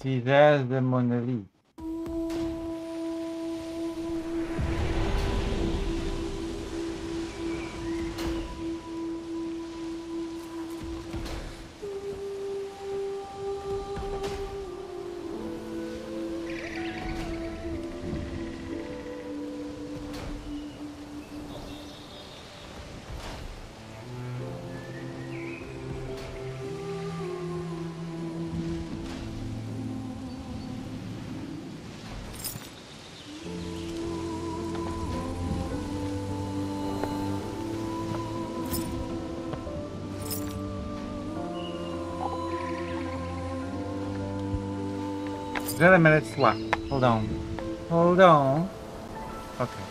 Fidèle de monolithe. Wait a minute, swap. Hold on. Hold on. Okay.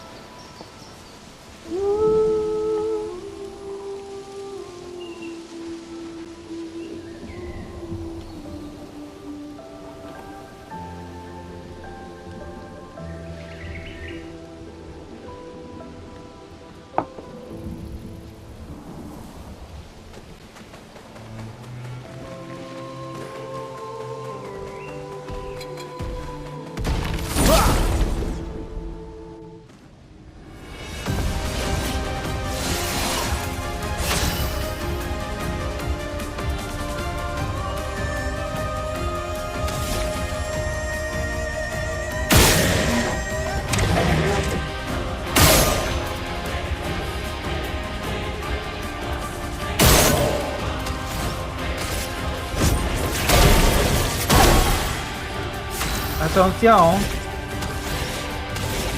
Attention!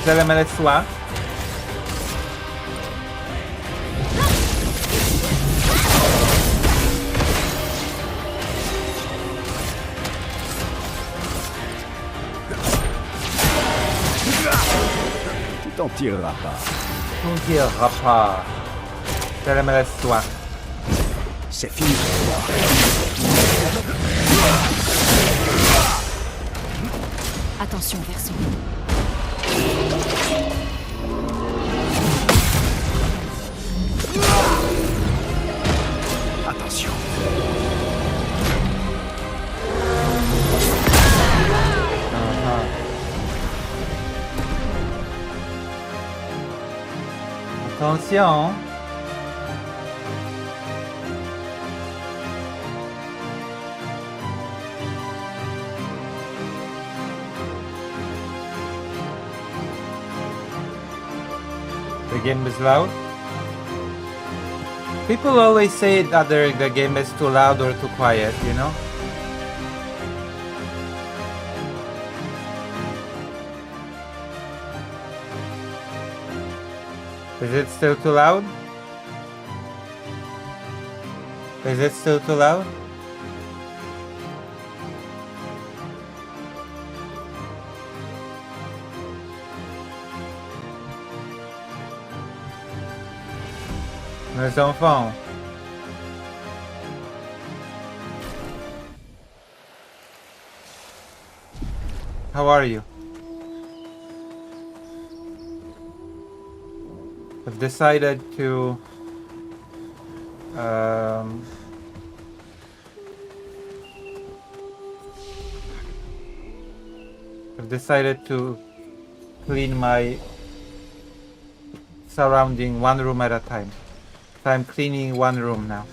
Vous allez me laisser là. Tu t'en tireras pas. Tu ne tireras pas. Vous allez me laisser là. C'est fini pour toi. Attention, garçon. Attention. Attention! The game is loud. People always say that the game is too loud or too quiet, you know? Is it still too loud? Is it still too loud? Mes enfants. How are you? I've decided to clean my surrounding one room at a time. So I'm cleaning one room now.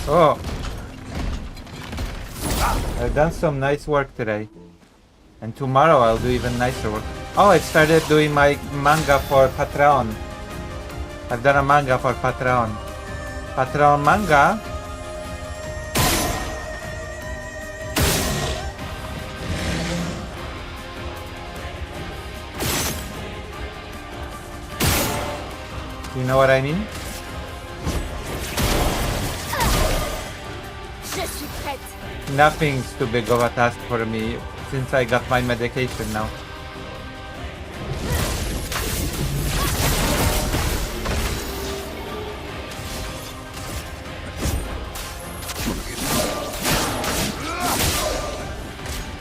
Oh! I've done some nice work today. And tomorrow I'll do even nicer work. Oh, I started doing my manga for Patreon. I've done a manga for Patreon. Patreon manga. You know what I mean? Je suis prête. Nothing's too big of a task for me since I got my medication now.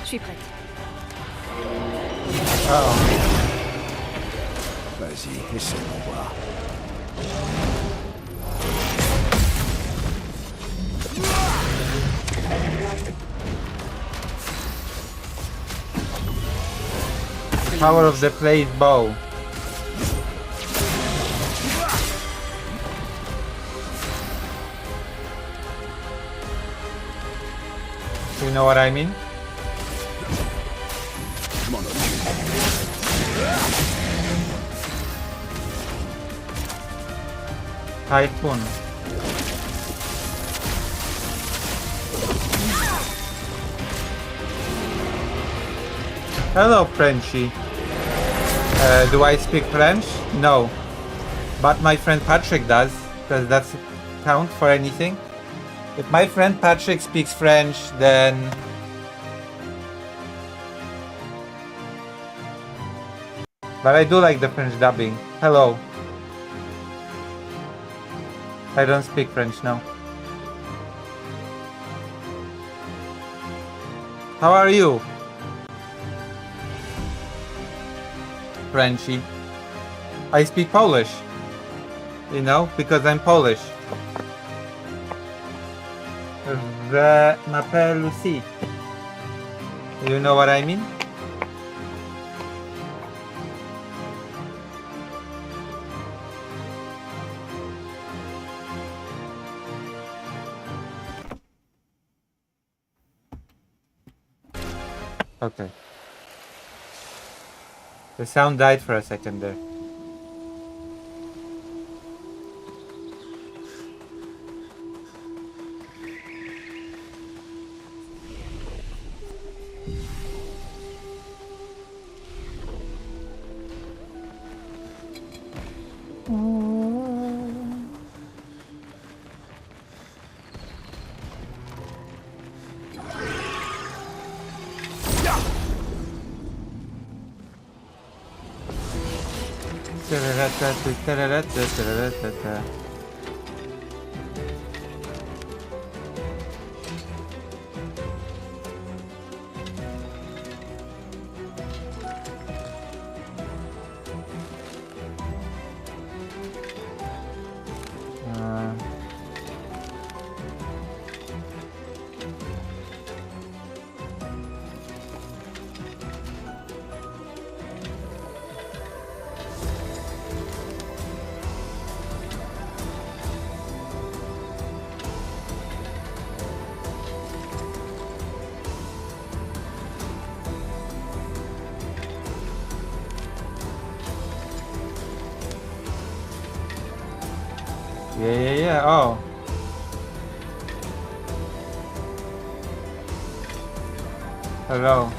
Je suis prête. Uh-oh. Vas-y, essaie de voir. Power of the Place bow. You know what I mean? Je m'en occupe. Typhoon. Hello, Frenchie. Do I speak French? No. But my friend Patrick does. Does that count for anything? If my friend Patrick speaks French, then... But I do like the French dubbing. Hello. I don't speak French now. How are you? Frenchie. I speak Polish. You know, because I'm Polish. Je m'appelle Lucie. You know what I mean? Okay. The sound died for a second there. Yeah. Oh. Hello.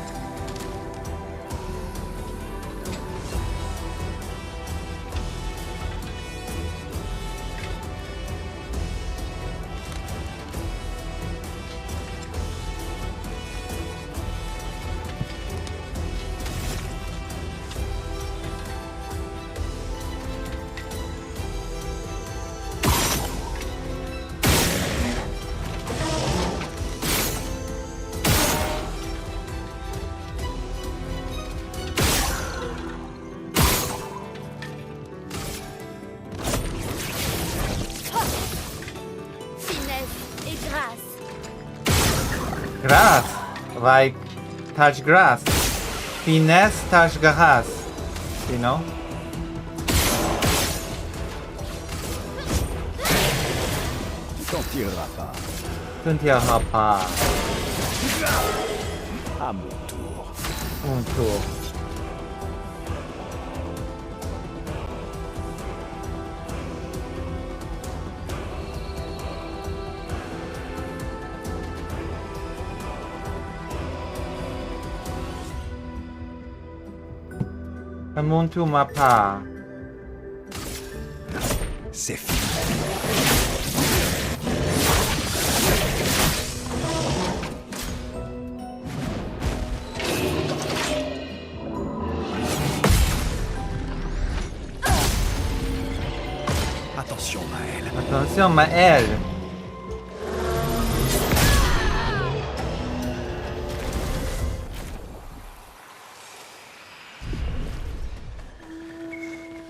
Grass, like touch grass. Finesse, touch grass. You know? Tu t'en tireras pas. Tu ne tireras pas. À mon tour. Un tour. Montu mapa. C'est fini. Attention, Maël. Attention, Maël.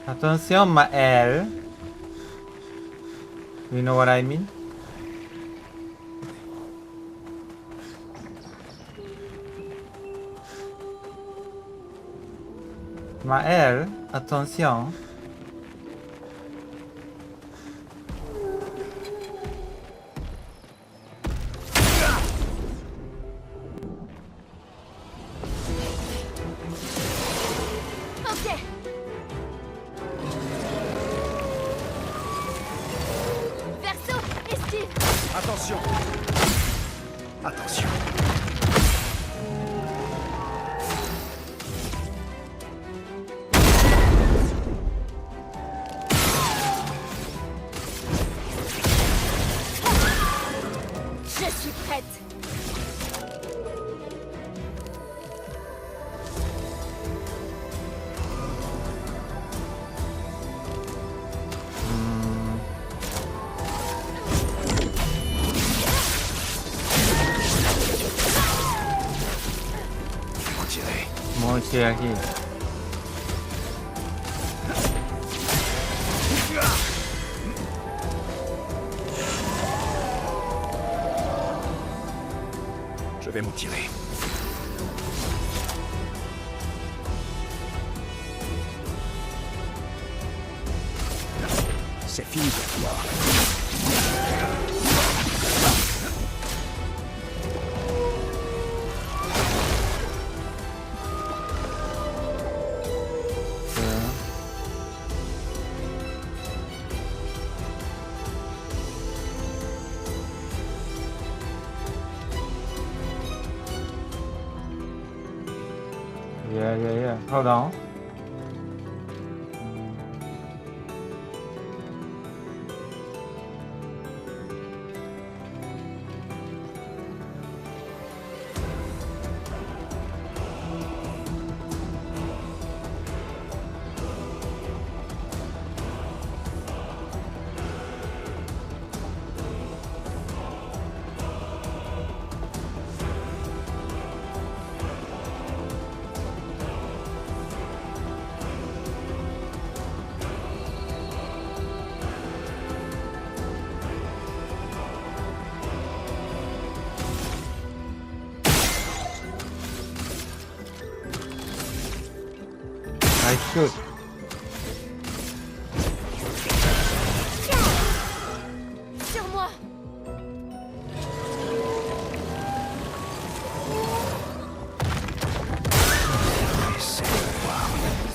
Attention, Maël. You know what I mean? Maël, attention. Ok. Verso, esquive. Attention. Attention. Je suis prête. On dirait. Mon chéri. Je vais m'en tirer. C'est fini pour toi. Yeah. Hold on. I should. Sur moi. Essaie de voir.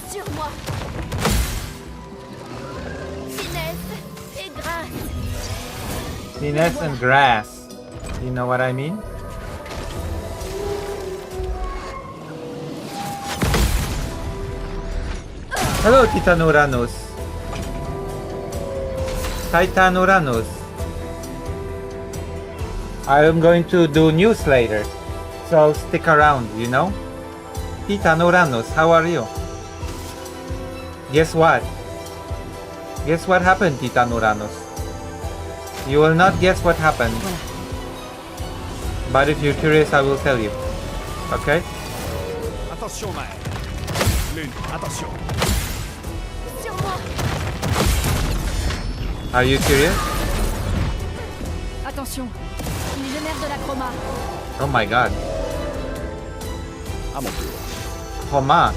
Sur moi. Finesse et grâce. Finesse and grass. You know what I mean? Hello, Titanuranus. Titanuranus. I am going to do news later, so stick around, you know? Titanuranus, how are you? Guess what? Guess what happened, Titanuranus? You will not guess what happened. But if you're curious, I will tell you. Okay? Attention, Maël. Lune, attention. Sur moi. Are you curious? Attention. Il génère de la chroma. Oh my god. À mon tour. Homa.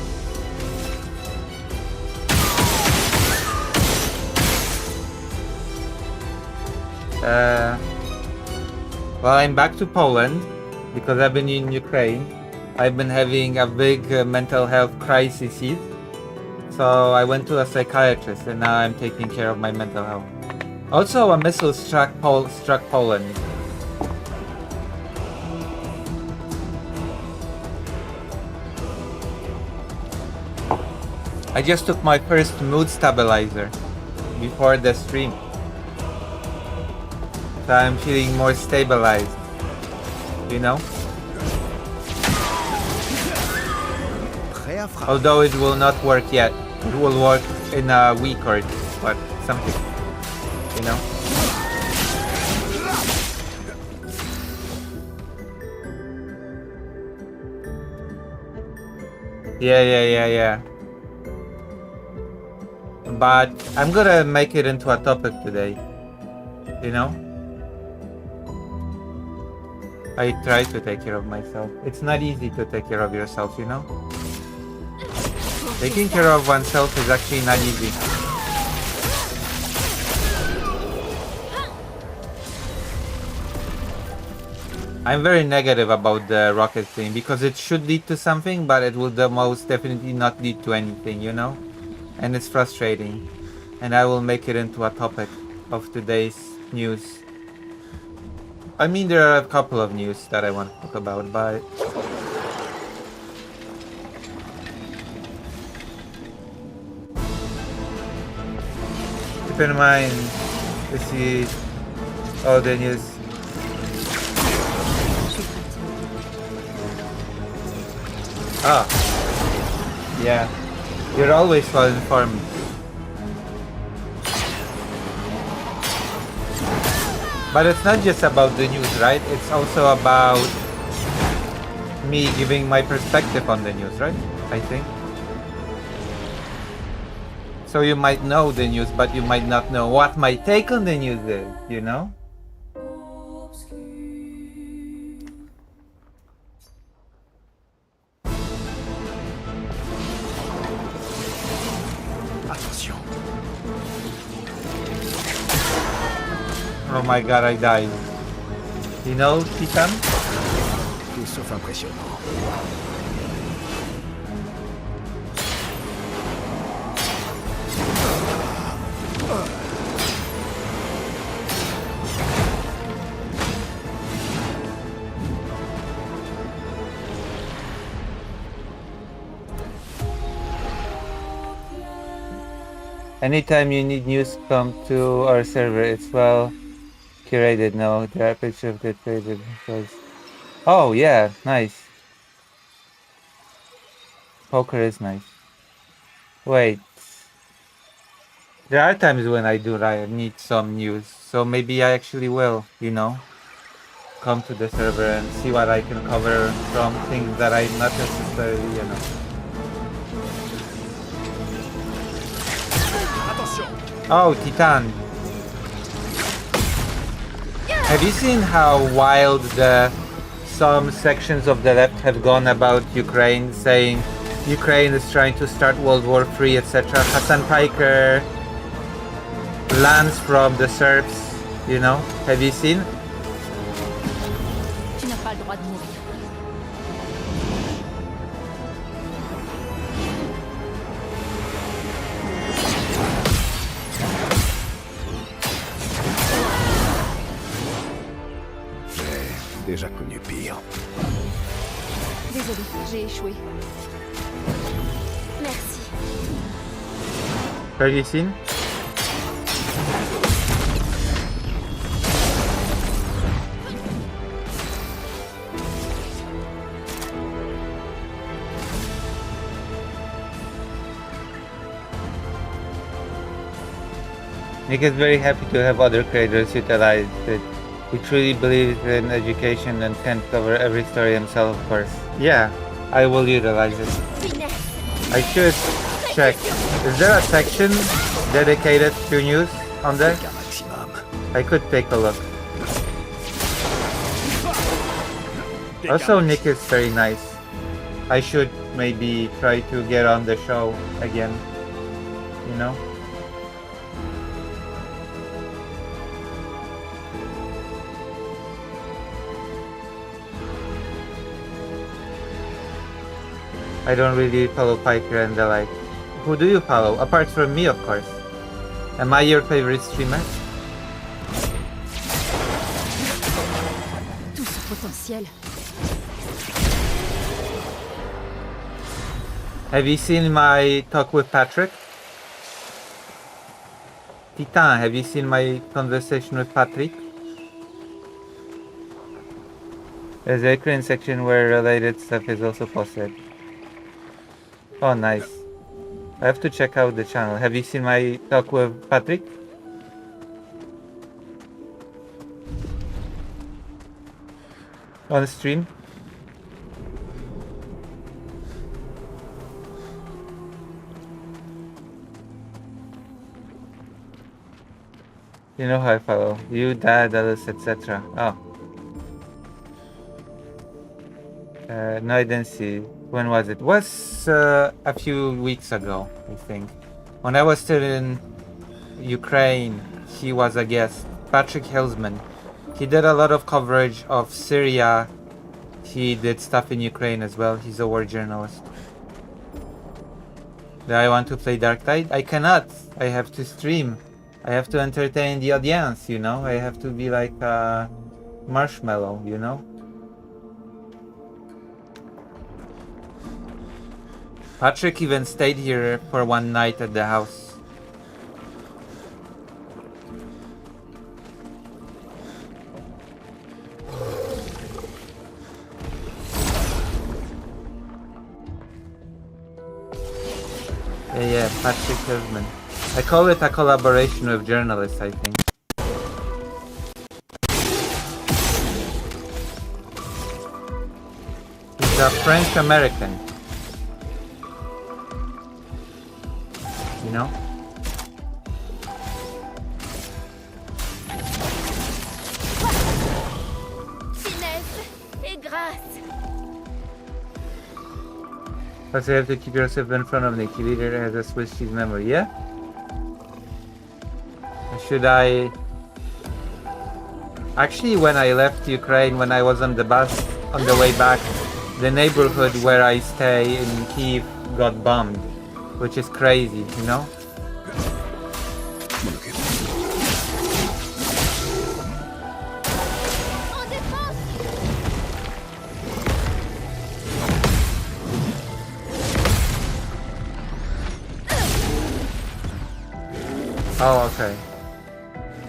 Well, I'm back to Poland because I've been in Ukraine. I've been having a big mental health crisis, so I went to a psychiatrist and now I'm taking care of my mental health. Also, a missile struck Poland. I just took my first mood stabilizer before the stream. So I'm feeling more stabilized, you know? Prêt à frapper. Although it will not work yet. It will work in a week or two, but something, you know? Yeah. But I'm gonna make it into a topic today, you know? I try to take care of myself. It's not easy to take care of yourself, you know? Pour Taking care of oneself is actually not easy. I'm very negative about the rocket thing because it should lead to something, but it will the most definitely not lead to anything, you know? And it's frustrating. And I will make it into a topic of today's news. I mean, there are a couple of news that I want to talk about, but... keep in mind, this is all the news. Ah, yeah, you're always well informed. But it's not just about the news, right? It's also about me giving my perspective on the news, right? I think. So you might know the news, but you might not know what my take on the news is, you know? Attention. Oh my god, I died. You know, Titan? Tout sauf impressionnant. Anytime you need news, come to our server. It's well curated now. There are pictures of the created because... oh yeah, nice. Poker is nice. Wait. There are times when I do need some news, so maybe I actually will, you know, come to the server and see what I can cover from things that I'm not necessarily, you know. Oh, Titan. Have you seen how wild some sections of the left have gone about Ukraine, saying Ukraine is trying to start World War III, etc. Hassan Piker lands from the Serbs, you know? Have you seen? Tu n'as pas le droit de mourir. J'ai déjà connu pire. Désolée, j'ai échoué. Merci. Have you seen? Nick is very happy to have other creators utilize it. He truly believes in education and can't cover every story himself, of course. Yeah, I will utilize it. I should check. Is there a section dedicated to news on there? Un maximum. I could take a look. Also, Nick is very nice. I should maybe try to get on the show again, you know? I don't really follow Piker and the like. Who do you follow? Apart from me, of course. Am I your favorite streamer? Tout ce potentiel. Have you seen my talk with Patrick? Titan, have you seen my conversation with Patrick? There's a Ukraine section where related stuff is also posted. Oh, nice. I have to check out the channel. Have you seen my talk with Patrick? On stream? You know how I follow. You, Dad, Alice, etc. Oh. No, I didn't see. When was it? It was a few weeks ago, I think. When I was still in Ukraine, he was a guest. Patrick Hillsman. He did a lot of coverage of Syria. He did stuff in Ukraine as well. He's a war journalist. Do I want to play Dark Tide? I cannot. I have to stream. I have to entertain the audience, you know? I have to be like a marshmallow, you know? Patrick even stayed here for one night at the house. Yeah, Patrick Hillsman. I call it a collaboration with journalists, I think. He's a French American. You know? Finesse et grâce. Plus you have to keep yourself in front of Nikki. Leader has a Swiss cheese memory, yeah? Should I... Actually, when I left Ukraine, when I was on the bus on the way back, the neighborhood where I stay in Kiev got bombed, which is crazy, you know? En défense. Oh, okay.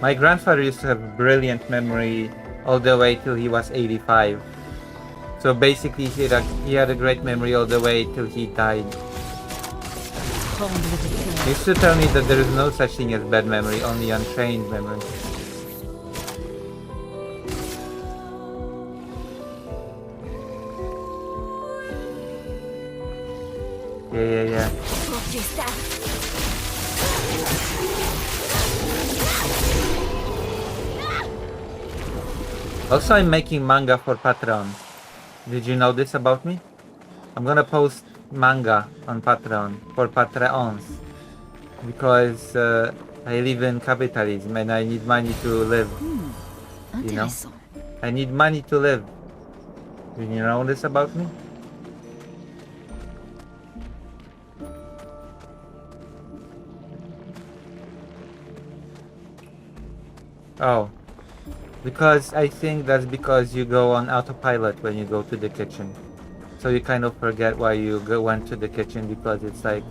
My grandfather used to have brilliant memory all the way till he was 85. So basically he had a great memory all the way till he died. He used to tell me that there is no such thing as bad memory, only untrained memory. Yeah. Orchestra. Also, I'm making manga for Patreon. Did you know this about me? I'm gonna post manga on Patreon for Patreons because I live in capitalism and I need money to live. You know? Intéressant. I need money to live. Did you know this about me? Oh. Because I think that's because you go on autopilot when you go to the kitchen. So you kind of forget why you went to the kitchen because it's like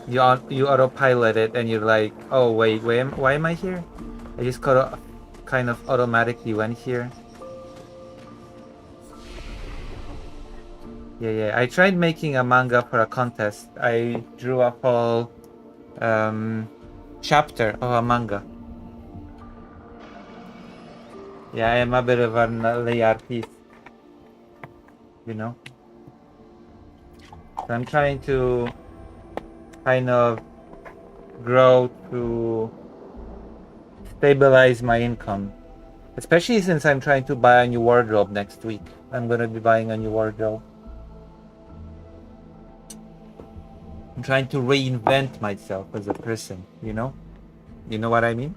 you autopilot it and you're like, oh wait, why am I here? I just kind of automatically went here. Yeah. I tried making a manga for a contest. I drew a whole chapter of a manga. Yeah, I am a bit of an lay artist, you know. So I'm trying to kind of grow to stabilize my income. Especially since I'm trying to buy a new wardrobe next week. I'm gonna be buying a new wardrobe. I'm trying to reinvent myself as a person, you know? You know what I mean?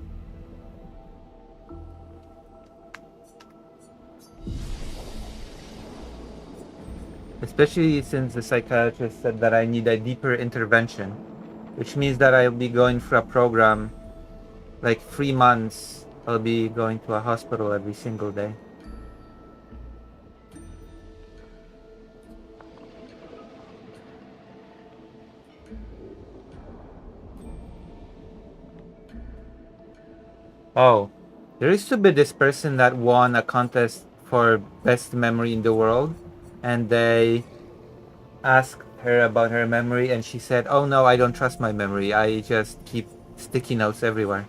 Especially since the psychiatrist said that I need a deeper intervention, which means that I'll be going for a program like 3 months. I'll be going to a hospital every single day. Oh, there used to be this person that won a contest for best memory in the world, and they asked her about her memory, and she said, "Oh no, I don't trust my memory. I just keep sticky notes everywhere."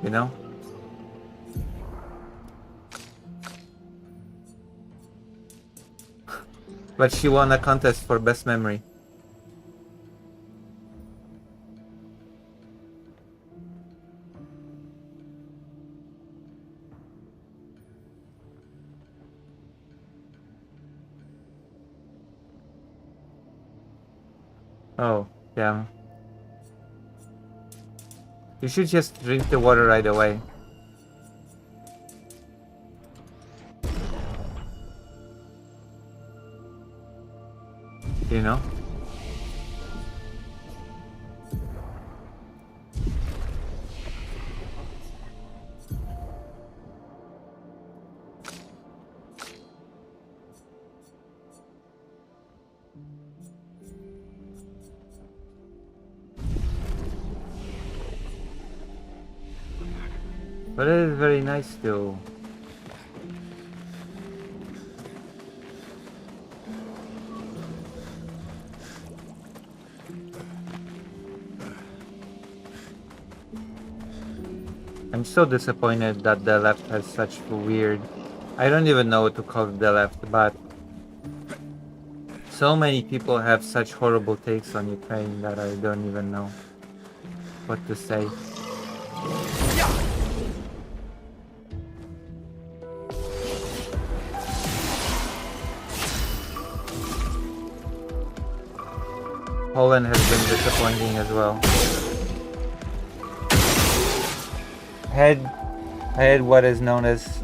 You know? But she won a contest for best memory. Oh, damn. You should just drink the water right away. You know? But it is very nice too. I'm so disappointed that the left has such weird... I don't even know what to call the left, but... So many people have such horrible takes on Ukraine that I don't even know what to say. Poland has been disappointing as well. I had what is known as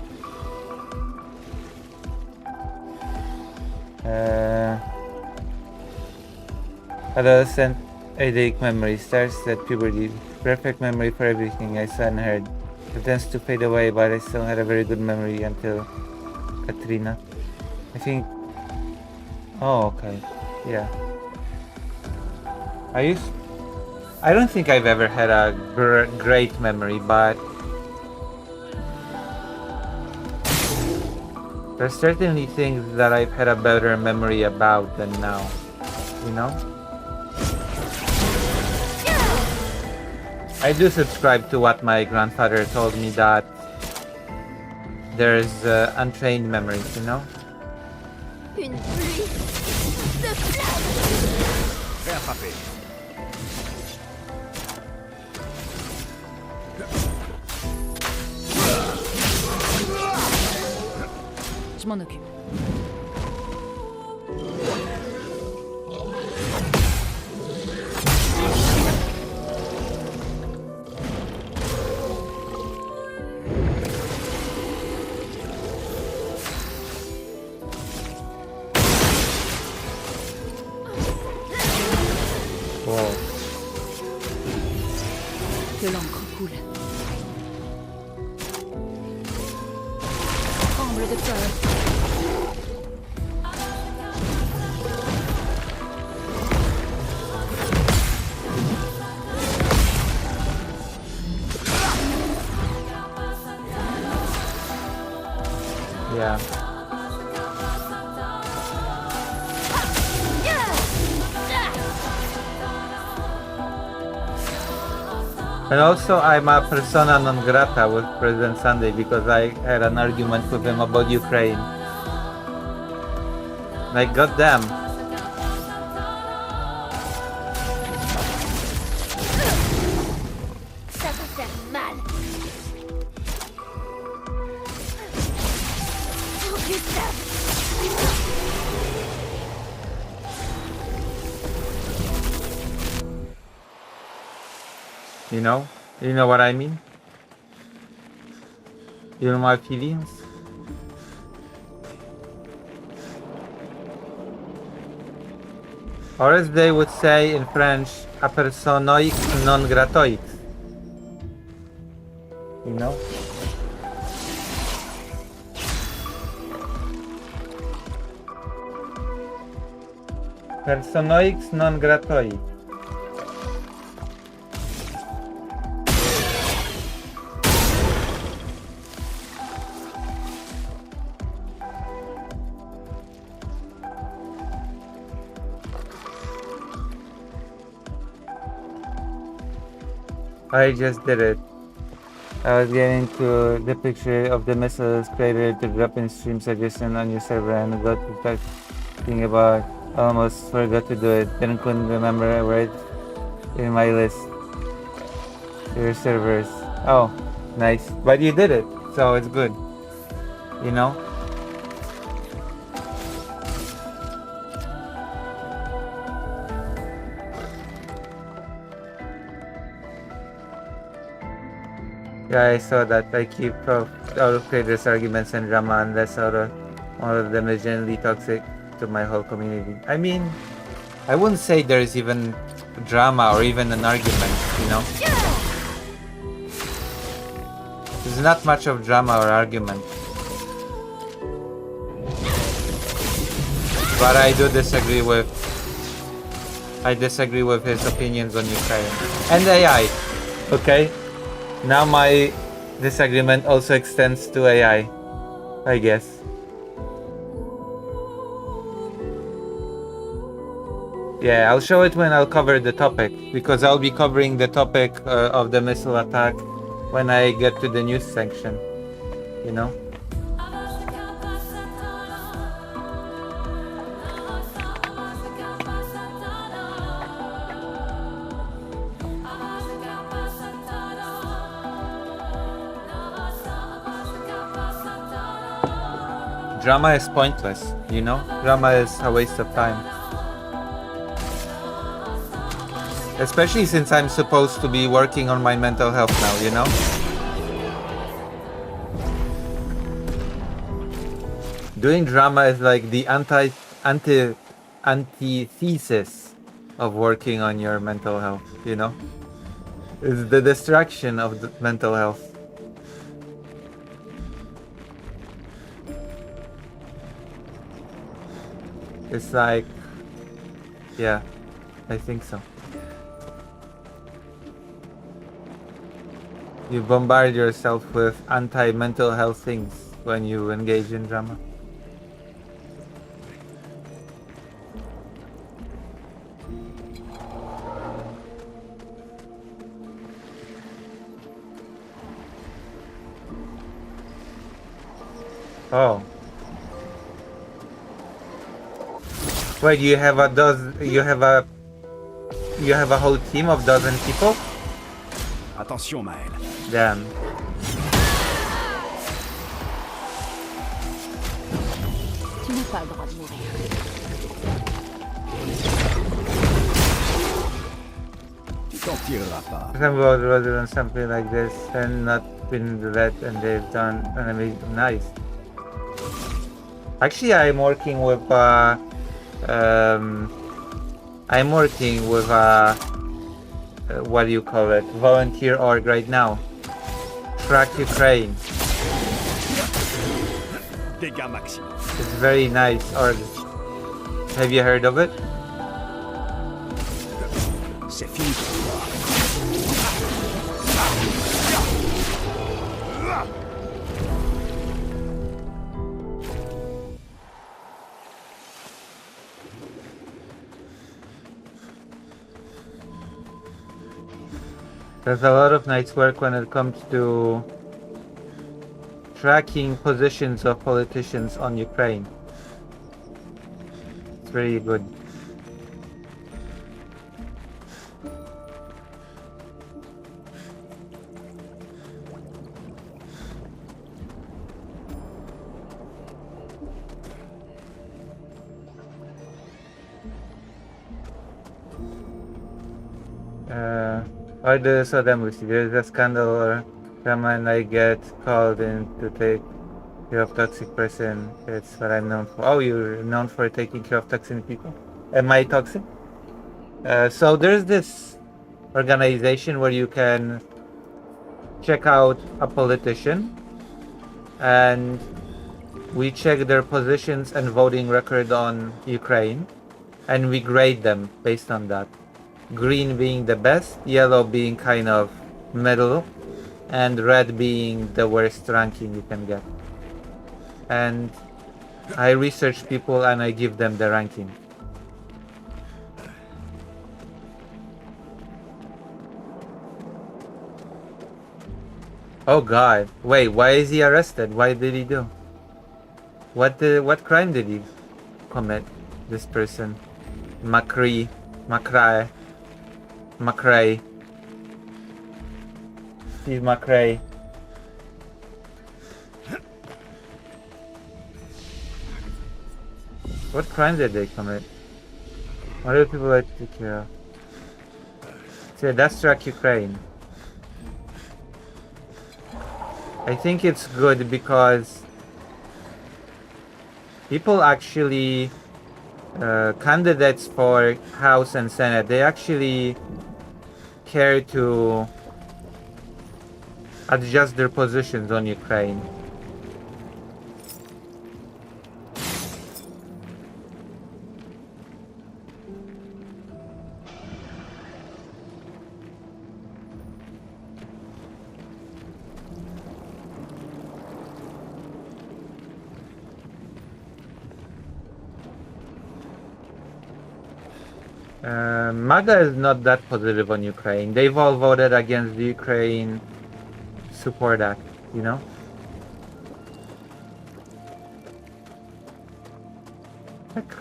adolescent headache memory. Starts at puberty. Perfect memory for everything I saw and heard. It tends to fade away, but I still had a very good memory until Katrina. I think... Oh, okay. Yeah. I don't think I've ever had a great memory, but there's certainly things that I've had a better memory about than now, you know? I do subscribe to what my grandfather told me, that there's untrained memories, you know? Une pluie de flammes. Prêt à frapper. Je m'en occupe. Wow. Que l'encre coule. Tremble de peur. Yeah. And also, I'm a persona non grata with President Sunday because I had an argument with him about Ukraine. Like, goddamn. Ça va faire mal. Oh, Gustave. You know? You know what I mean? You know my feelings? Or as they would say in French, a personoix non gratoix. You know? Personoix non gratoix. I just did it. I was getting to the picture of the missiles created to drop in stream suggestion on your server and got to talking about. Almost forgot to do it. Then couldn't remember where it's in my list. Your servers. Oh, nice. But you did it, so it's good. You know? Yeah, I saw that. I keep out of creators' arguments and drama unless all of them is genuinely toxic to my whole community. I mean, I wouldn't say there's even drama or even an argument, you know? There's not much of drama or argument. But I disagree with his opinions on Ukraine. And AI. Okay? Now my disagreement also extends to AI, I guess. Yeah, I'll show it when I'll cover the topic, because I'll be covering the topic of the missile attack when I get to the news section, you know? Drama is pointless, you know? Drama is a waste of time. Especially since I'm supposed to be working on my mental health now, you know? Doing drama is like the antithesis of working on your mental health, you know? It's the distraction of the mental health. It's like, yeah, I think so. You bombard yourself with anti-mental health things when you engage in drama. Oh. Wait, you have a whole team of dozen people? Attention, Maël. Damn. Tu n'as pas le droit de mourir. Tu t'en tireras pas. Some world rather than something like this and not been read, and they've done an amazing nice. Actually, I'm working with what do you call it? Volunteer org right now. Track Ukraine. Dégâts maximum. It's very nice org. Have you heard of it? C'est fini pour toi. There's a lot of nice work when it comes to tracking positions of politicians on Ukraine. It's really good. Why do so damn Lucy? There's a scandal or drama and I get called in to take care of toxic person. It's what I'm known for. Oh, you're known for taking care of toxic people? Am I toxic? So there's this organization where you can check out a politician, and we check their positions and voting record on Ukraine, and we grade them based on that. Green being the best, yellow being kind of middle, and red being the worst ranking you can get. And I research people and I give them the ranking. Oh god, wait, why is he arrested? What did he do? What crime did he commit, this person? Macrae. Steve Macrae. What crime did they commit? What do people like to take care of? So that's Track Ukraine. I think it's good because people actually, candidates for House and Senate, they actually care to adjust their positions on Ukraine. MAGA is not that positive on Ukraine. They've all voted against the Ukraine Support Act, you know? Like,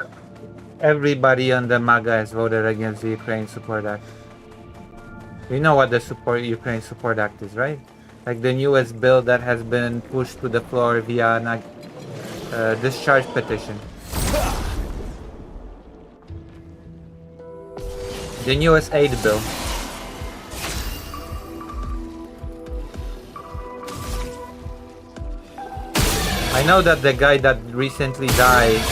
everybody on the MAGA has voted against the Ukraine Support Act. You know what the Ukraine Support Act is, right? Like the newest bill that has been pushed to the floor via an discharge petition. The newest aid bill. I know that the guy that recently died,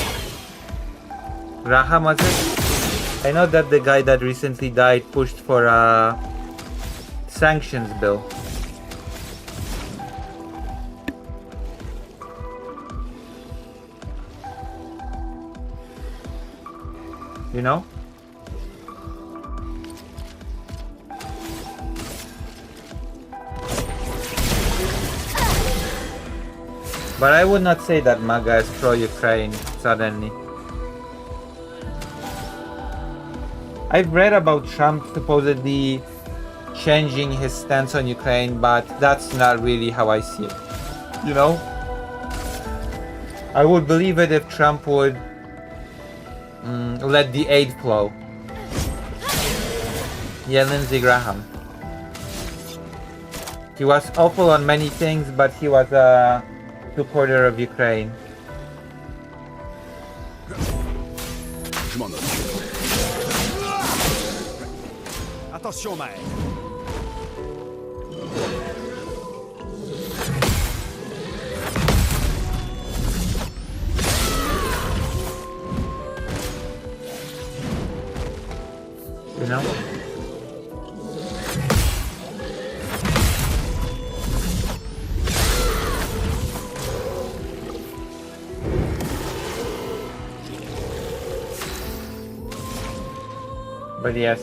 Raham was it? I know that the guy that recently died pushed for a sanctions bill. You know? But I would not say that MAGA is pro-Ukraine suddenly. I've read about Trump supposedly changing his stance on Ukraine, but that's not really how I see it. You know? I would believe it if Trump would let the aid flow. Yeah, Lindsey Graham. He was awful on many things, but he was a supporter of Ukraine. Je m'en occupe. Attention, maître. You know? But yes,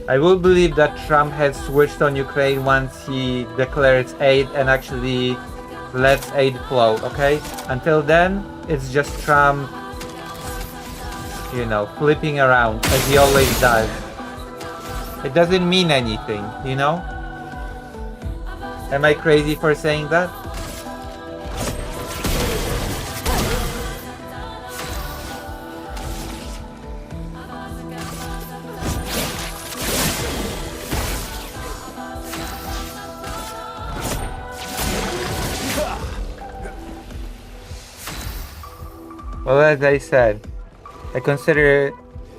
I will believe that Trump has switched on Ukraine once he declares aid and actually lets aid flow, okay? Until then, it's just Trump, you know, flipping around as he always does. It doesn't mean anything, you know? Am I crazy for saying that? Well, as I said, I consider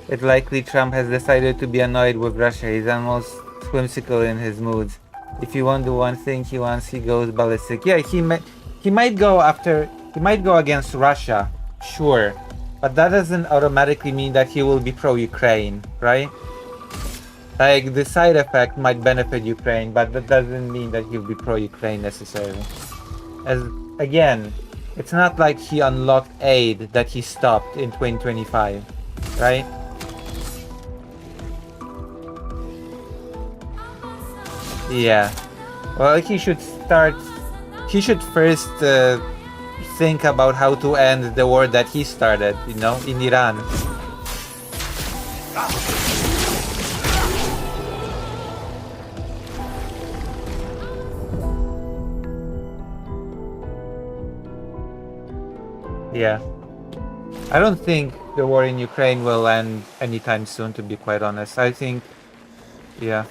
it likely Trump has decided to be annoyed with Russia. He's almost whimsical in his moods. If you won't do one thing he wants, he goes ballistic. Yeah, he might go against Russia, sure, but that doesn't automatically mean that he will be pro-Ukraine, right? Like, the side effect might benefit Ukraine, but that doesn't mean that he'll be pro-Ukraine necessarily. As again, it's not like he unlocked aid that he stopped in 2025, right? Yeah. Well, he should first think about how to end the war that he started, you know, in Iran. Yeah. I don't think the war in Ukraine will end anytime soon, to be quite honest. I think, yeah.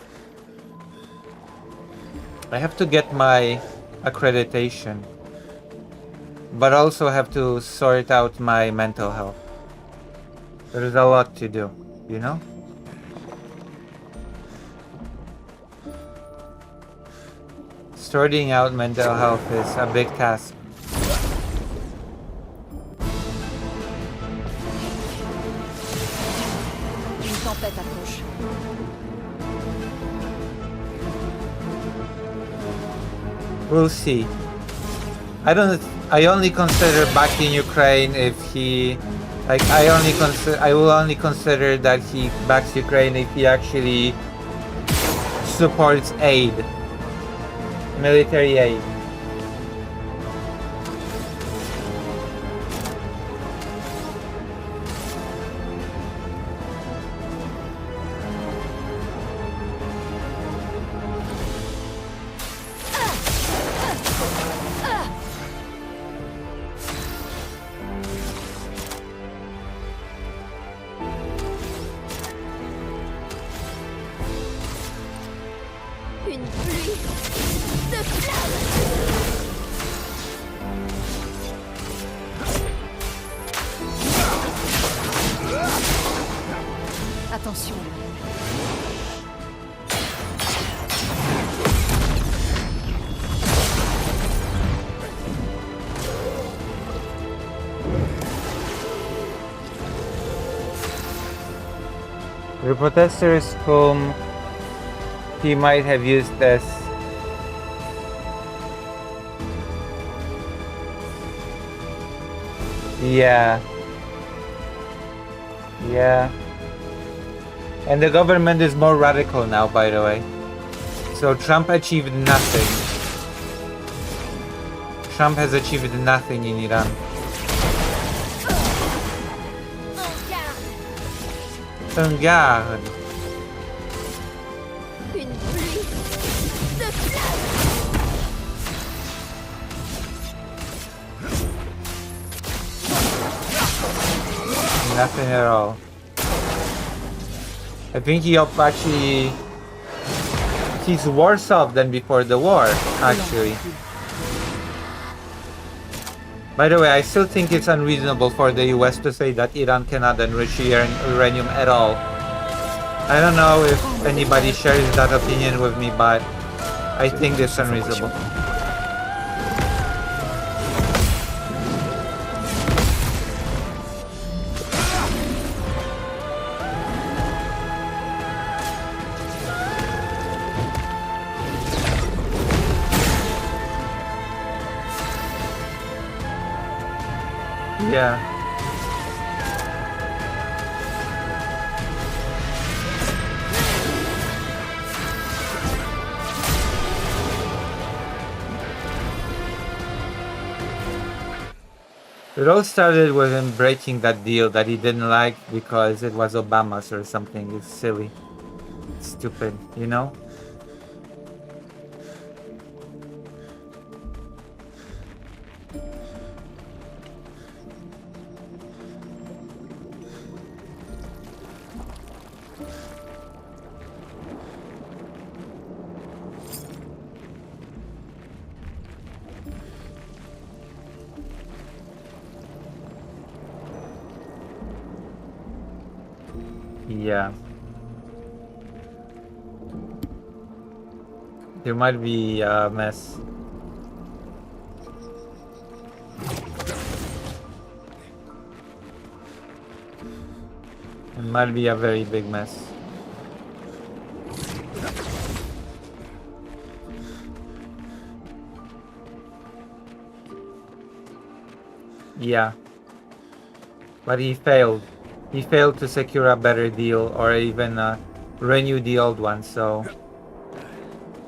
I have to get my accreditation, but also have to sort out my mental health. There's a lot to do, you know? Sorting out mental health is a big task. Une tempête approche. We'll see. I only consider backing Ukraine if he, like, I will only consider that he backs Ukraine if he actually supports aid, military aid. Une pluie de flammes. Attention. The protesters whom he might have used as yeah. And the government is more radical now, by the way. So Trump achieved nothing. Trump has achieved nothing in Iran. En garde. En garde. Une pluie de flammes. Nothing at all. I think he actually he's worse off than before the war, actually. By the way, I still think it's unreasonable for the US to say that Iran cannot enrich uranium at all. I don't know if anybody shares that opinion with me, but I think it's unreasonable. Yeah. It all started with him breaking that deal that he didn't like because it was Obama's or something. It's silly. It's stupid, you know? Yeah. There might be a mess. It might be a very big mess. Yeah. But he failed. He failed to secure a better deal or even renew the old one, so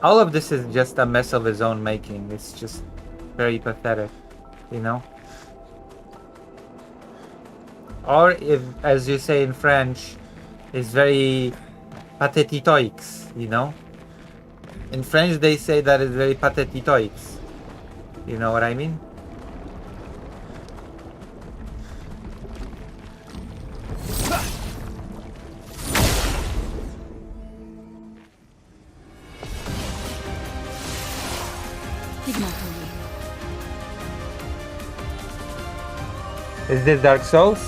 all of this is just a mess of his own making. It's just very pathetic, you know? Or if, as you say in French, it's very pathétitoix, you know? In French they say that it's very pathétitoix. You know what I mean? Is this Dark Souls?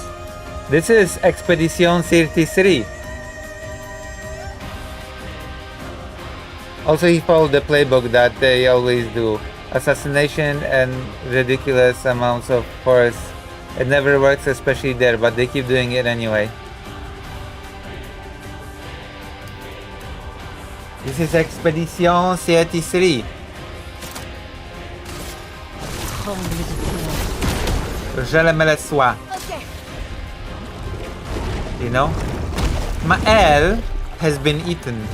This is Expedition 33. Also, he followed the playbook that they always do. Assassination and ridiculous amounts of force. It never works, especially there, but they keep doing it anyway. This is Expedition 33. Tremble de peur. Je le mets le soin. Ok. You know? Maël has been eaten.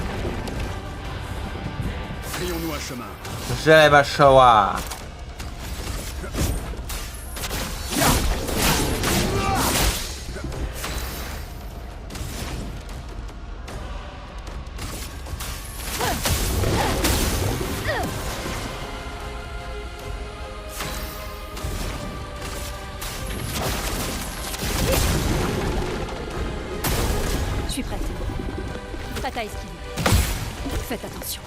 Frayons-nous un chemin. Je le Shoah. Je suis prête. Prête à esquiver. Faites attention.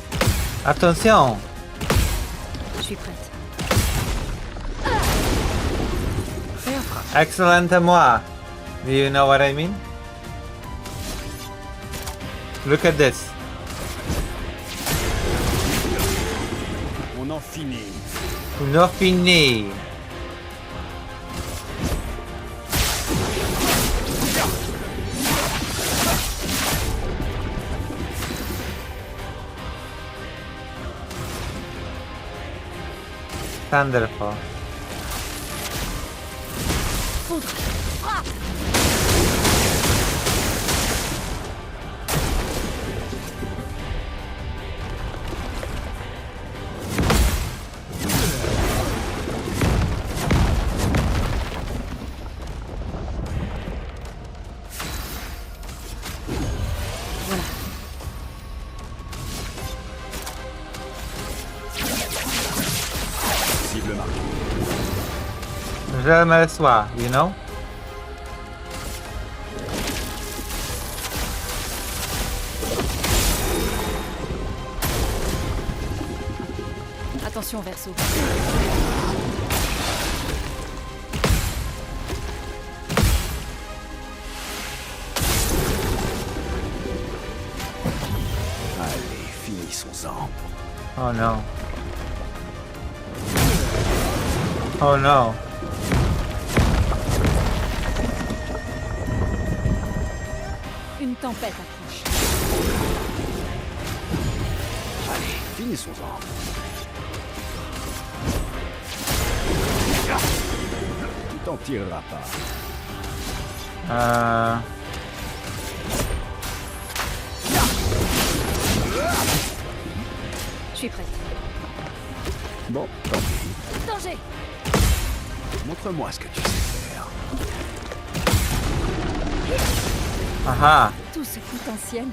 Attention! Je suis prête. Excellent à moi. Do you know what I mean? Look at this. On en finit. No fini. Thunderfall. Foudre. Frappe. Cible marquée. Je le mets le soir, you know? Attention, Verseau. Allez, finissons-en. Oh no. Oh no. Une tempête approche. Allez, finissons-en. Tu t'en tireras pas. Je suis prête. Bon, tant pis. Danger. Montre-moi ce que tu sais faire. Aha. Tout ce potentiel.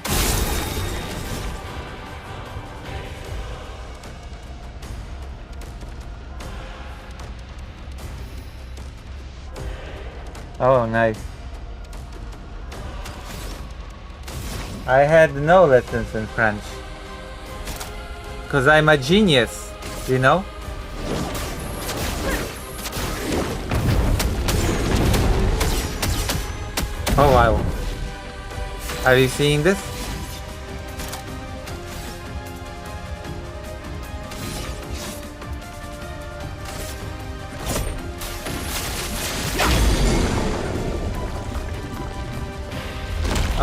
Oh, nice. I had no lessons in French. Cause I'm a genius, you know? Oh wow. Are you seeing this?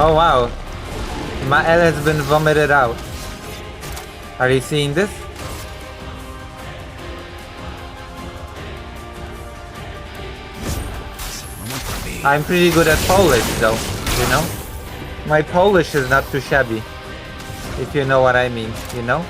Oh wow. Maël has been vomited out. Are you seeing this? I'm pretty good at Polish though, you know? My Polish is not too shabby. If you know what I mean, you know?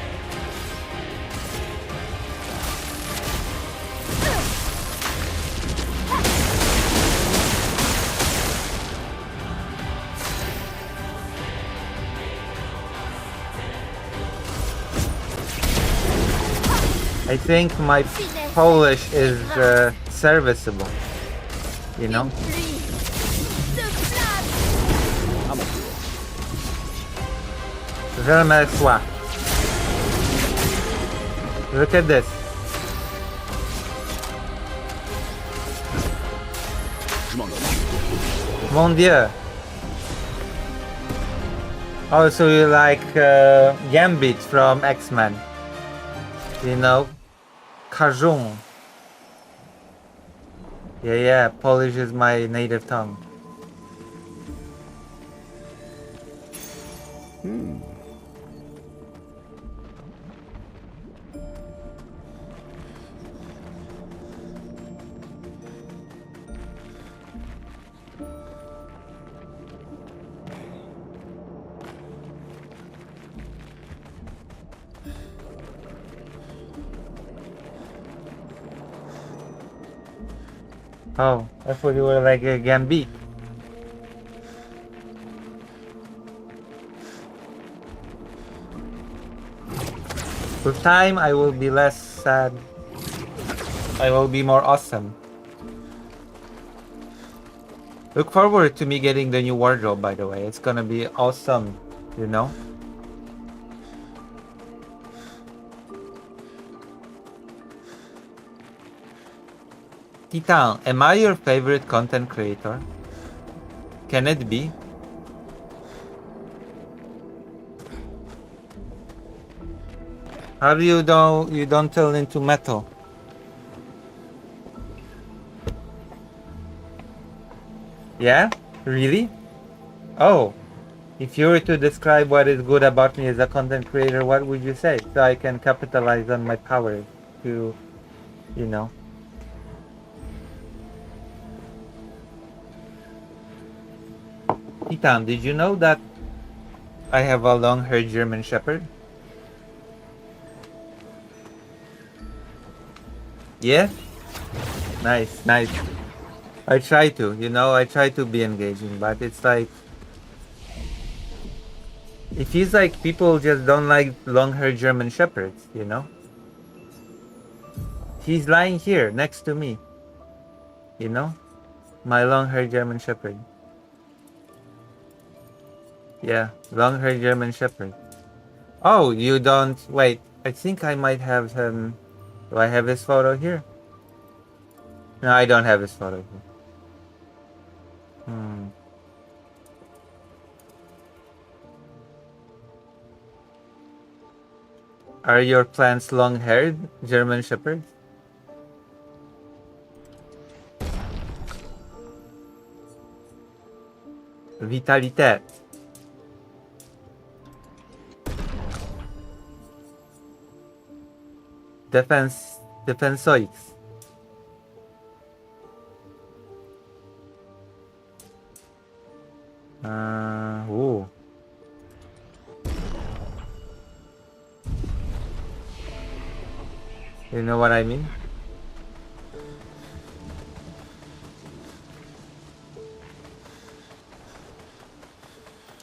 I think my Polish is serviceable, you know? Pluie. De flamme. À mon tour. Je le mets soi. Look at this. Je m'en occupe. Mon Dieu. Oh, so you like Gambit from X-Men? You know, Kajung. Yeah, Polish is my native tongue. Oh, I thought you were like a Gambit. With time, I will be less sad. I will be more awesome. Look forward to me getting the new wardrobe, by the way. It's gonna be awesome, you know? Titan, am I your favorite content creator? Can it be? How do you don't turn into metal? Yeah? Really? Oh. If you were to describe what is good about me as a content creator, what would you say? So I can capitalize on my power to, you know. Titan, did you know that I have a long-haired German Shepherd? Yeah? Nice. I try to, you know, I try to be engaging, but it's like, it feels like people just don't like long-haired German Shepherds, you know? He's lying here next to me, you know? My long-haired German Shepherd. Yeah, long-haired German Shepherd. Oh, you don't... Wait, I think I might have him... Do I have his photo here? No, I don't have his photo here. Are your plants long-haired German Shepherds? Vitalität. Defensoix. Ooh. You know what I mean?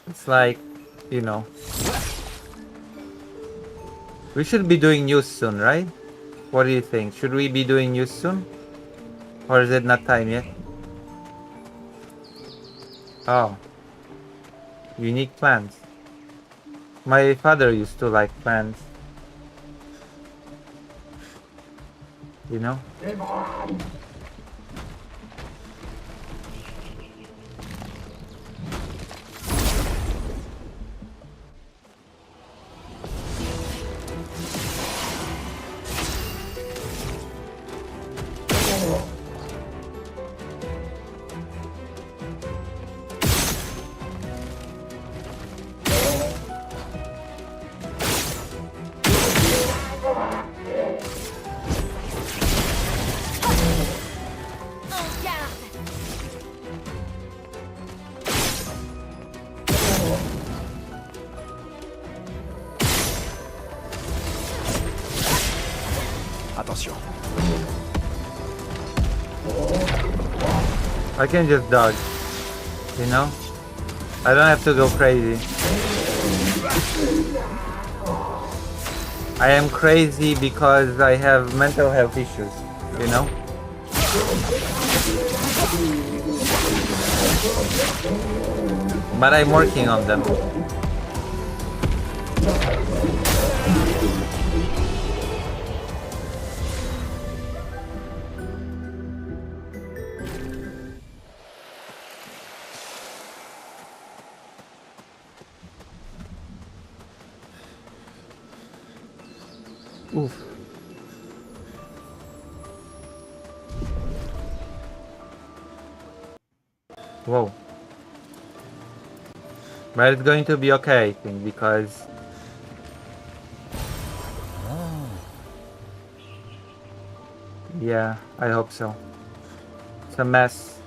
It's like, you know. We should be doing news soon, right? What do you think? Should we be doing news soon? Or is it not time yet? Oh. Unique plants. My father used to like plants. You know? Attention. I can just dodge. You know? I don't have to go crazy. I am crazy because I have mental health issues, you know? But I'm working on them. Oof. Whoa. But it's going to be okay, I think, because... Yeah, I hope so. It's a mess.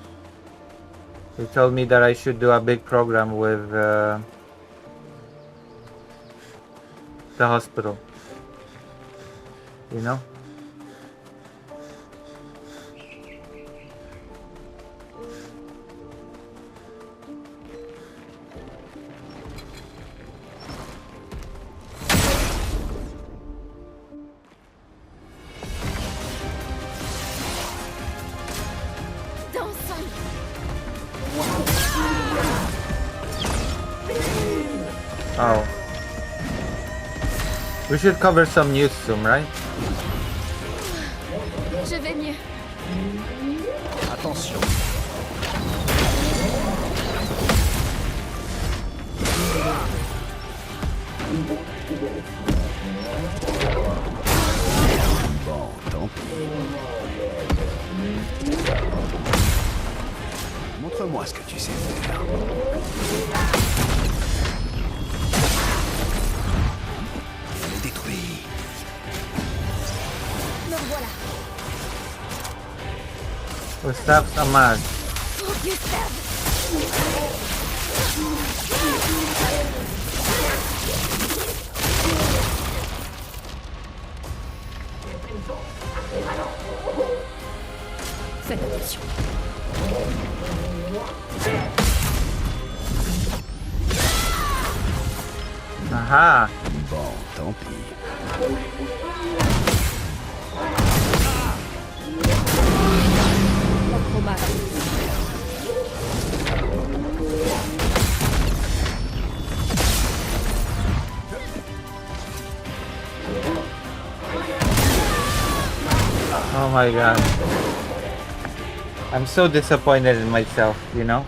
They told me that I should do a big program with the hospital. You know? Dansons. Oh. We should cover some news soon, right? Je vais mieux. Attention. Bon, tant pis. Montre-moi ce que tu sais faire. On est détruit. Me revoilà. Gustav Samad. Oh, Gustave. Faites attention. Aha! Bon, tant pis. Trop mal. Oh my god. I'm so disappointed in myself, you know?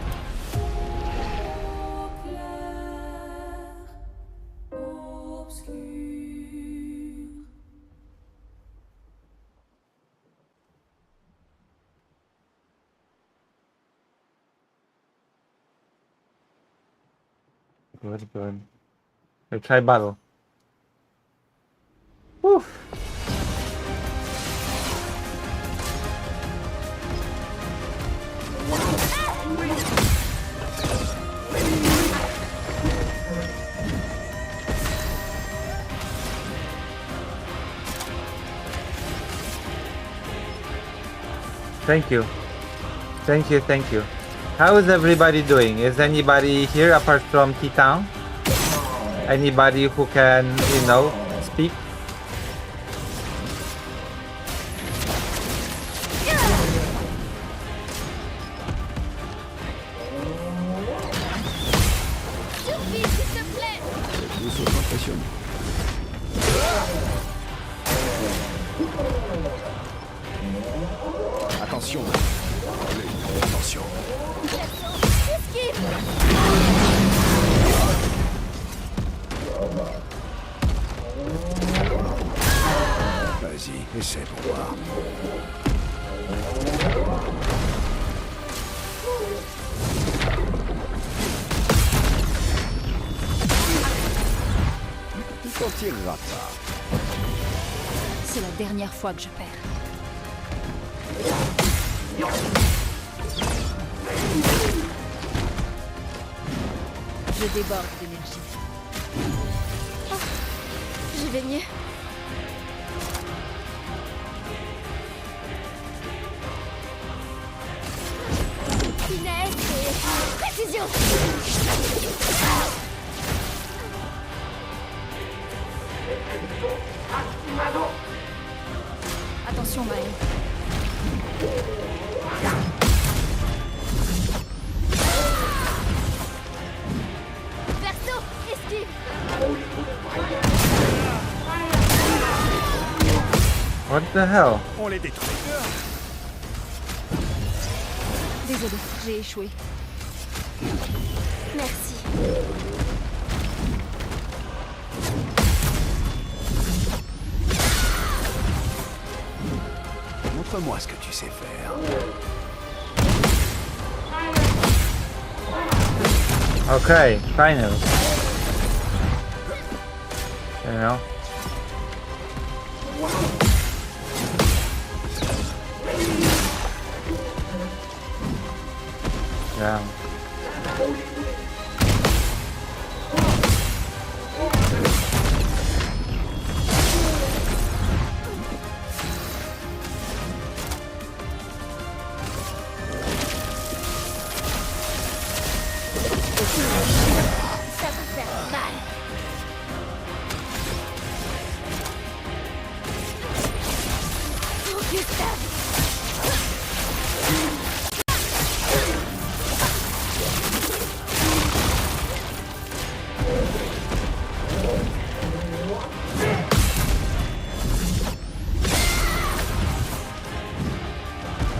Good, good. Let's try battle. Woof. Thank you. Thank you, thank you. How is everybody doing? Is anybody here apart from T-Town? Anybody who can, you know, speak? Survie, s'il te plaît. Nous sommes impressionnés. Attention. Allez, attention. Esquive. Vas-y, essaie pour voir. Tu t'en tireras pas. C'est la dernière fois que je perds. Je déborde d'énergie. Je vais mieux. Finesse et précision. Attention, Maël. Verso, esquive. What the hell? On les détruit. Désolé, j'ai échoué. Merci. Montre-moi ce que tu sais faire. Okay, finally. You know. Yeah. Ça va faire mal. Oh, Gustave.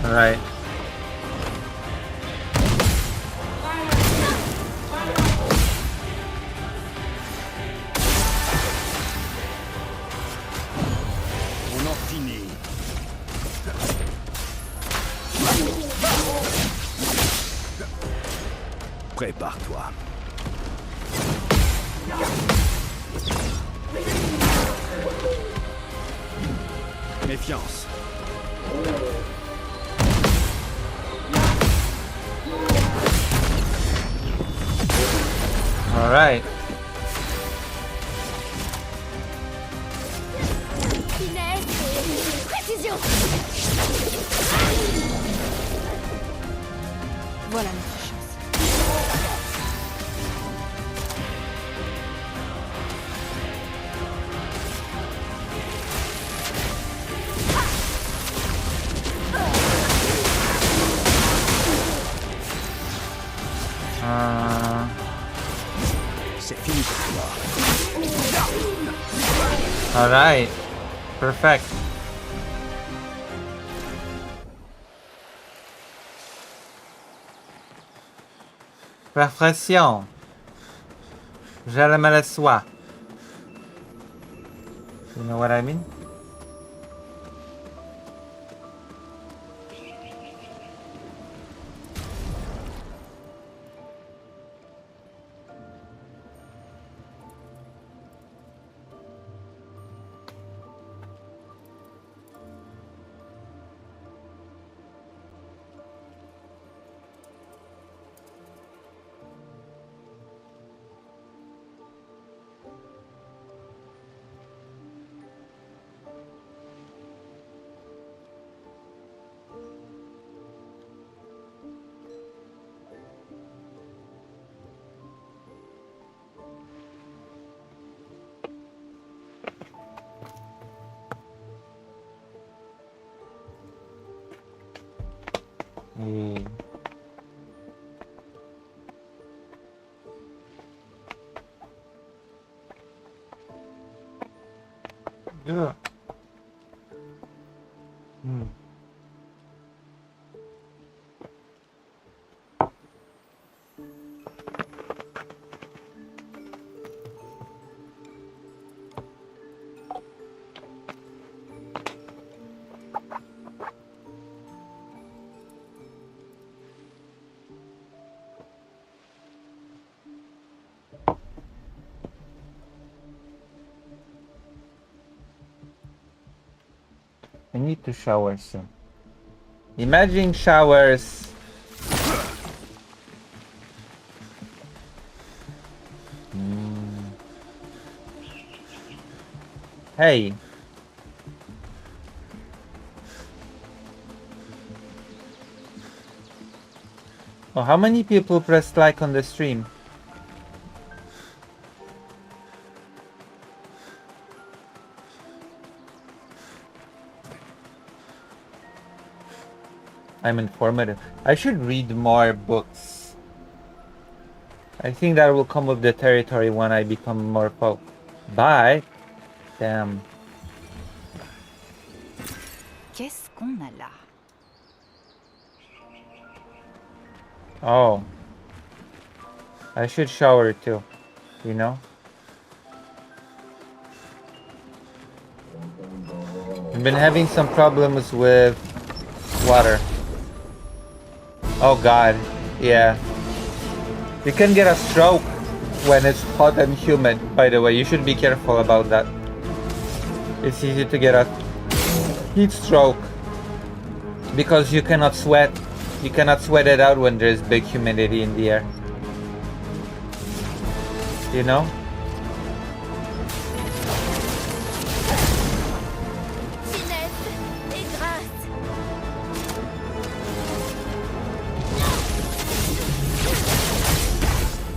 All right. On en finit. Prépare-toi. Méfiance. All right. Finesse et précision. Voilà notre chance. C'est fini pour toi. All right. Perfect. Perfection. Je me le sois. You know what I mean? Et... Ugh. Hmm. I need to shower soon. Imagine showers. Hey. Oh, how many people pressed like on the stream? I'm informative. I should read more books. I think that will come with the territory when I become more folk. But, damn. Qu'est-ce qu'on a là? Oh. I should shower too, you know? I've been having some problems with Water. Oh god. Yeah. You can get a stroke when it's hot and humid, by the way. You should be careful about that. It's easy to get a heat stroke because you cannot sweat. You cannot sweat it out when there's big humidity in the air. You know? Finesse et grâce.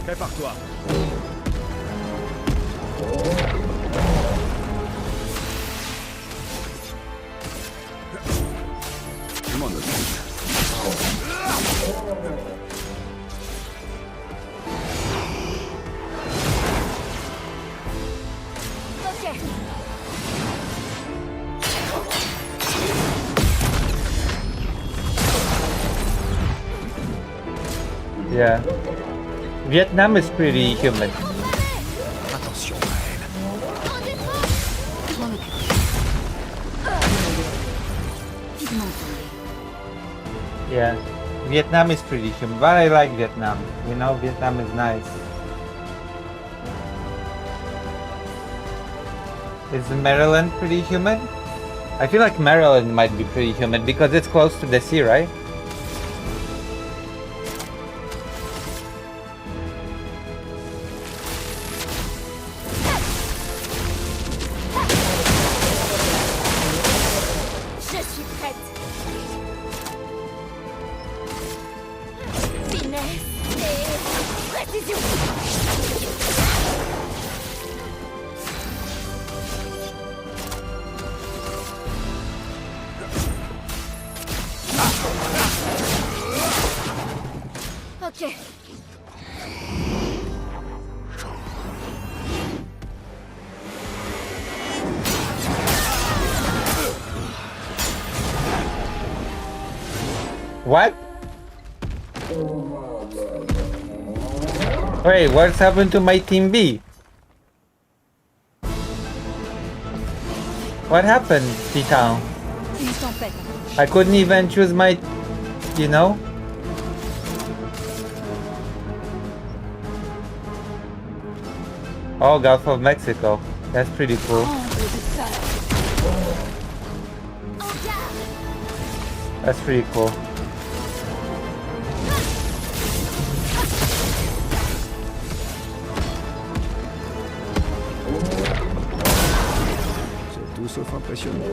Prépare-toi. Je m'en occupe. Ok. Yeah. Vietnam is pretty humid. Attention à elle. En défense. Je m'en occupe. Vivement tombé. Yeah. Vietnam is pretty humid, but I like Vietnam. You know, Vietnam is nice. Is Maryland pretty humid? I feel like Maryland might be pretty humid because it's close to the sea, right? Je suis prête. Finesse et précision. Ok. What? Wait, what's happened to my team B? What happened, T-Town? Une tempête. I couldn't even choose my, you know? Oh, Gulf of Mexico. That's pretty cool. Angle de sol. En garde. That's pretty cool. C'est tout sauf impressionnant.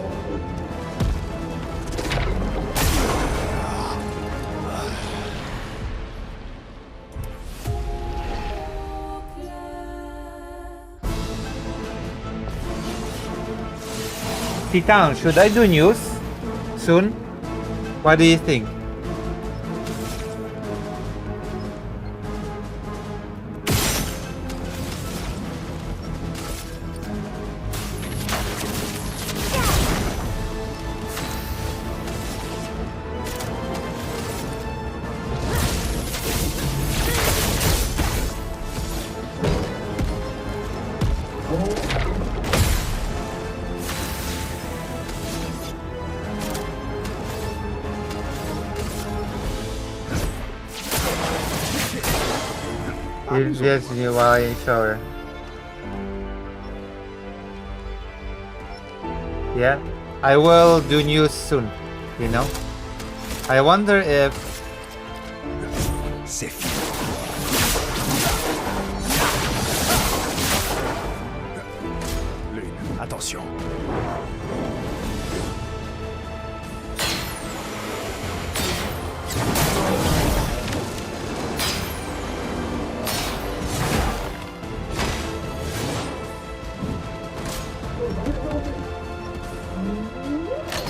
T-Town, should I do news soon? What do you think? Yes, you while I shower. Yeah, I will do news soon, you know? I wonder if... C'est fini. Lune, attention.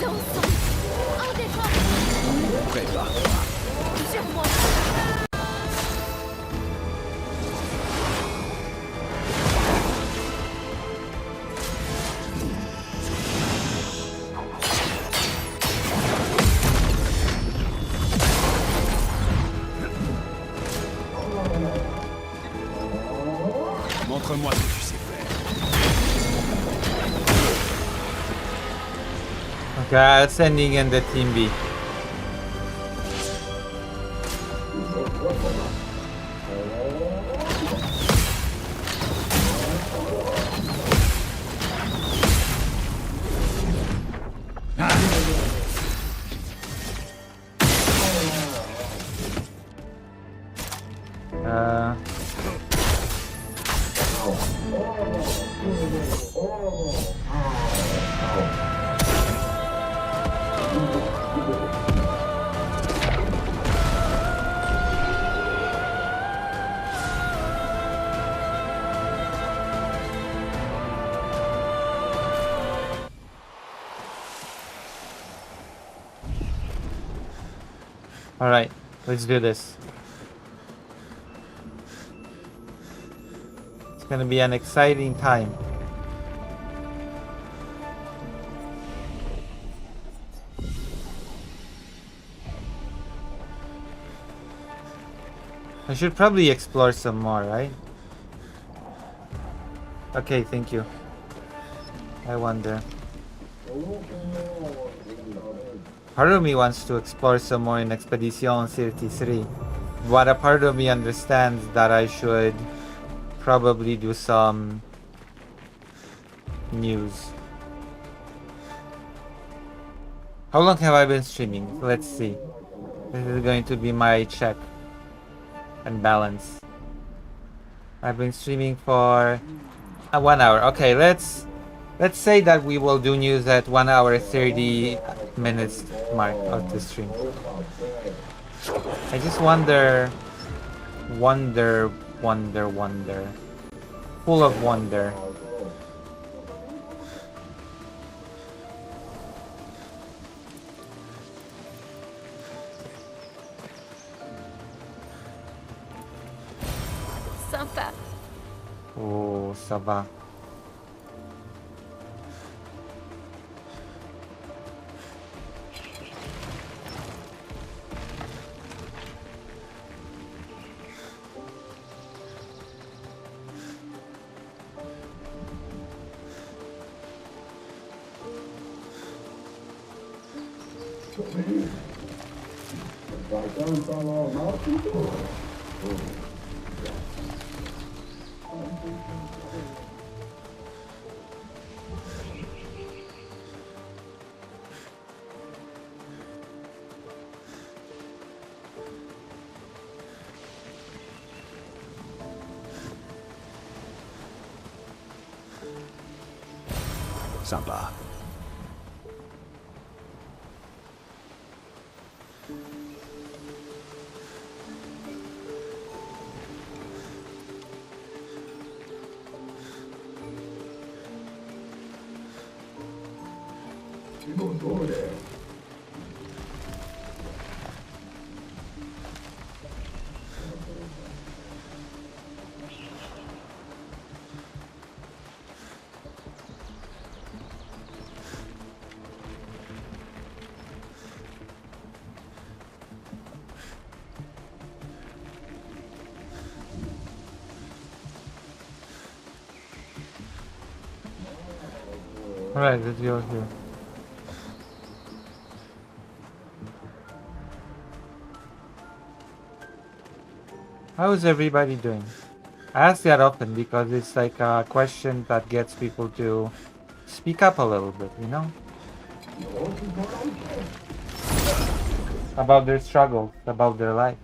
Dansons. En défense. Prépare-toi. Sur moi. Montre-moi ce que tu sais faire. Okay, I'm sending in the team B. Uh, Alright, let's do this. It's gonna be an exciting time. I should probably explore some more, right? Okay, thank you. I wonder. Part of me wants to explore some more in Expedition 33, but a part of me understands that I should probably do some news. How long have I been streaming? Let's see. This is going to be my check and balance. I've been streaming for 1 hour. Okay, let's say that we will do news at 1 hour 30 minutes mark of the stream. I just wonder, full of wonder. Sympa. Oh, ça va. Sympa. Alright, let's go here. How is everybody doing? I ask that often because it's like a question that gets people to speak up a little bit, you know? About their struggles, about their life.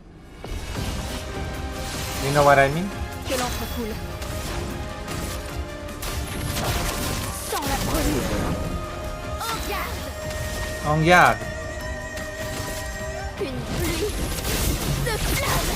You know what I mean? Que l'encre coule. Sans la brûlure. En garde. En garde! Une pluie de flammes.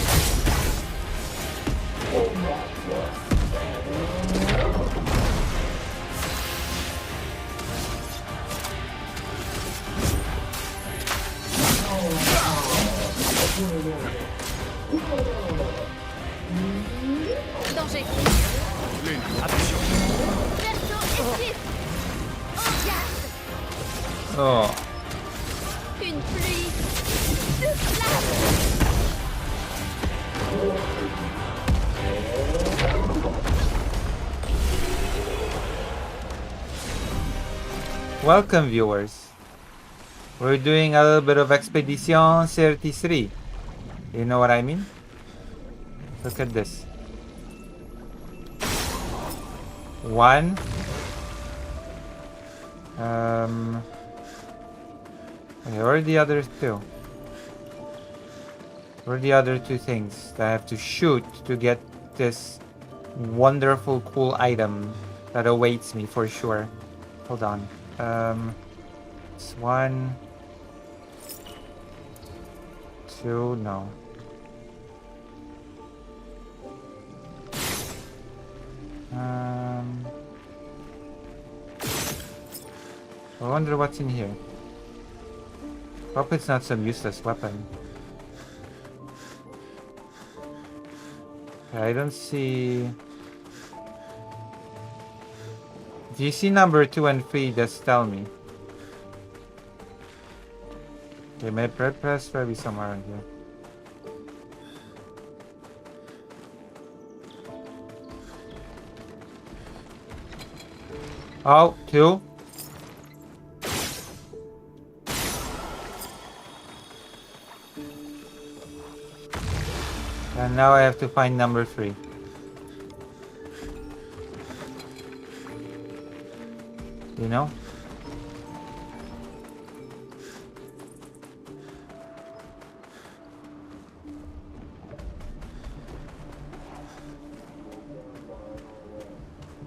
Danger. Lune, attention. Verso esquive. En garde. Oh. Une pluie de flammes. Welcome, viewers. We're doing a little bit of Expedition 33. You know what I mean? Look at this. 1. Okay, where are the other 2? Where are the other 2 things that I have to shoot to get this wonderful, cool item that awaits me for sure? Hold on. It's 1, 2, no. I wonder what's in here. Hope it's not some useless weapon. I don't see... If you see number 2 and 3, just tell me. Okay, my press probably somewhere around here. Oh, 2. And now I have to find number 3. You know?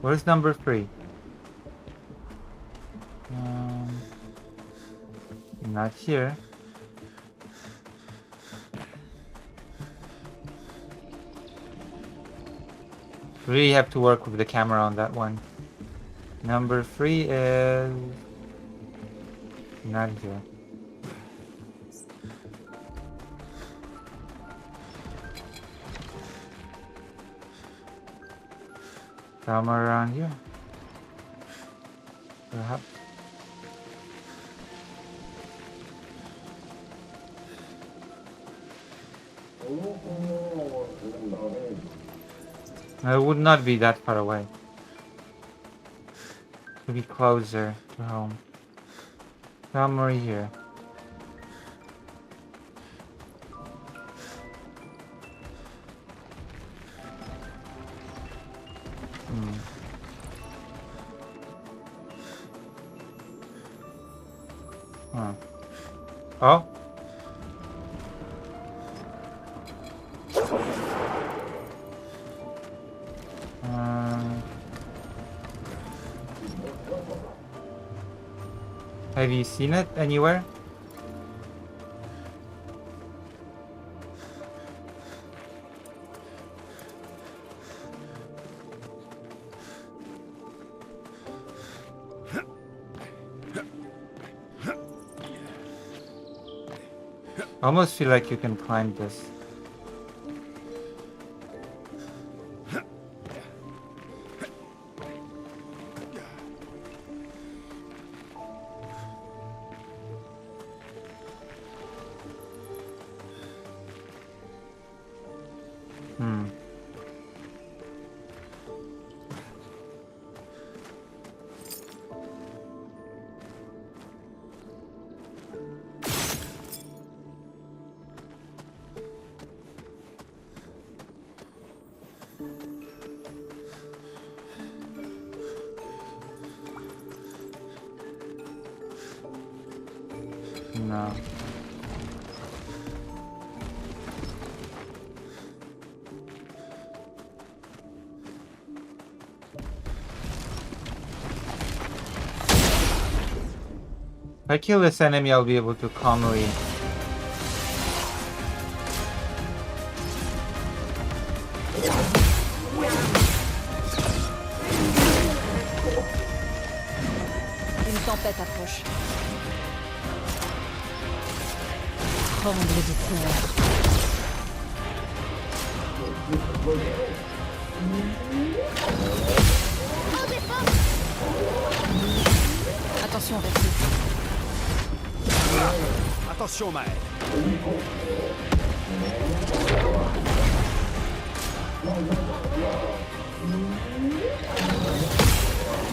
Where's number 3? Not here. Really have to work with the camera on that one. Number 3 is not here. Somewhere around here. Perhaps. It would not be that far away. To be closer to home. Somewhere here. Huh. Oh. Have you seen it anywhere? I almost feel like you can climb this. No. If I kill this enemy, I'll be able to calmly... Une tempête approche. Tremble de peur. Attention, restez. Attention, Maël.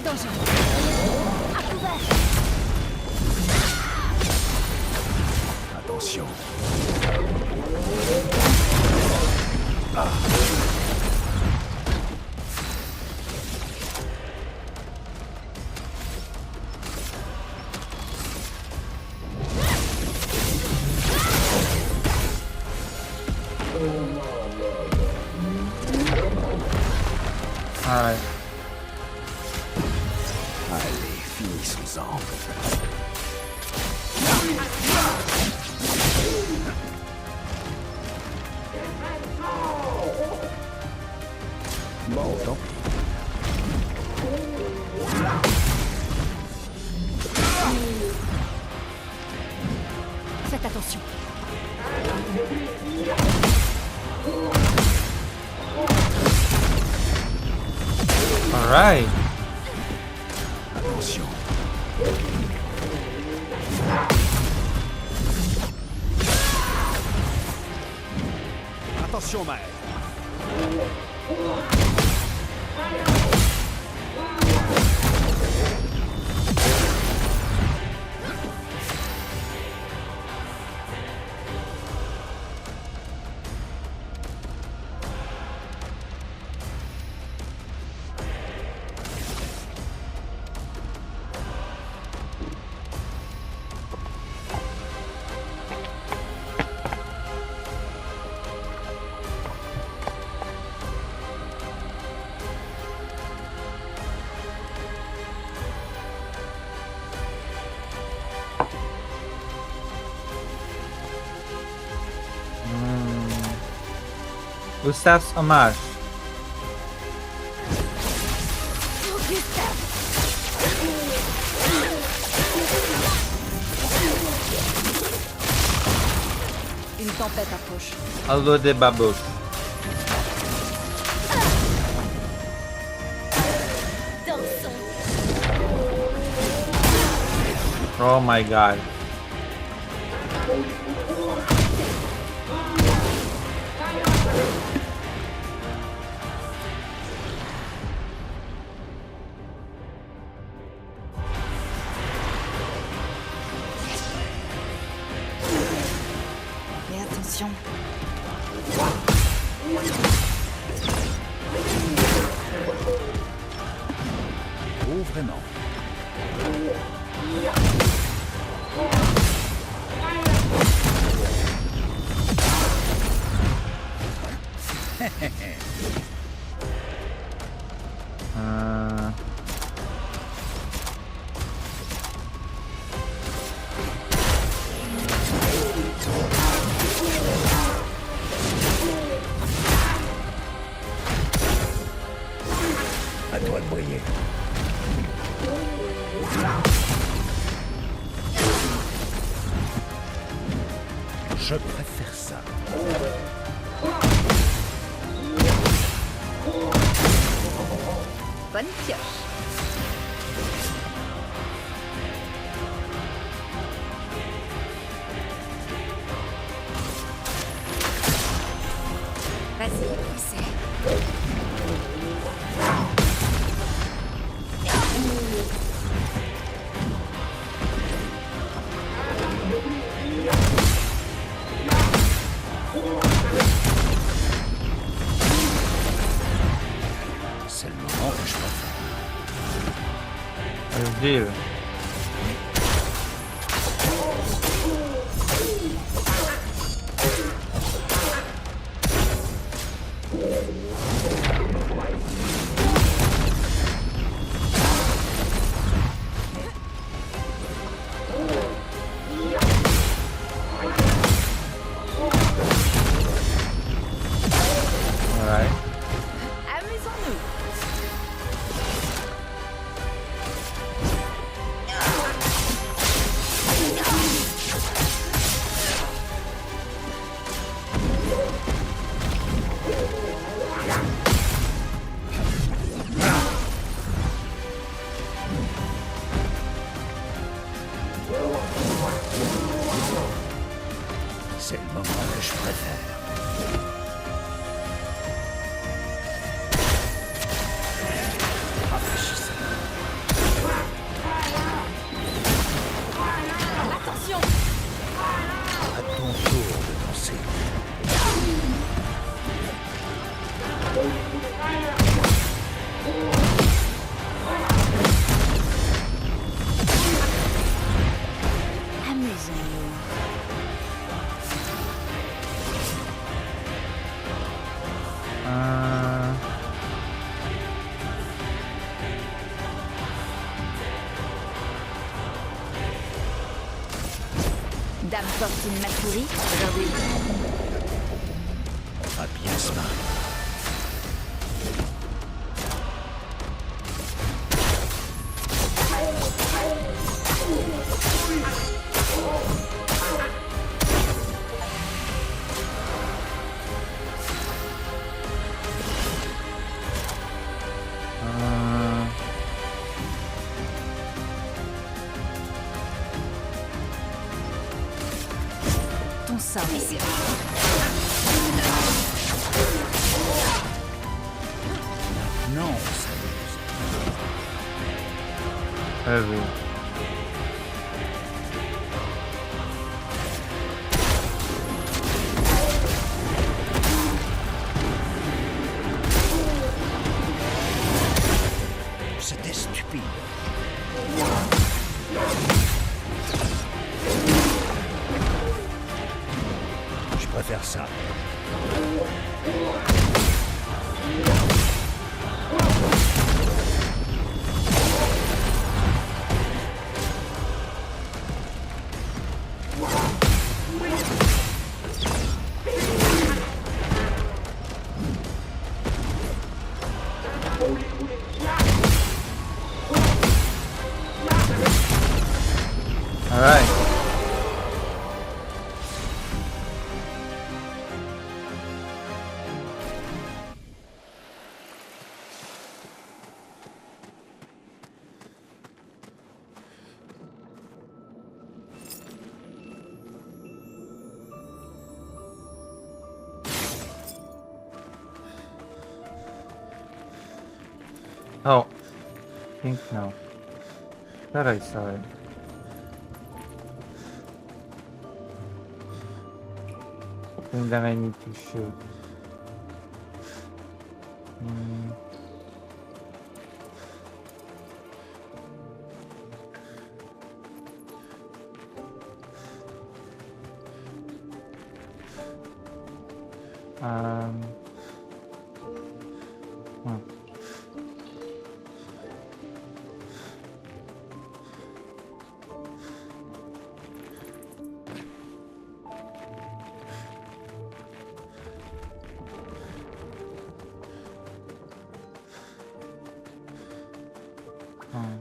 Danger. À couvert. Attention. Alright. Allez, finissons-en. Bon, tant pis. Faites attention. Alright. Attention. Attention, maître. Gustav's homage. Une tempête approche. Allo de babouche. Dansons. Oh my god. Mais attention. Oh, vraiment. À toi de briller. Je préfère ça. Bonne pioche. Vas-y, poussez. C'est le moment que je préfère. Le deal. Alright. Amusons-nous. C'est le moment que je préfère. Porte une Maturi, aujourd'hui. On va bien se marrer. Ton sort est serré. Non, on s'amuse. Heavy. C'était stupide. Je préfère ça. Alright. Oh, I think no. Thought I saw it. I think that I need to shoot. Hmm. Um. Hmm. Hmm.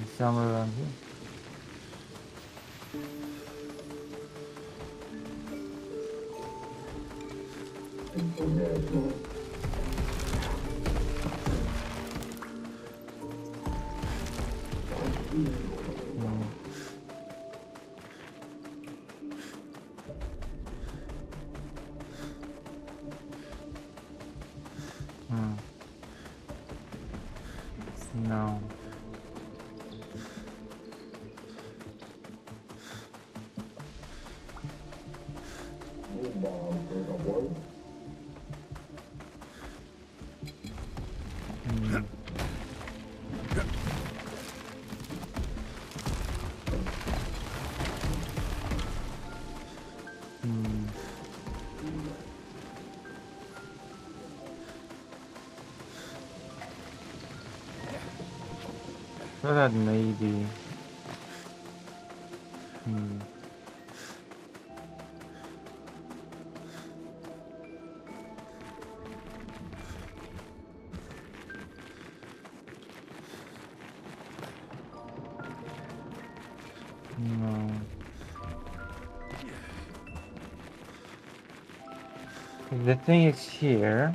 It's somewhere around here. Hmm. Hmm. No. Hmm. Hmm. So that maybe. Hmm. No. If the thing is here.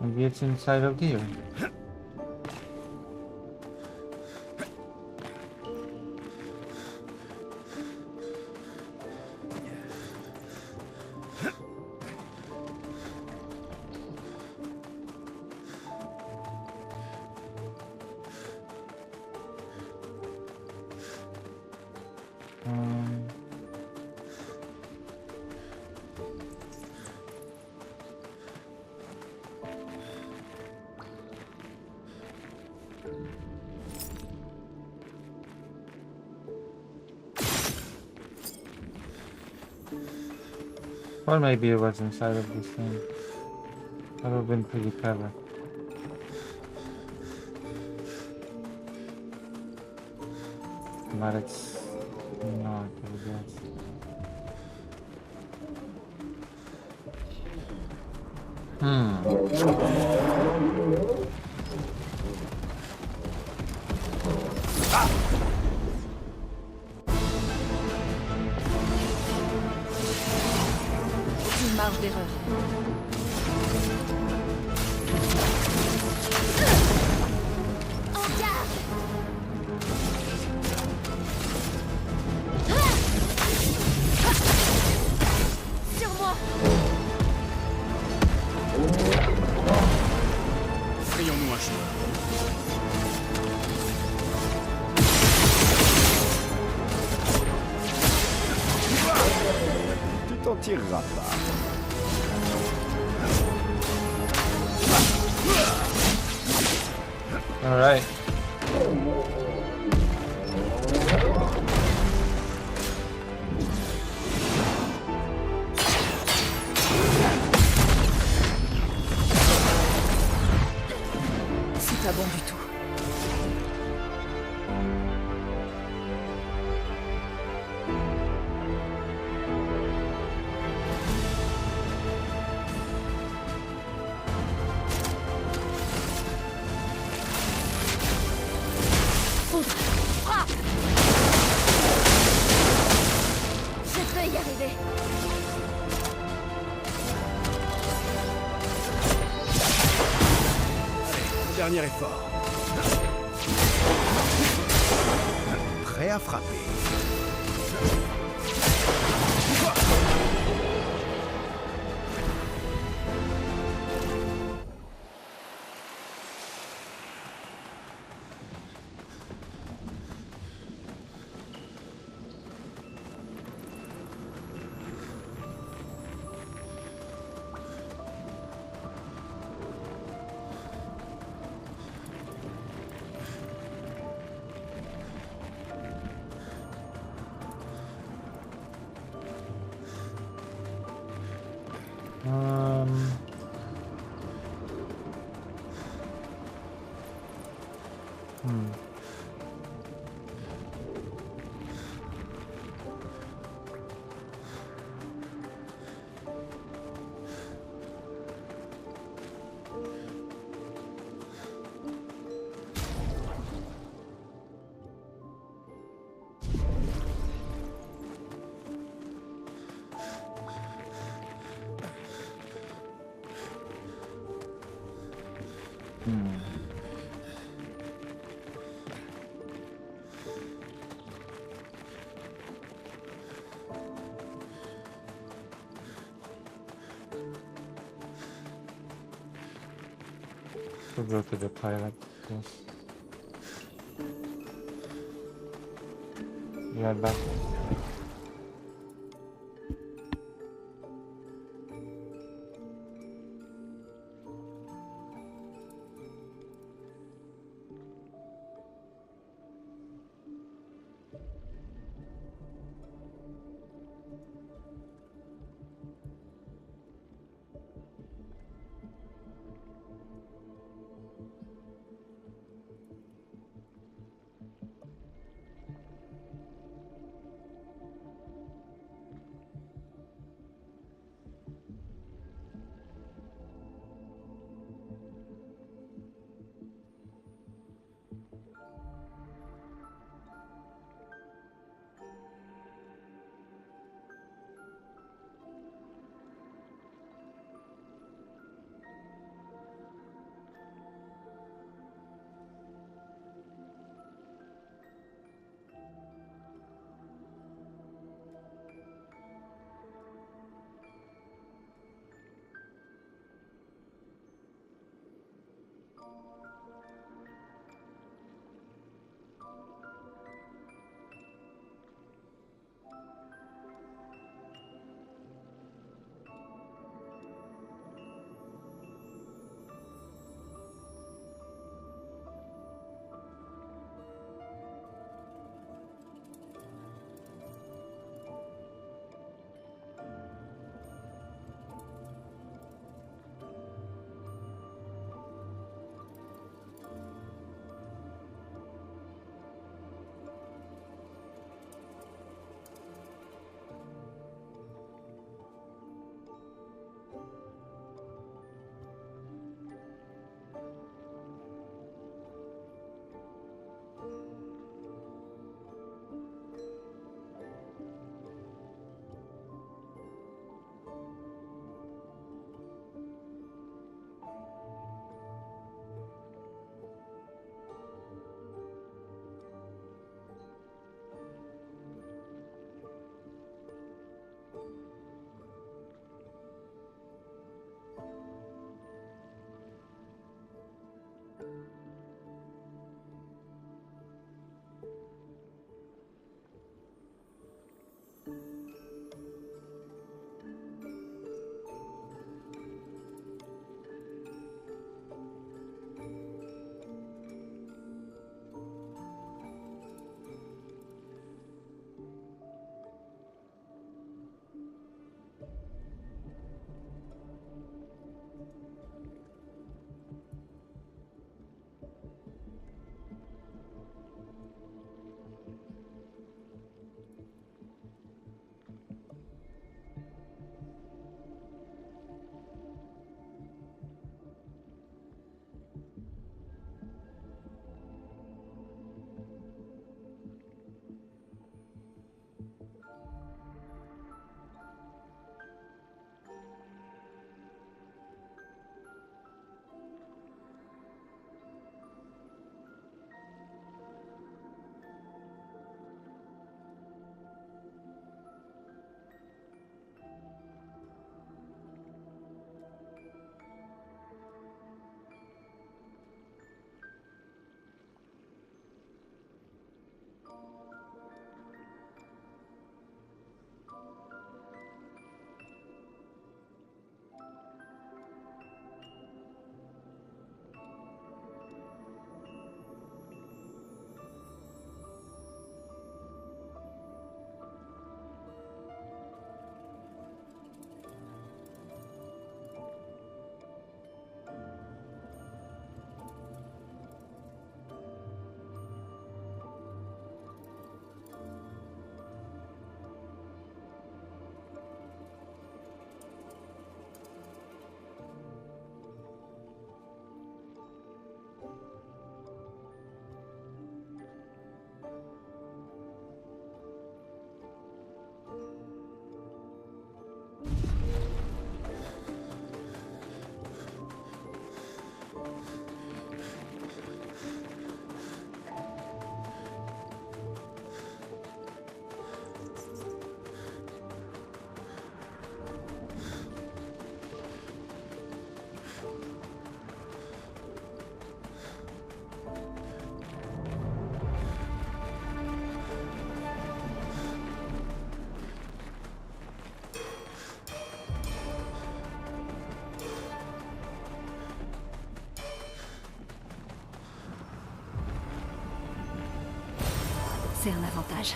Maybe it's inside of here. Um, Or maybe it was inside of this thing. That would have been pretty clever. But it's not, I guess. Aucune marge d'erreur. En garde. Sur moi. Frayons-nous un chemin. Tu t'en tireras pas. All right. C'est pas bon du tout. Frappe. Je peux y arriver. Dernier effort. Prêt à frapper. To go to the pilot. Yes. Yeah, back. C'est un avantage.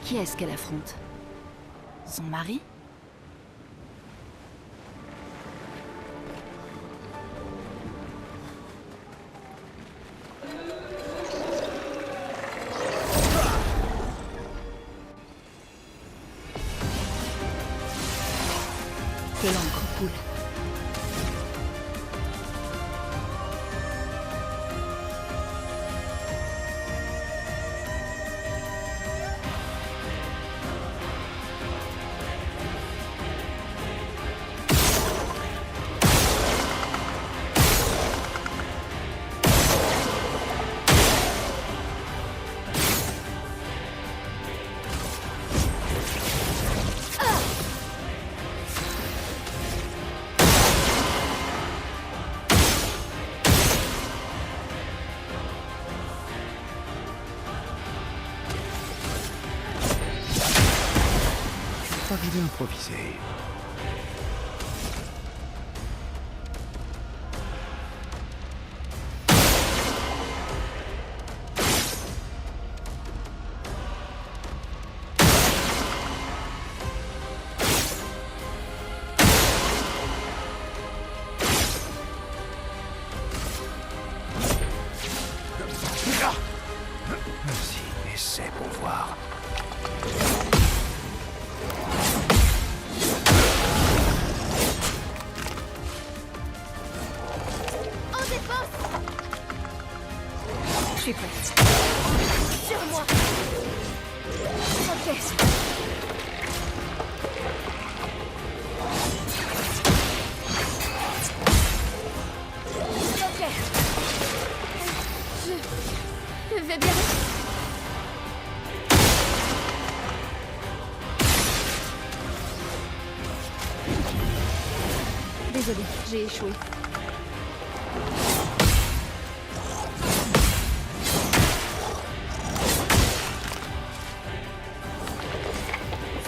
Qui est-ce qu'elle affronte? Son mari? Que l'encre coule. Arrivé improvisé. Vas-y, essaie pour voir. En défense! Je suis prête. Sur moi! Ok. Ok. Je vais bien. Désolée, j'ai échoué.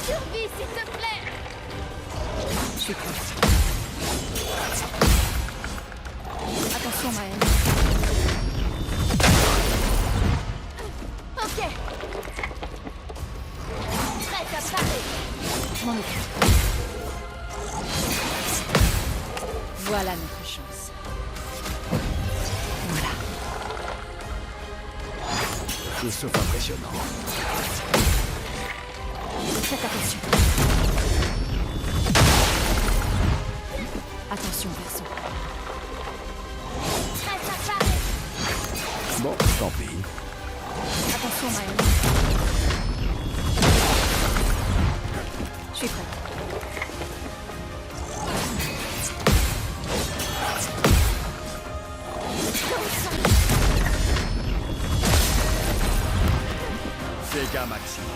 Survie, s'il te plaît! Je suis prête. Attention, Maëlle. Ok. Prête à parler. Je m'en occupe. Voilà notre chance. Voilà. Tout sauf impressionnant. Faites attention. Attention, perso. Prête à parler. Bon, tant pis. Attention, Maëlle. Je suis prête. Dégâts maximum.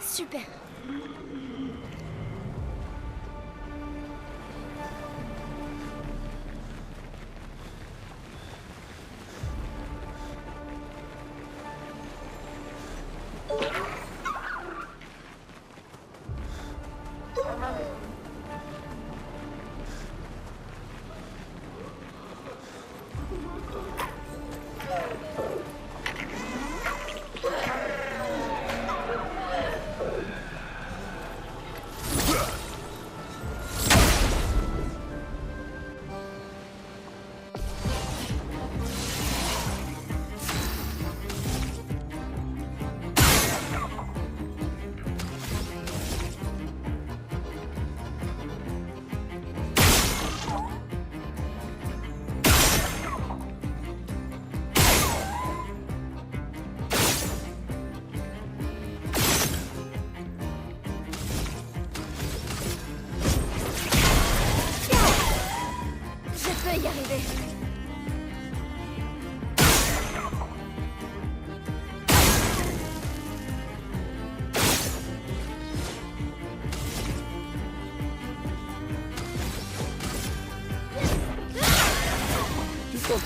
Super.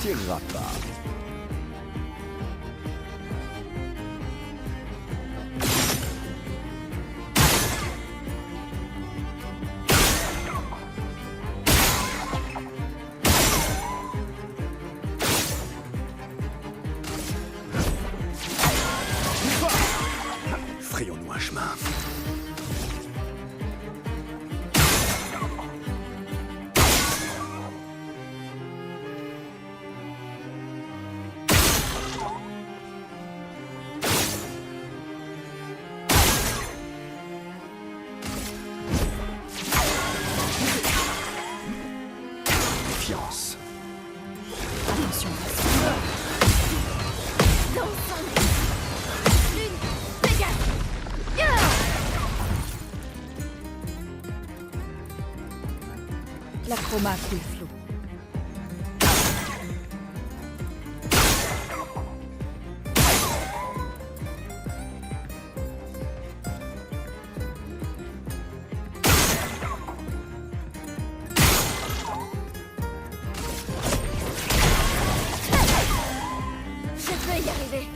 tirera pas. Frayons-nous un chemin. Méfiance. Attention. Dans son Lune, dégage. La chroma coule flot. Je peux y arriver.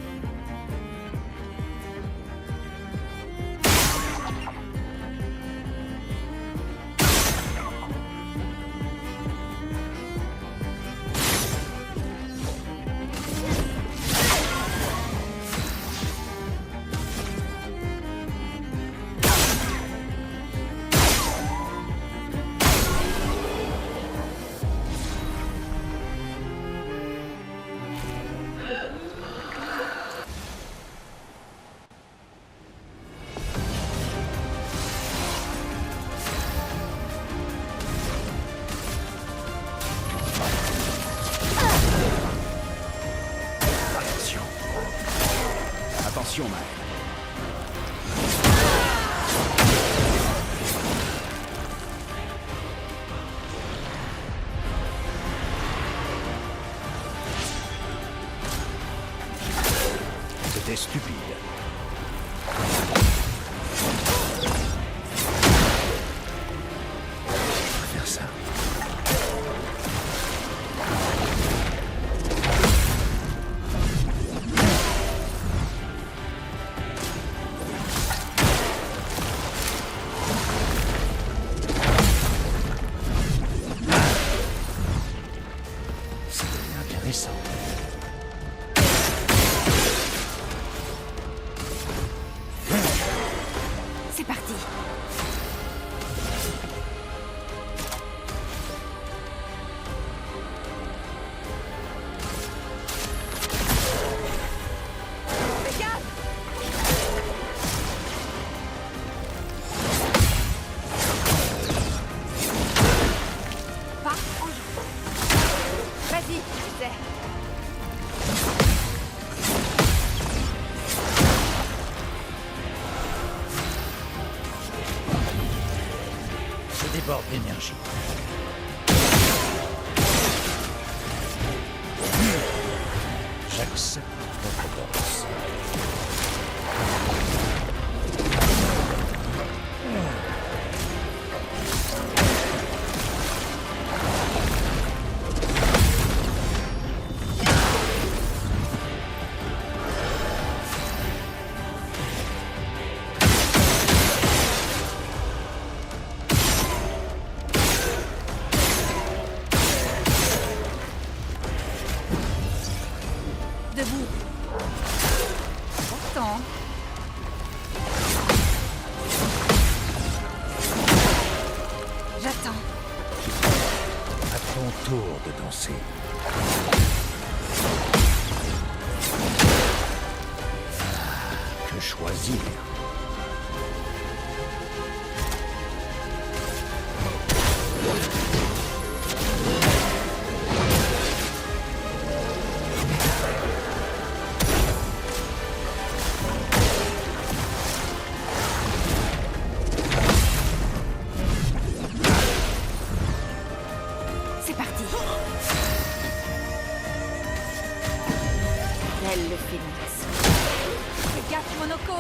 Attention. Attention, Maël. C'était stupide. Faire ça. Ça devient intéressant. C'est parti. Fais gaffe. Pas en jeu. Vas-y, je sais. Je déborde d'énergie. J'accepte votre danse. Debout. Attends. J'attends. À ton tour de danser. Que choisir? C'est parti. Tel le phénix. Fais gaffe, Monoko.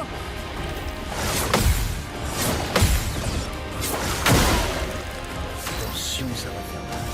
Attention, ça va faire mal.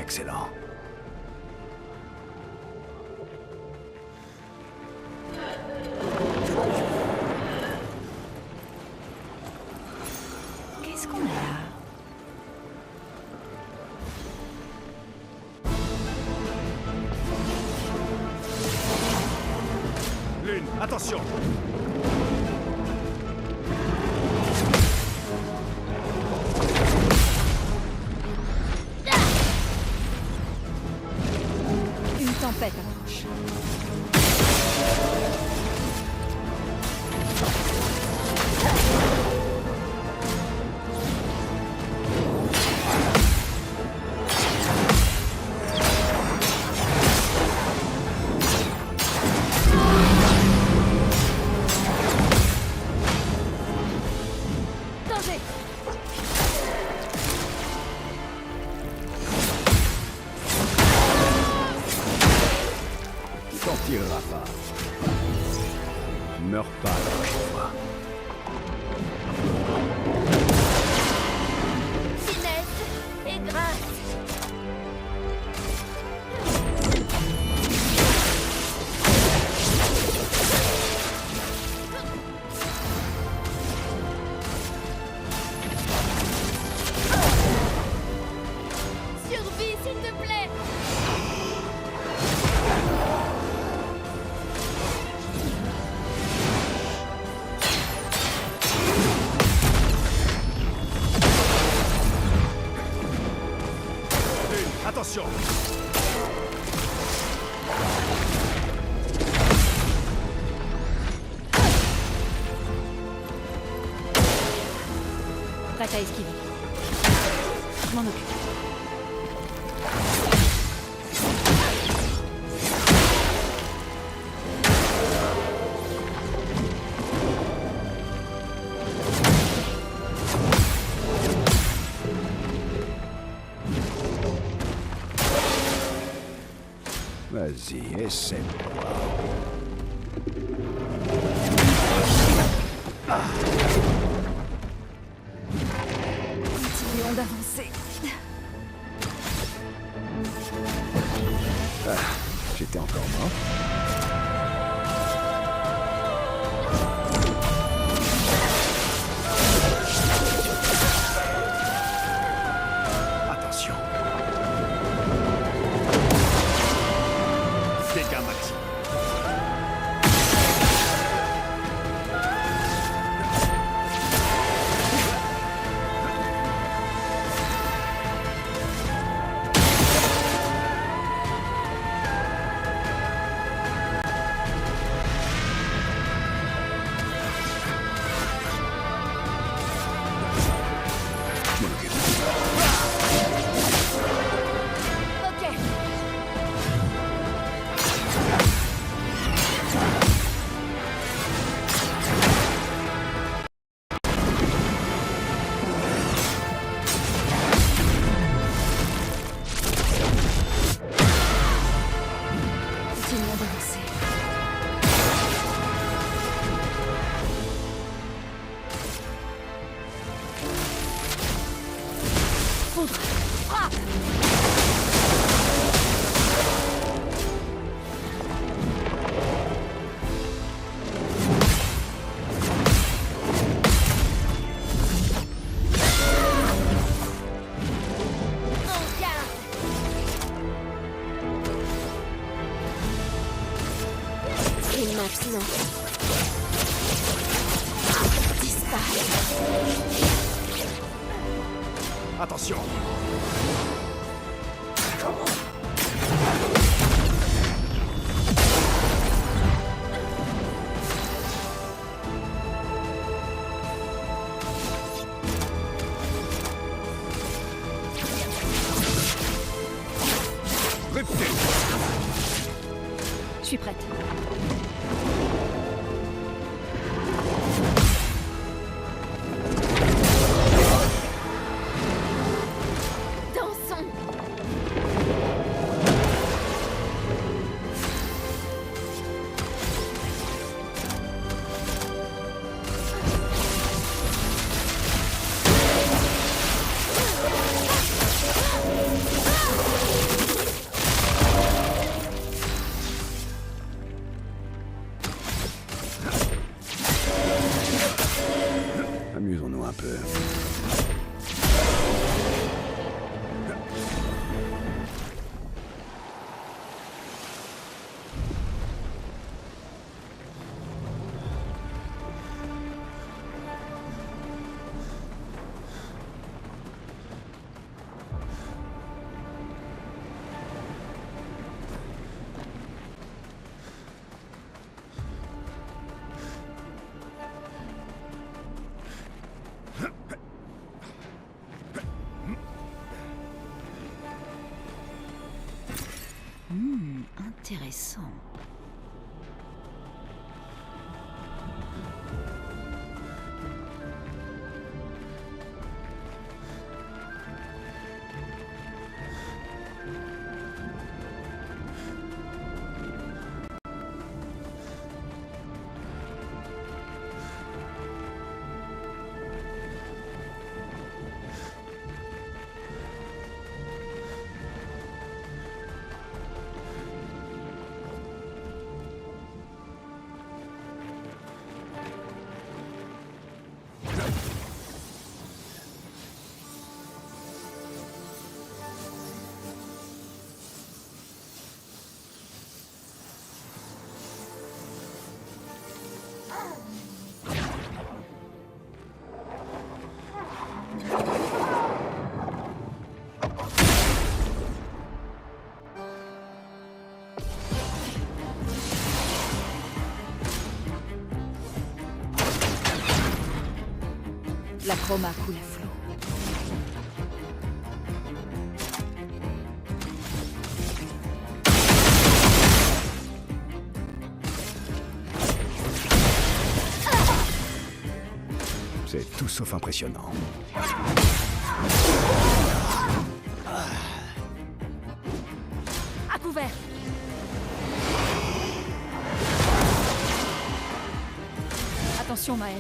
Excellent. Qu'est-ce qu'on a là? Lune, attention! Une tempête approche. Danger. Tu t'en tireras pas. Meurs pas la prochaine fois. Finesse et grâce. Survie, s'il te plaît. Lune, attention! Prête à esquiver. Je m'en occupe. Vas-y, essaie. Continuons d'avancer. J'étais encore mort. Attention. Dégâts maxi. Je m'en occupe. Ok. Continuons d'avancer. Foudre. Frappe. En garde. Et maintenant. Disparaît. Attention. Rupture. Je suis prête. Dansons. Intéressant. La chroma coule à flot. C'est tout sauf impressionnant. À couvert. Attention, Maël.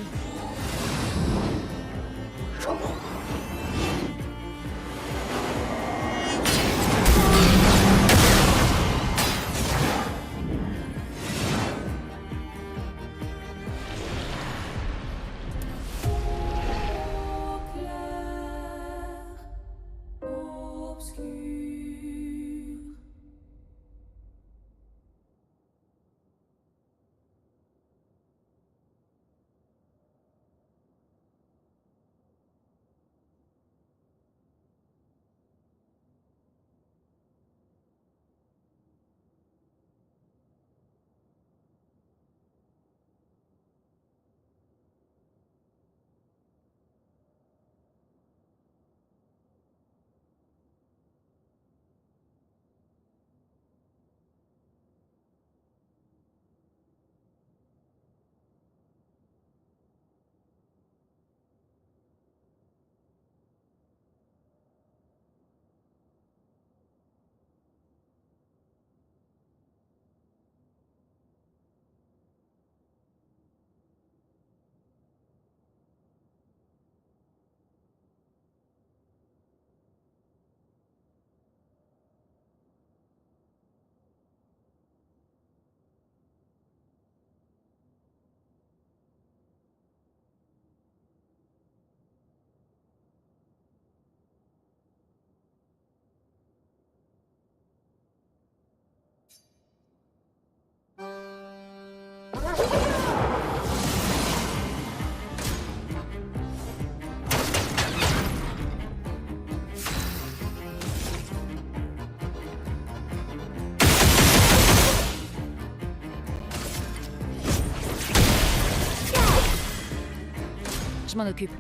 Je m'en occupe.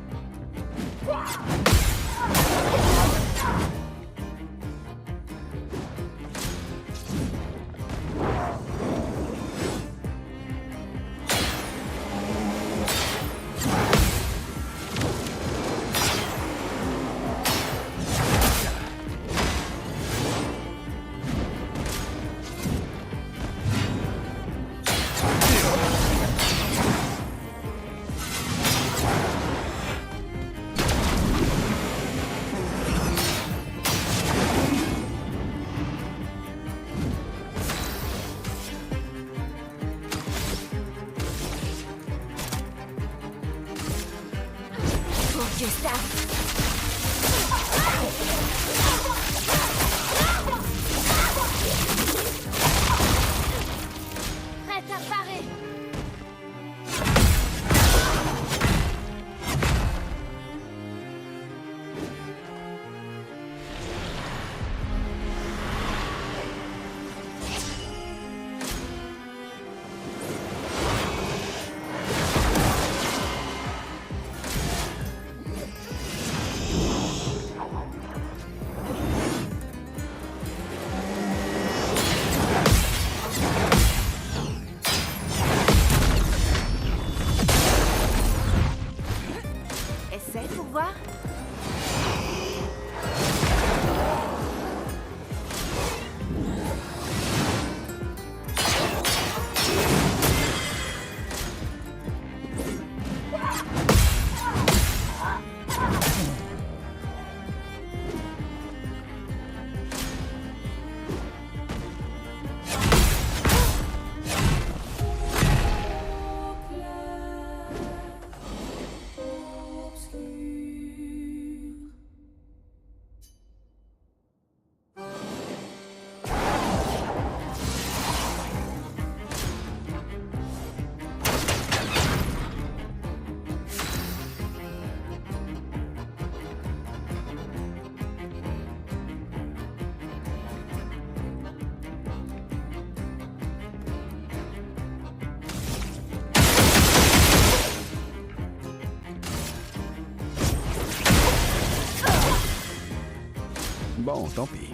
Bon, tant pis.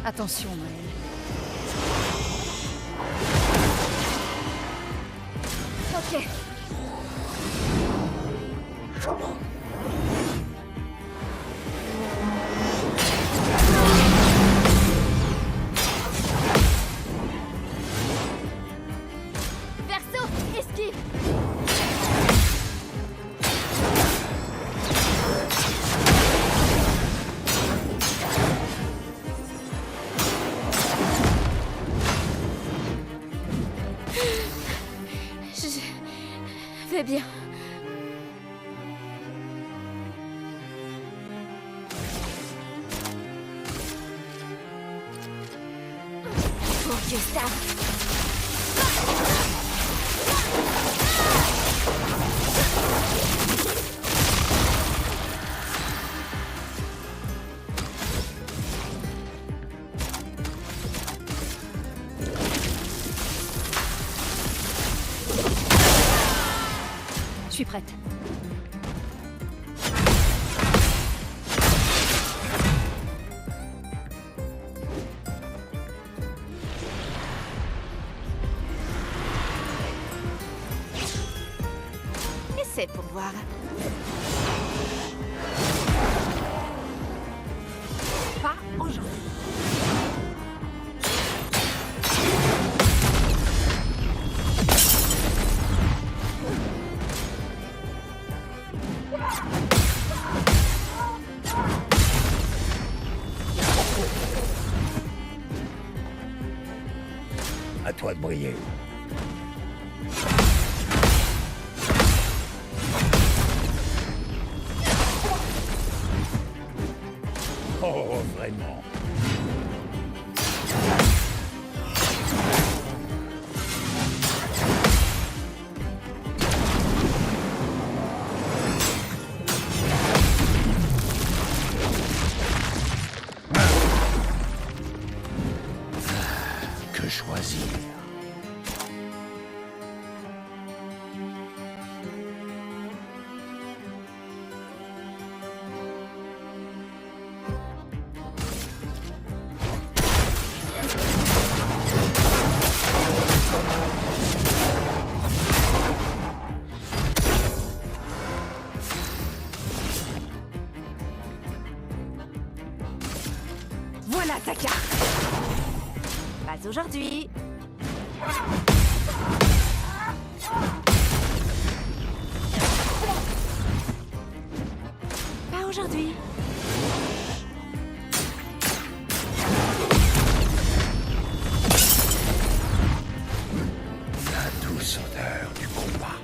Attention, Noël. Ok. Verso, esquive. Je vais bien. Pour Gustave. Je suis prête. Essaie pour voir. Pas aujourd'hui. À toi de briller. Oh, vraiment. Que choisir? Voilà ta carte. Pas aujourd'hui. Pas aujourd'hui. La douce odeur du combat.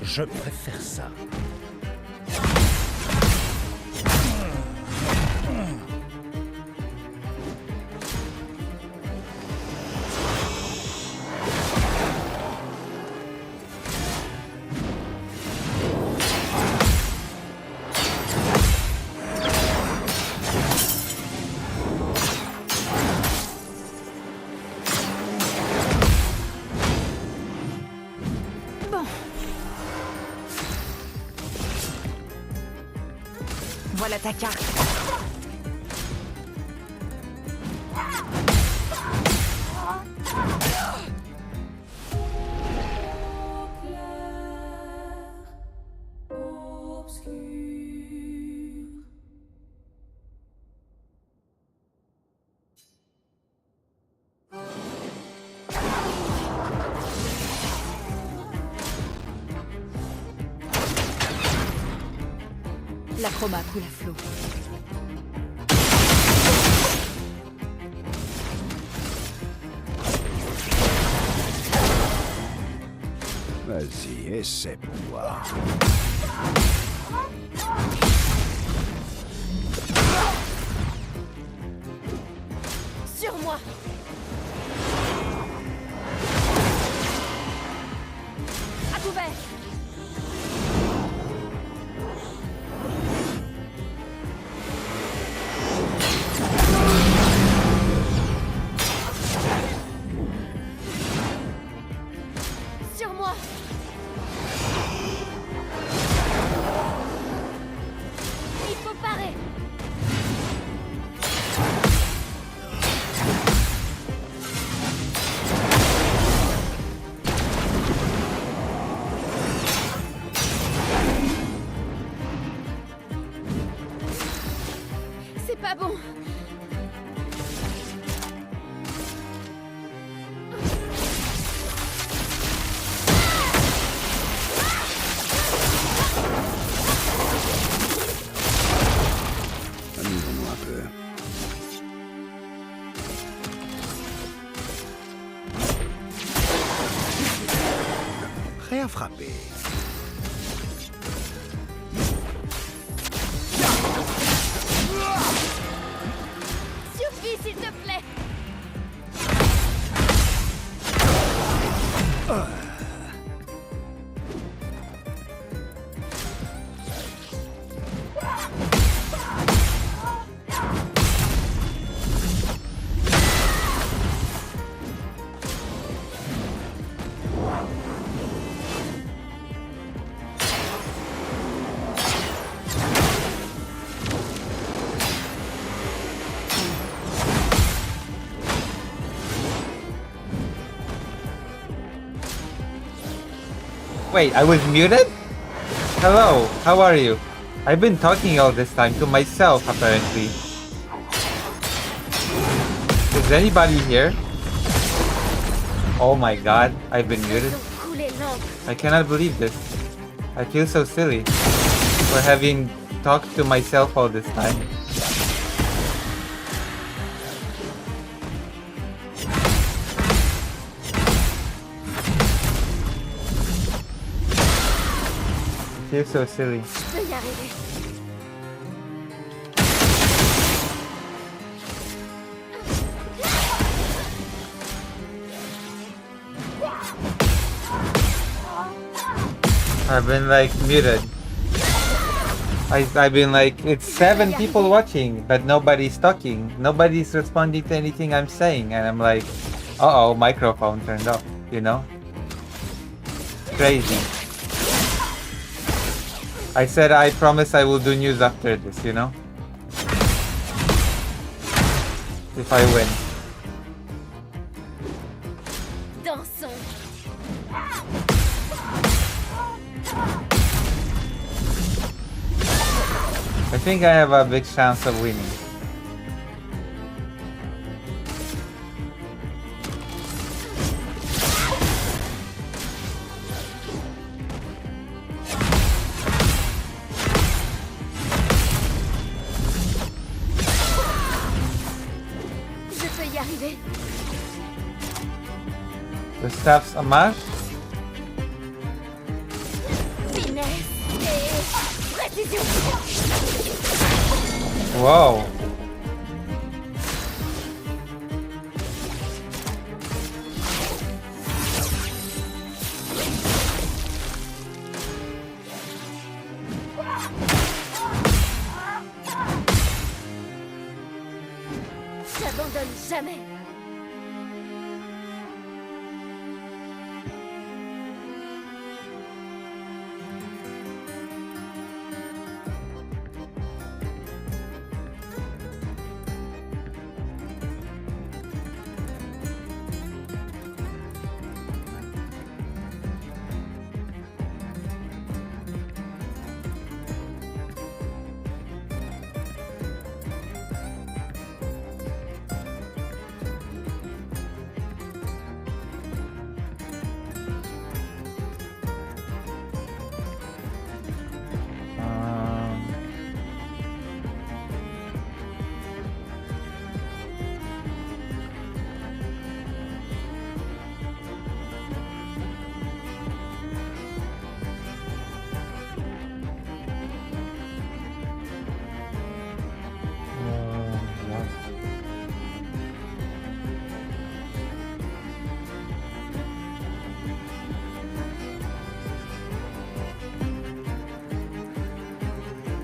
Je préfère ça. Bon. Voilà ta carte. La chroma coule à flot. Vas-y, essaie pour voir. Sur moi. À couvert. Sur moi. Il faut parer. C'est pas bon. Amusons-nous un peu. Prêt à frapper. Survie, s'il te plaît. Wait, I was muted? Hello, how are you? I've been talking all this time to myself, apparently. Is anybody here? Oh my god, I've been muted. Couler l'encre. I cannot believe this. I feel so silly for having talked to myself all this time. I feel so silly. Je peux y arriver. I've been like muted. I've been like, it's 7 people watching, but nobody's talking. Nobody's responding to anything I'm saying. And I'm like, uh-oh, microphone turned off, you know? Crazy. I said I promise I will do news after this, you know? If I win. Dansons. I think I have a big chance of winning. Je peux y arriver. The staff's a match? Finesse et précision. Wow. J'abandonne jamais.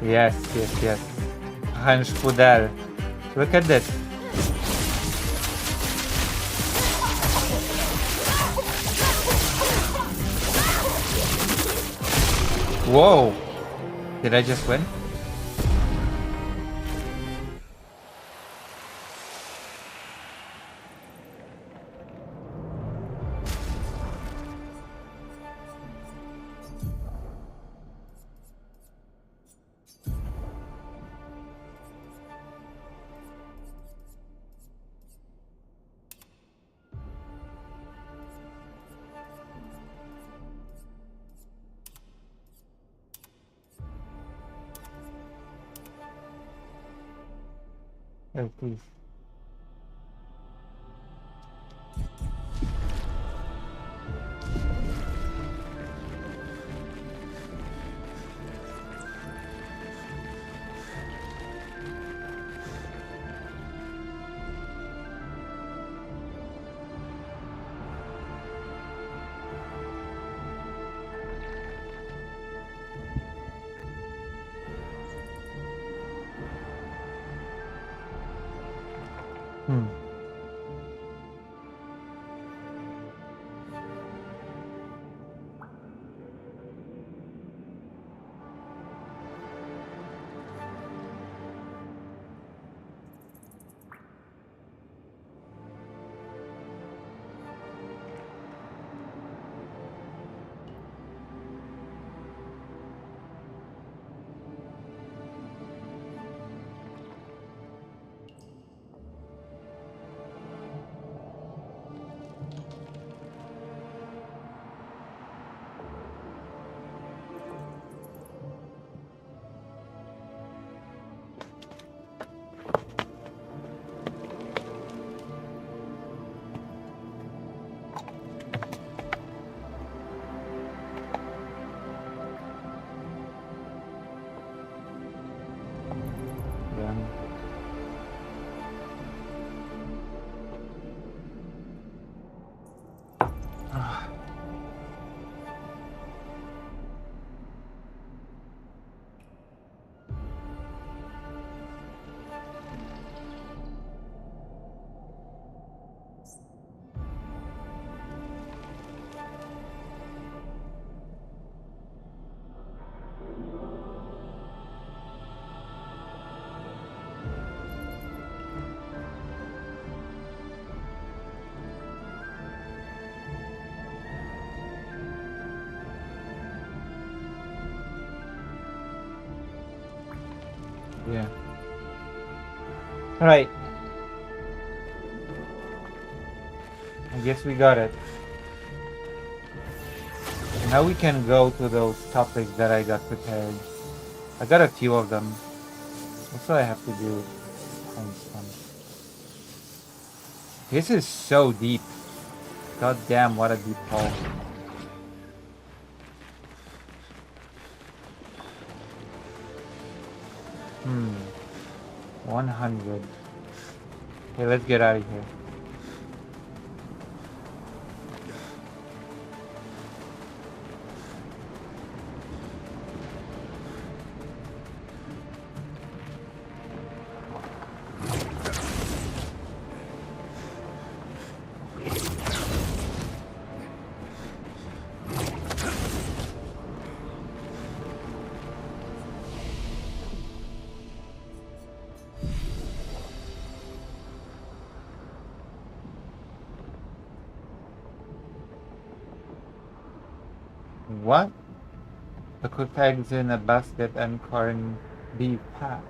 Yes, yes, yes. Hans Pudel. Look at this. Whoa! Did I just win? Oh, please. Hmm. Yeah. Yeah. Alright. I guess we got it. Now we can go to those topics that I got prepared. I got a few of them. That's what I have to do. This is so deep. God damn, what a deep hole. Hmm. 100. Okay, let's get out of here. What? The cooked eggs in a basket and corned beef pat.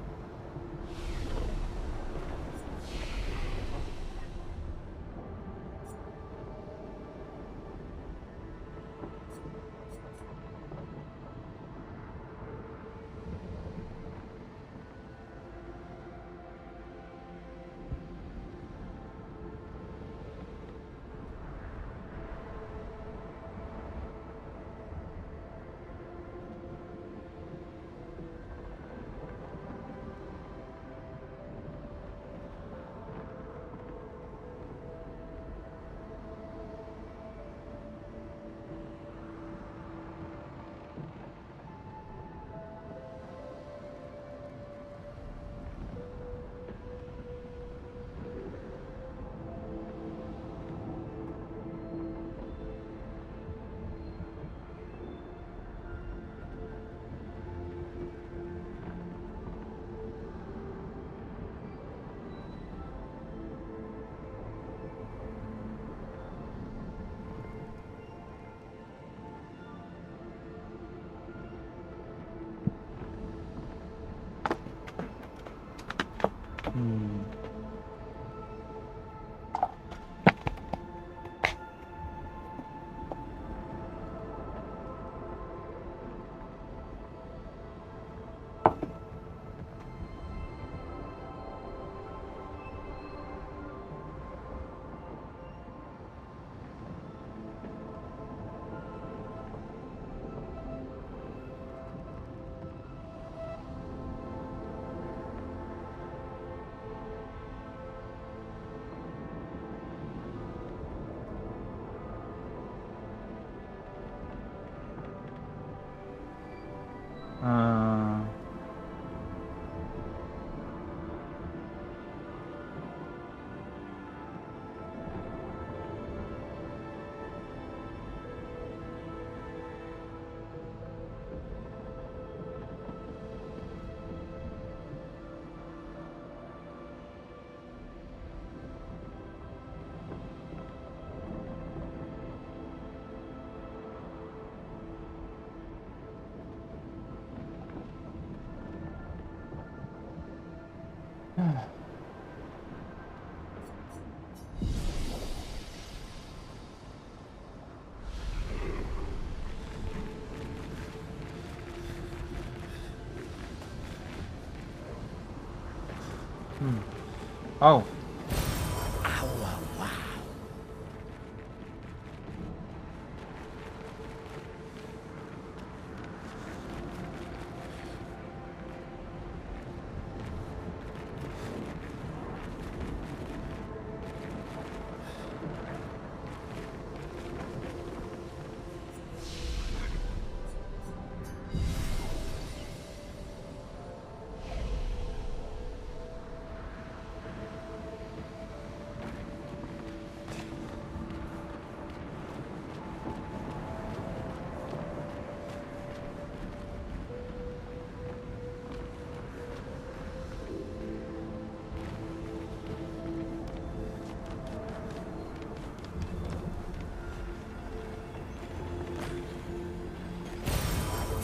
Oh.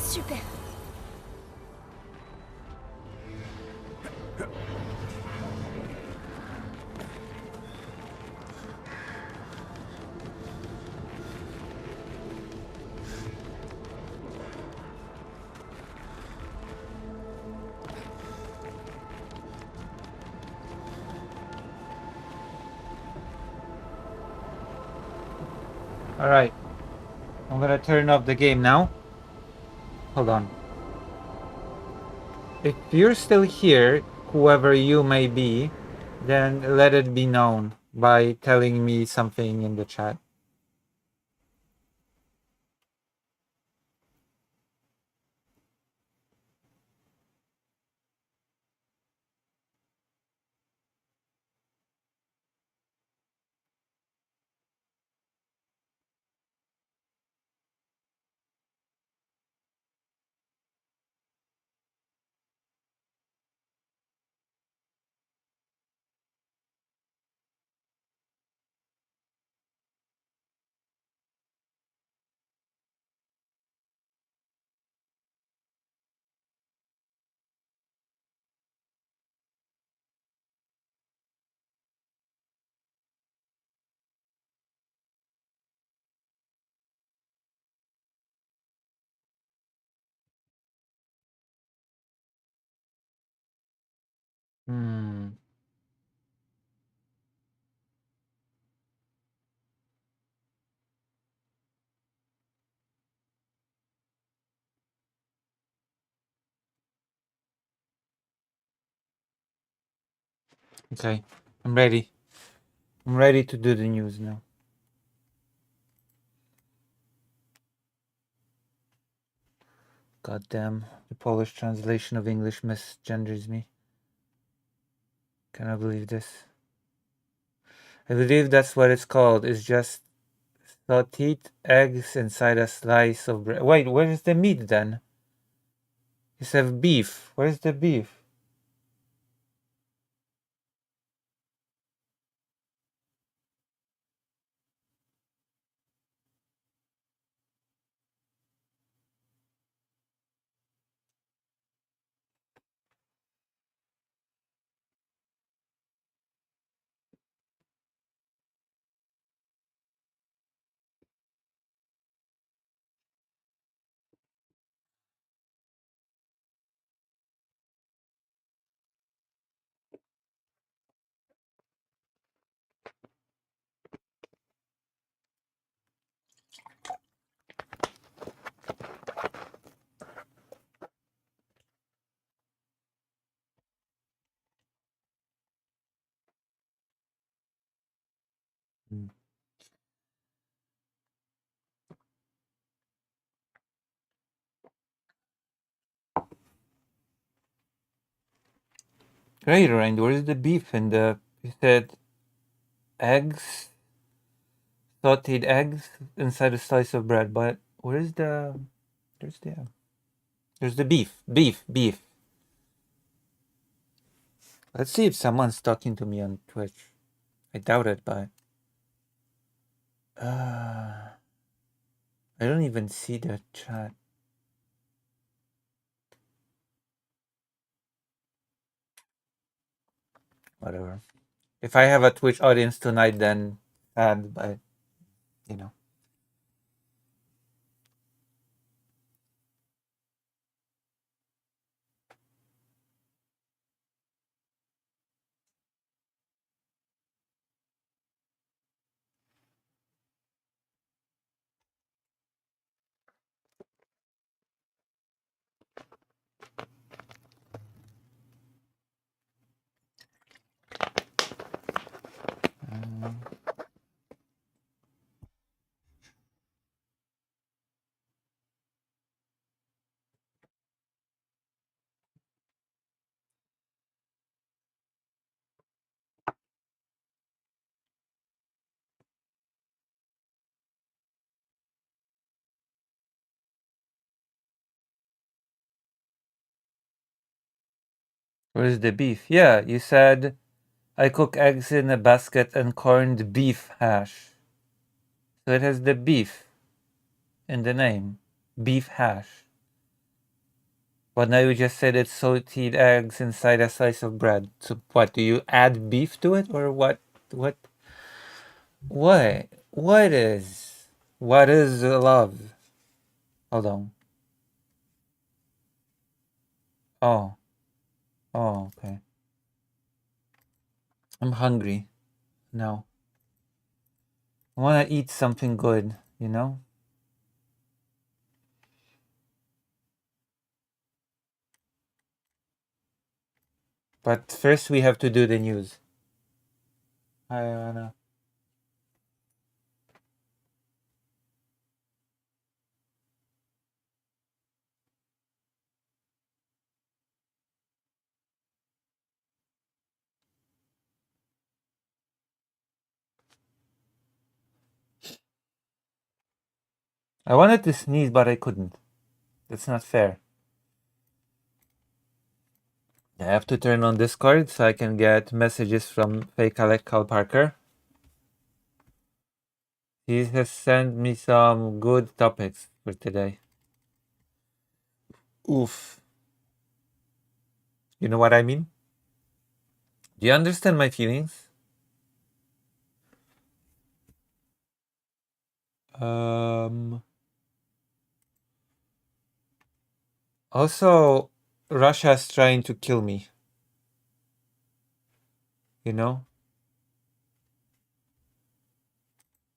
Super. Alright. I'm gonna turn off the game now. Hold on. If you're still here, whoever you may be, then let it be known by telling me something in the chat. Okay, I'm ready. I'm ready to do the news now. God damn, the Polish translation of English misgenders me. Cannot believe this. I believe that's what it's called. It's just sauteed eggs inside a slice of bread. Wait, where is the meat then? You said beef. Where's the beef? Great, Rand. Where's the beef and the? You said eggs, sauteed eggs inside a slice of bread. But where's the? There's the. There's the beef. Beef. Let's see if someone's talking to me on Twitch. I doubt it, but I don't even see the chat. Whatever. If I have a Twitch audience tonight, then sad, but you know. Where's the beef? Yeah, you said I cook eggs in a basket and corned beef hash. So it has the beef in the name. Beef hash. But now you just said it's salted eggs inside a slice of bread. So what, do you add beef to it or what? What? What? What is? What is love? Hold on. Oh. Oh, okay. I'm hungry now. I want to eat something good, you know? But first we have to do the news. Hi, Anna. I wanted to sneeze, but I couldn't. That's not fair. I have to turn on Discord so I can get messages from fake Alec Carl Parker. He has sent me some good topics for today. Oof. You know what I mean? Do you understand my feelings? Also, Russia's trying to kill me. You know?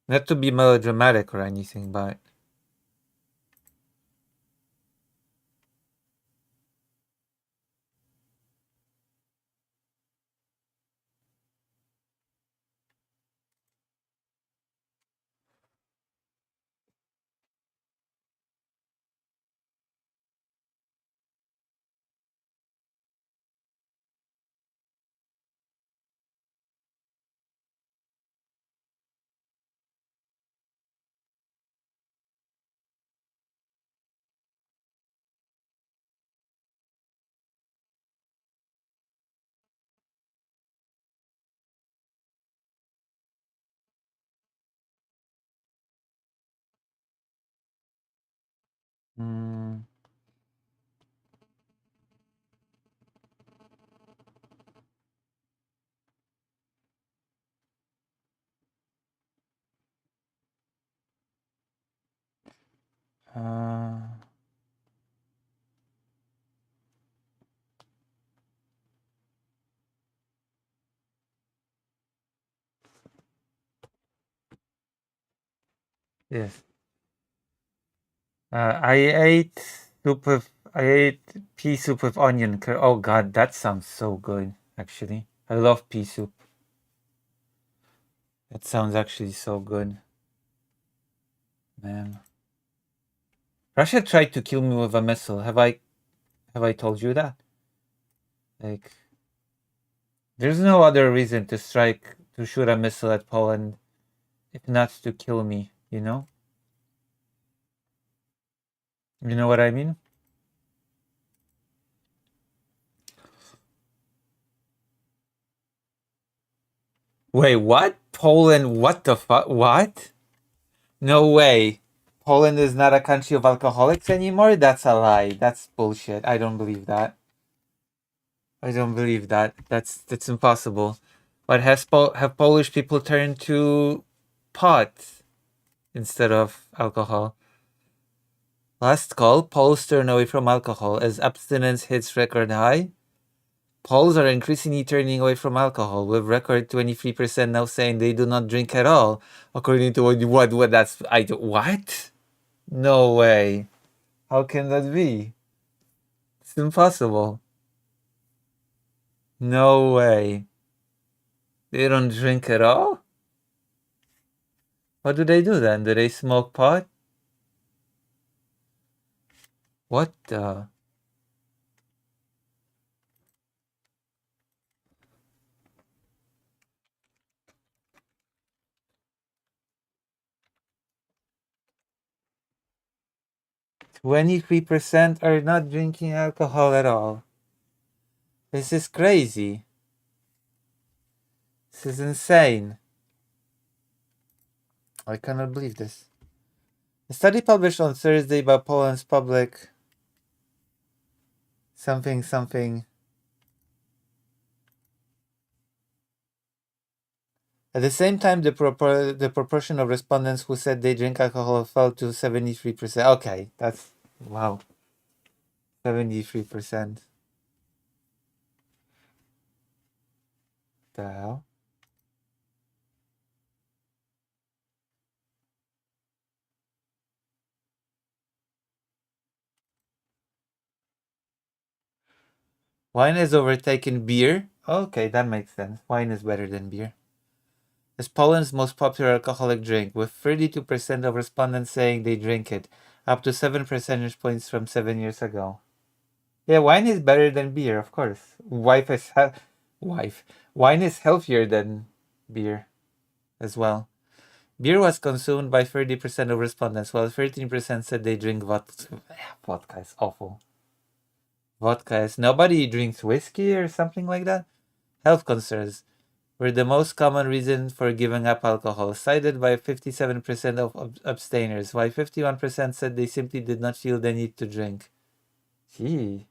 Not to be melodramatic or anything, but yes. I ate pea soup with onion. Oh god, that sounds so good, actually. I love pea soup. That sounds actually so good. Man. Russia tried to kill me with a missile. Have I told you that? Like, there's no other reason to shoot a missile at Poland if not to kill me, you know? You know what I mean? Wait, what? Poland, what the fuck? What? No way. Poland is not a country of alcoholics anymore? That's a lie. That's bullshit. I don't believe that. I don't believe that. That's impossible. But have Polish people turned to pot instead of alcohol? Last call, Poles turn away from alcohol as abstinence hits record high. Poles are increasingly turning away from alcohol, with record 23% now saying they do not drink at all, according to what that's what? No way. How can that be? It's impossible. No way. They don't drink at all? What do they do then? Do they smoke pot? What the? "23% are not drinking alcohol at all." This is crazy. This is insane. I cannot believe this. A study published on Thursday by Poland's public something. At the same time, the proportion of respondents who said they drink alcohol fell to 73%. Okay, that's wow. 73%. The hell? Wine has overtaken beer? Okay, that makes sense. Wine is better than beer. It's Poland's most popular alcoholic drink, with 32% of respondents saying they drink it, up to 7 percentage points from 7 years ago. Yeah, wine is better than beer, of course. Wine is healthier than beer as well. Beer was consumed by 30% of respondents, while 13% said they drink vodka. Vodka is awful. Vodka is... Nobody drinks whiskey or something like that? Health concerns were the most common reason for giving up alcohol, cited by 57% of abstainers, while 51% said they simply did not feel the need to drink. Gee.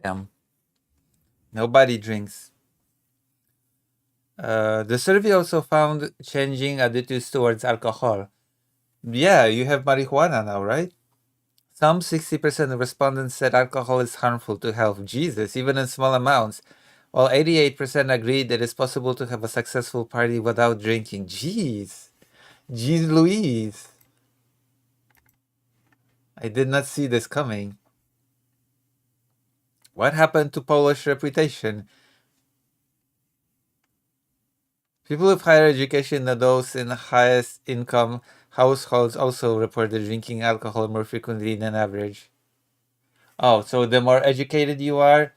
Damn. Nobody drinks. The survey also found changing attitudes towards alcohol. Yeah, you have marijuana now, right? Some 60% of respondents said alcohol is harmful to health. Jesus, even in small amounts. While 88% agreed that it's possible to have a successful party without drinking. Jeez. Jeez Louise. I did not see this coming. What happened to Polish reputation? People with higher education than those in highest income households also reported drinking alcohol more frequently than average. Oh, so the more educated you are,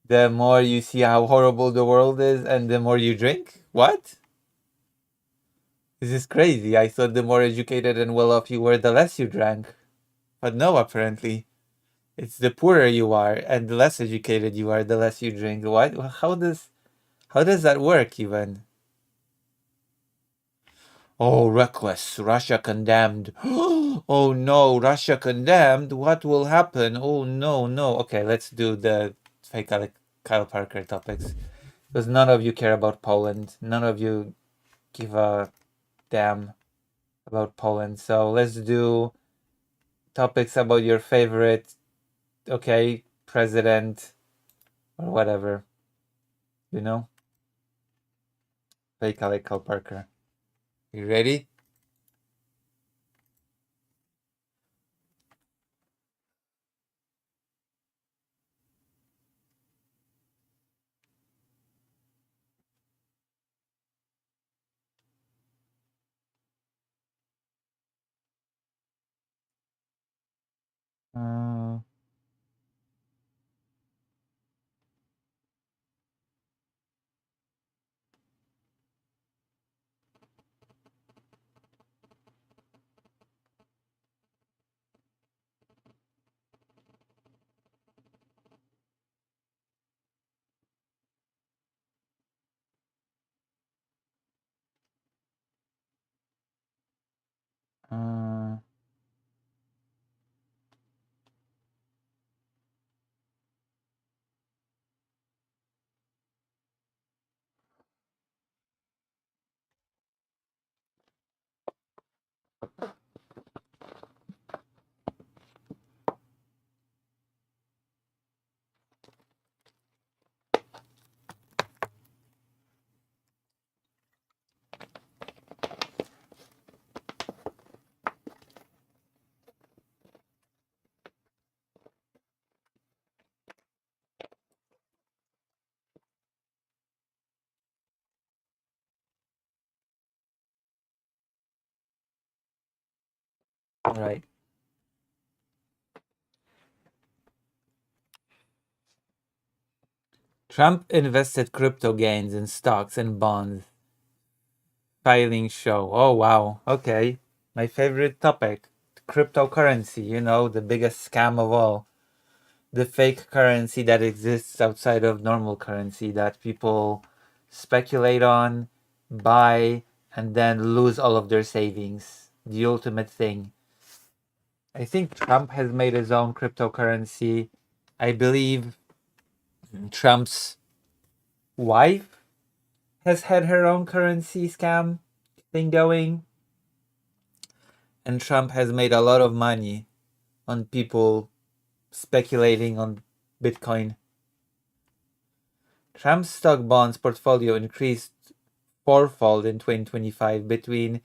the more you see how horrible the world is, and the more you drink? What? This is crazy. I thought the more educated and well-off you were, the less you drank. But no, apparently. It's the poorer you are, and the less educated you are, the less you drink. What? How does that work, even? Oh, reckless. Russia condemned. Oh no, Russia condemned. What will happen? Oh no, no. Okay, let's do the fake Kyle Parker topics. Because none of you care about Poland. None of you give a damn about Poland. So let's do topics about your favorite, okay, president or whatever. You know? Fake Kyle Parker. You ready? Uh, uh, All right. Trump invested crypto gains in stocks and bonds. Filing show. Oh, wow. Okay. My favorite topic. Cryptocurrency, the biggest scam of all. The fake currency that exists outside of normal currency that people speculate on, buy, and then lose all of their savings. The ultimate thing. I think Trump has made his own cryptocurrency. I believe Trump's wife has had her own currency scam thing going. And Trump has made a lot of money on people speculating on Bitcoin. Trump's stock bonds portfolio increased fourfold in 2025 between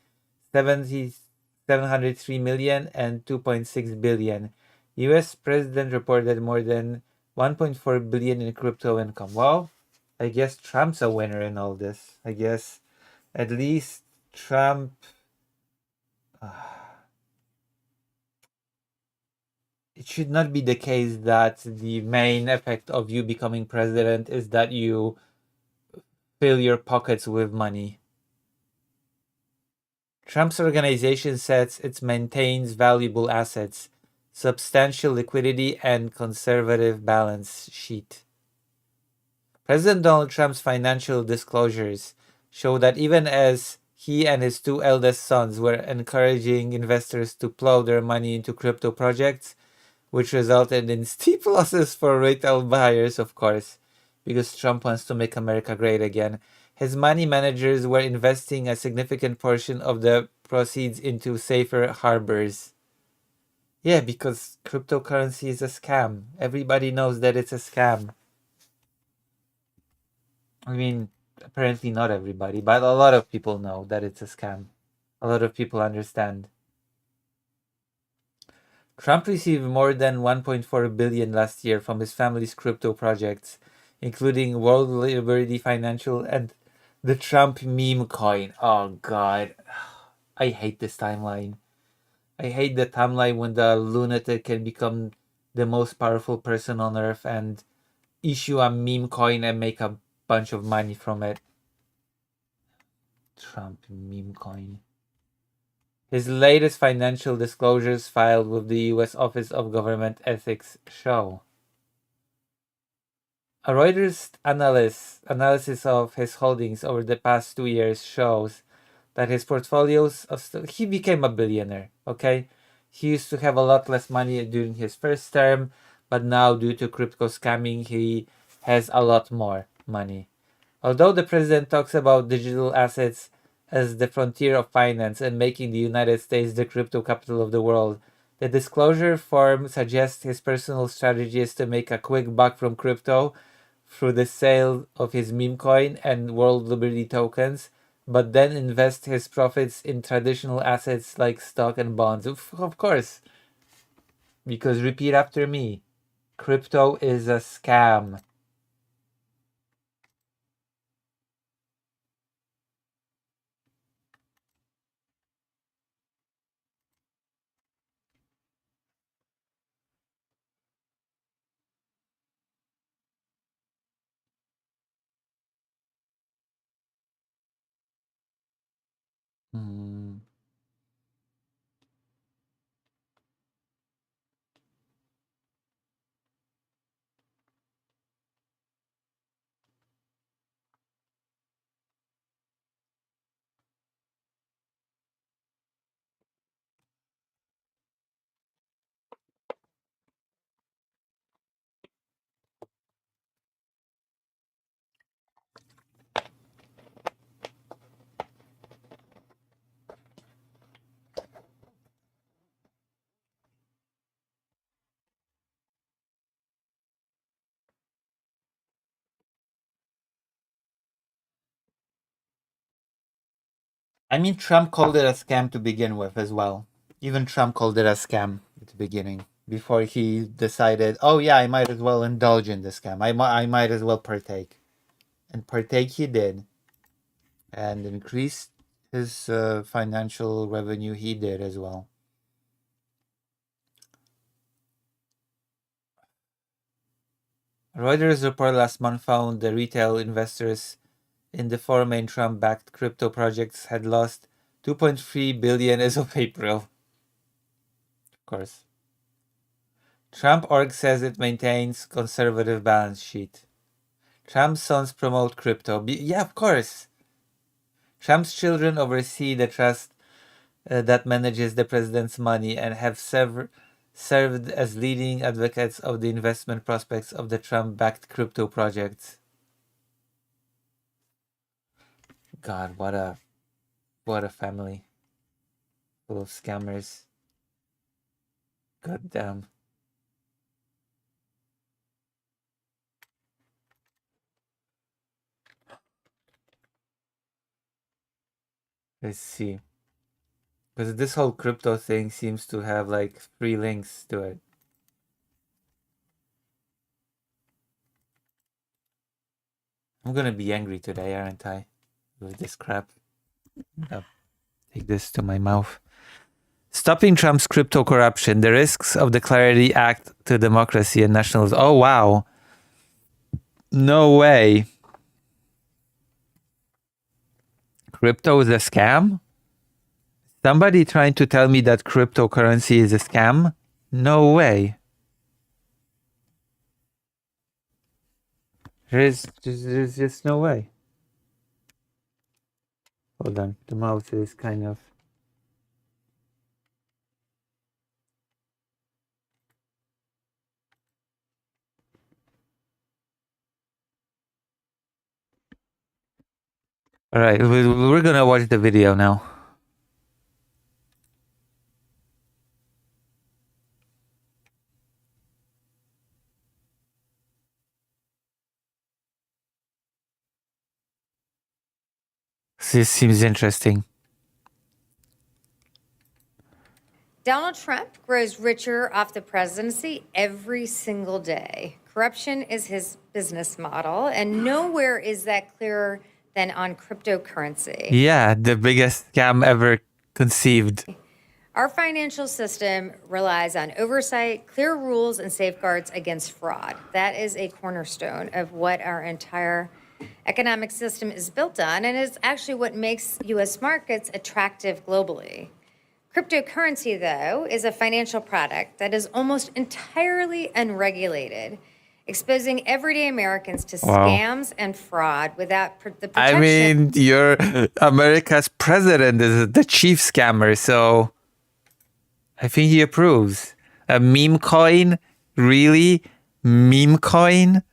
703 million and 2.6 billion. US president reported more than 1.4 billion in crypto income. Well, I guess Trump's a winner in all this. I guess at least Trump it should not be the case that the main effect of you becoming president is that you fill your pockets with money. Trump's organization says it maintains valuable assets, substantial liquidity, and conservative balance sheet. President Donald Trump's financial disclosures show that even as he and his two eldest sons were encouraging investors to plow their money into crypto projects, which resulted in steep losses for retail buyers, of course, because Trump wants to make America great again. His money managers were investing a significant portion of the proceeds into safer harbors. Yeah, because cryptocurrency is a scam. Everybody knows that it's a scam. I mean, apparently not everybody, but a lot of people know that it's a scam. A lot of people understand. Trump received more than 1.4 billion last year from his family's crypto projects, including World Liberty Financial and the Trump meme coin. Oh god. I hate this timeline. I hate the timeline when the lunatic can become the most powerful person on earth and issue a meme coin and make a bunch of money from it. Trump meme coin. His latest financial disclosures filed with the U.S. Office of Government Ethics show. A Reuters analysis of his holdings over the past 2 years shows that his portfolios he became a billionaire, okay? He used to have a lot less money during his first term, but now due to crypto scamming, he has a lot more money. Although the president talks about digital assets as the frontier of finance and making the United States the crypto capital of the world, the disclosure form suggests his personal strategy is to make a quick buck from crypto through the sale of his meme coin and World Liberty tokens, but then invest his profits in traditional assets like stock and bonds. Of course, because repeat after me, crypto is a scam. Hmm. I mean, Trump called it a scam to begin with as well. Even Trump called it a scam at the beginning before he decided, oh yeah, I might as well indulge in the scam. I might as well partake. And partake he did. And increased his financial revenue he did as well. Reuters report last month found the retail investors in the four main Trump-backed crypto projects had lost $2.3 billion as of April. Of course. Trump org says it maintains conservative balance sheet. Trump's sons promote crypto. Yeah, of course. Trump's children oversee the trust that manages the president's money and have served as leading advocates of the investment prospects of the Trump-backed crypto projects. God, what a family full of scammers. God damn. Let's see. Because this whole crypto thing seems to have like 3 links to it. I'm gonna be angry today, aren't I? With this crap. Take this to my mouth. Stopping Trump's crypto corruption, the risks of the Clarity Act to democracy and nationalism. Oh, wow. No way. Crypto is a scam? Somebody trying to tell me that cryptocurrency is a scam? No way. There's just no way. Hold on, the mouse is kind of... Alright, we're gonna watch the video now. This seems interesting. Donald Trump grows richer off the presidency every single day. Corruption is his business model, and nowhere is that clearer than on cryptocurrency. Yeah, the biggest scam ever conceived. Our financial system relies on oversight, clear rules, and safeguards against fraud. That is a cornerstone of what our entire economic system is built on, and is actually what makes U.S. markets attractive globally. Cryptocurrency, though, is a financial product that is almost entirely unregulated, exposing everyday Americans to scams and fraud without the protection. I mean, your America's president is the chief scammer, so I think he approves. A meme coin? Really? Meme coin?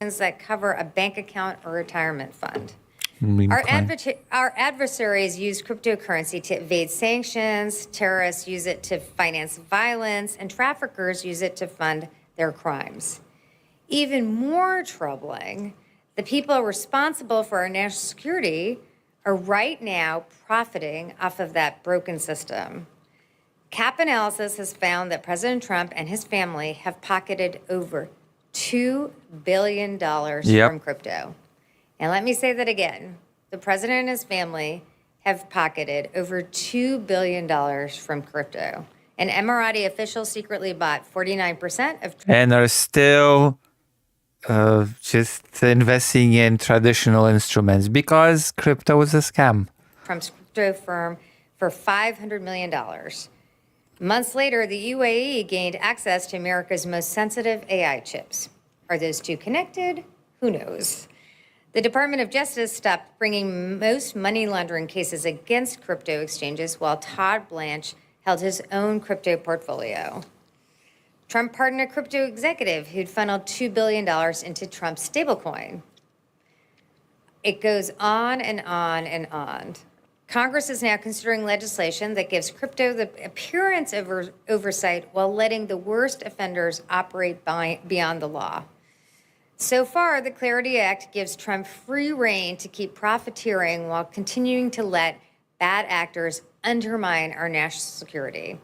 That cover a bank account or retirement fund. Meme Our coin. adversaries use cryptocurrency to evade sanctions, terrorists use it to finance violence, and traffickers use it to fund their crimes. Even more troubling, the people responsible for our national security are right now profiting off of that broken system. CAP Analysis has found that President Trump and his family have pocketed over $2 billion from crypto. And let me say that again. The president and his family have pocketed over $2 billion from crypto. An Emirati official secretly bought 49% of... And are still just investing in traditional instruments because crypto is a scam. Trump's crypto firm for $500 million. Months later, the UAE gained access to America's most sensitive AI chips. Are those two connected? Who knows? The Department of Justice stopped bringing most money laundering cases against crypto exchanges while Todd Blanche held his own crypto portfolio. Trump pardoned a crypto executive who'd funneled $2 billion into Trump's stablecoin. It goes on and on and on. Congress is now considering legislation that gives crypto the appearance of oversight while letting the worst offenders operate beyond the law. So far, the Clarity Act gives Trump free rein to keep profiteering while continuing to let bad actors undermine our national security.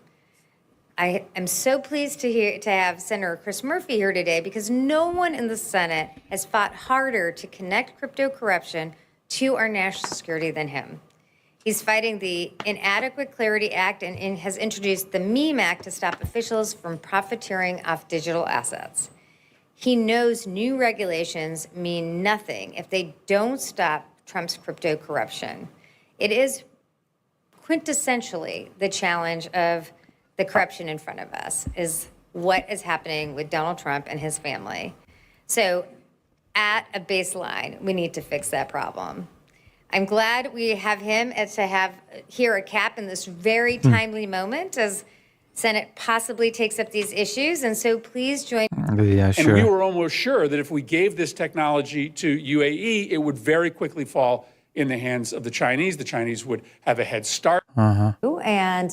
I am so pleased to have Senator Chris Murphy here today because no one in the Senate has fought harder to connect crypto corruption to our national security than him. He's fighting the inadequate Clarity Act and has introduced the MEME Act to stop officials from profiteering off digital assets. He knows new regulations mean nothing if they don't stop Trump's crypto corruption. It is quintessentially the challenge of the corruption in front of us is what is happening with Donald Trump and his family. So at a baseline, we need to fix that problem. I'm glad we have him and to have here a cap in this very timely moment as Senate possibly takes up these issues. And so please join. Yeah, And sure. we were almost sure that if we gave this technology to UAE, it would very quickly fall in the hands of the Chinese. The Chinese would have a head start. And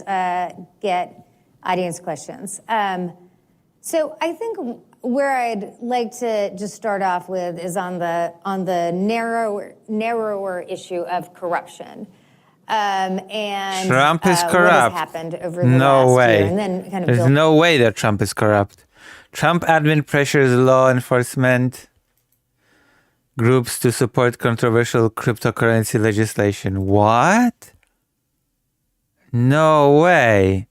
get audience questions. So I think where I'd like to just start off with is on the narrower issue of corruption. And Trump is what corrupt. has happened over the No last way. year, and then kind of There's build no way that Trump is corrupt. Trump admin pressures law enforcement groups to support controversial cryptocurrency legislation. What? No way.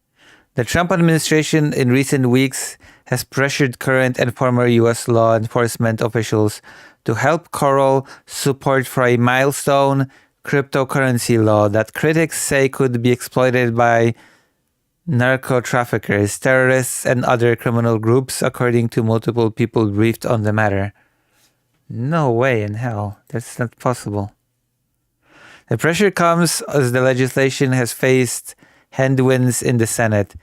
The Trump administration in recent weeks has pressured current and former U.S. law enforcement officials to help Coral support for a milestone cryptocurrency law that critics say could be exploited by narco traffickers, terrorists, and other criminal groups, according to multiple people briefed on the matter. No way in hell. That's not possible. The pressure comes as the legislation has faced headwinds in the Senate,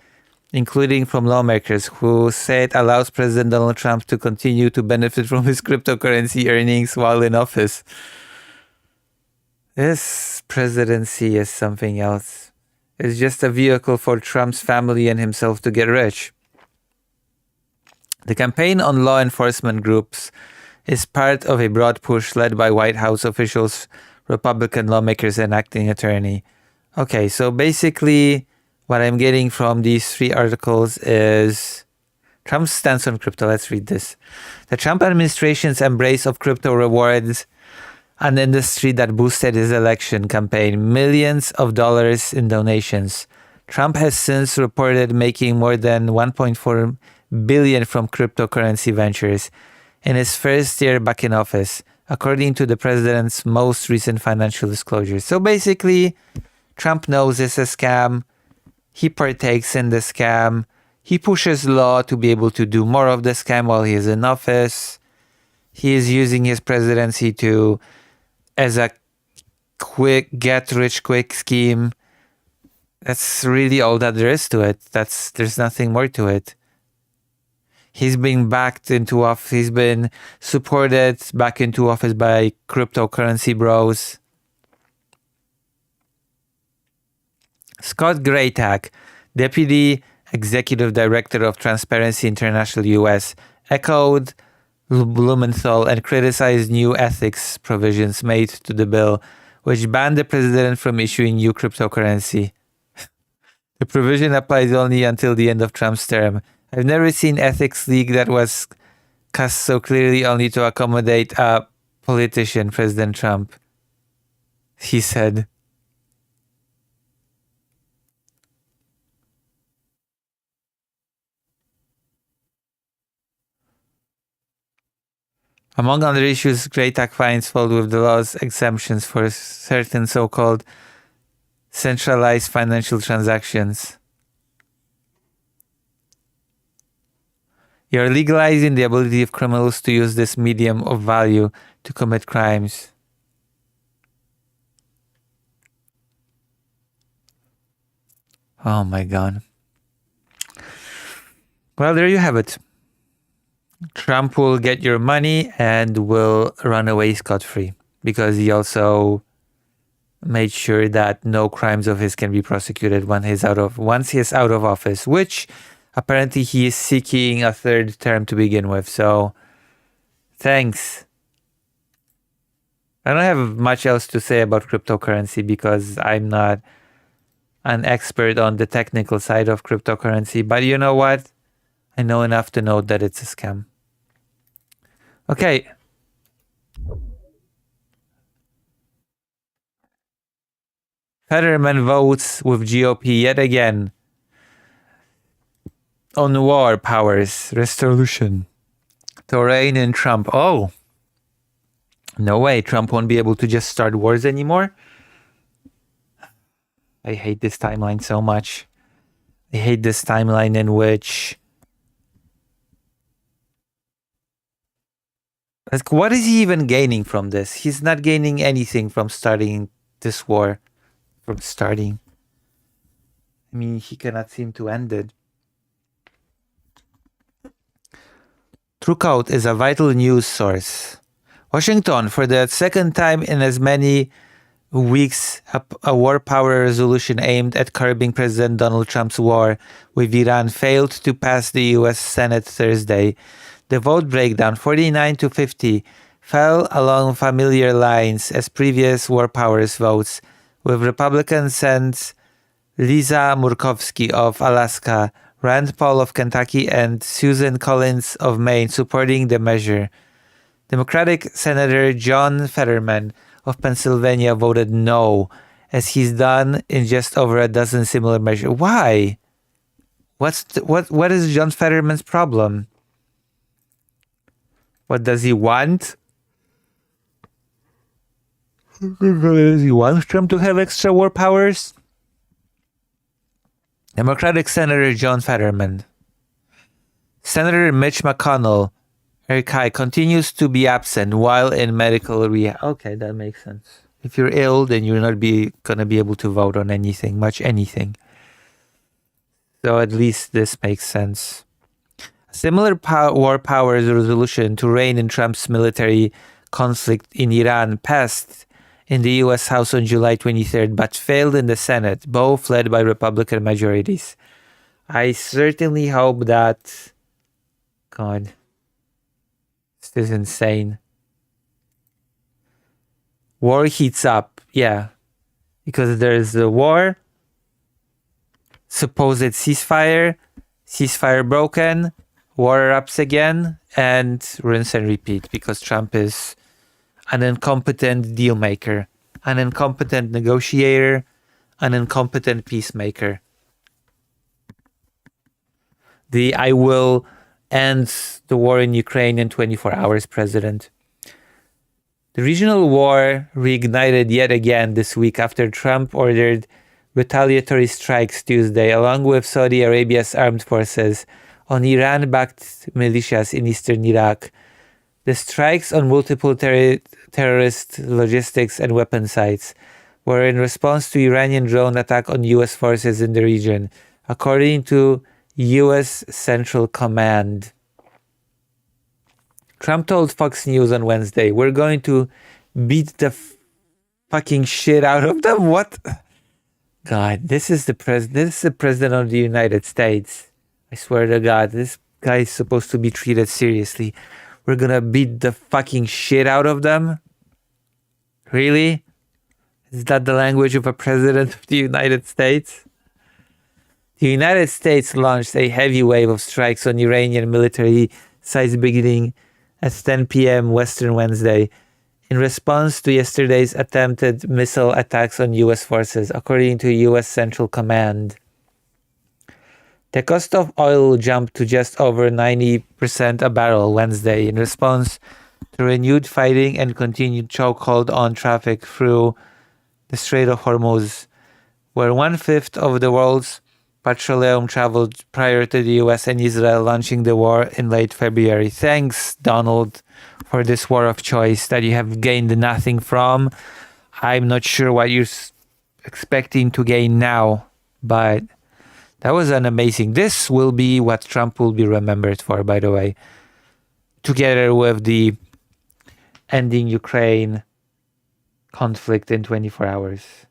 including from lawmakers who say it allows President Donald Trump to continue to benefit from his cryptocurrency earnings while in office. This presidency is something else. It's just a vehicle for Trump's family and himself to get rich. The campaign on law enforcement groups is part of a broad push led by White House officials, Republican lawmakers, and acting attorney. Okay, so basically what I'm getting from these three articles is Trump's stance on crypto. Let's read this. The Trump administration's embrace of crypto rewards an industry that boosted his election campaign millions of dollars in donations. Trump has since reported making more than $1.4 billion from cryptocurrency ventures in his first year back in office, according to the president's most recent financial disclosures. So basically, Trump knows it's a scam. He partakes in the scam. He pushes law to be able to do more of the scam while he is in office. He is using his presidency as a quick get-rich-quick scheme. That's really all that there is to it. There's nothing more to it. He's been backed into office. He's been supported back into office by cryptocurrency bros. Scott Graytack, Deputy Executive Director of Transparency International US, echoed Blumenthal and criticized new ethics provisions made to the bill, which banned the president from issuing new cryptocurrency. The provision applies only until the end of Trump's term. I've never seen ethics leak that was cast so clearly only to accommodate a politician, President Trump, he said. Among other issues, Graytack finds fault with the law's exemptions for certain so-called centralized financial transactions. You're legalizing the ability of criminals to use this medium of value to commit crimes. Oh my God. Well, there you have it. Trump will get your money and will run away scot-free because he also made sure that no crimes of his can be prosecuted once he's out of office, which apparently he is seeking a third term to begin with. So, thanks. I don't have much else to say about cryptocurrency because I'm not an expert on the technical side of cryptocurrency. But you know what? I know enough to know that it's a scam. Okay. Fetterman votes with GOP yet again on war powers resolution. to rein in Trump. Oh, no way. Trump won't be able to just start wars anymore. I hate this timeline so much. I hate this timeline in which... Like, what is he even gaining from this? He's not gaining anything from starting this war. From starting. I mean, he cannot seem to end it. Truecoat is a vital news source. Washington, for the second time in as many weeks, a war power resolution aimed at curbing President Donald Trump's war with Iran failed to pass the U.S. Senate Thursday. The vote breakdown, 49 to 50, fell along familiar lines as previous war powers votes, with Republican Sens Lisa Murkowski of Alaska, Rand Paul of Kentucky, and Susan Collins of Maine supporting the measure. Democratic Senator John Fetterman of Pennsylvania voted no, as he's done in just over a dozen similar measures. Why? What is John Fetterman's problem? What does he want? Does he want Trump to have extra war powers? Democratic Senator John Fetterman. Senator Mitch McConnell, Eric continues to be absent while in medical rehab. Okay, that makes sense. If you're ill, then you're not gonna be able to vote on anything, much anything. So at least this makes sense. A similar war powers resolution to rein in Trump's military conflict in Iran passed in the U.S. House on July 23rd, but failed in the Senate, both led by Republican majorities. I certainly hope that... God. This is insane. War heats up. Yeah. Because there's the war, supposed ceasefire broken, war erupts again, and rinse and repeat because Trump is an incompetent deal maker, an incompetent negotiator, an incompetent peacemaker. The I will end the war in Ukraine in 24 hours president. The regional war reignited yet again this week after Trump ordered retaliatory strikes Tuesday, along with Saudi Arabia's armed forces, on Iran-backed militias in eastern Iraq. The strikes on multiple terrorist logistics and weapon sites were in response to Iranian drone attack on U.S. forces in the region, according to U.S. Central Command. Trump told Fox News on Wednesday, "We're going to beat the fucking shit out of them." What? God, this is the president of the United States. I swear to God, this guy is supposed to be treated seriously. We're gonna beat the fucking shit out of them? Really? Is that the language of a president of the United States? The United States launched a heavy wave of strikes on Iranian military sites beginning at 10 p.m. Western Wednesday in response to yesterday's attempted missile attacks on U.S. forces, according to U.S. Central Command. The cost of oil jumped to just over 90% a barrel Wednesday in response to renewed fighting and continued chokehold on traffic through the Strait of Hormuz, where 1/5 of the world's petroleum traveled prior to the US and Israel launching the war in late February. Thanks, Donald, for this war of choice that you have gained nothing from. I'm not sure what you're expecting to gain now, but that was an amazing. This will be what Trump will be remembered for, by the way, together with the ending Ukraine conflict in 24 hours.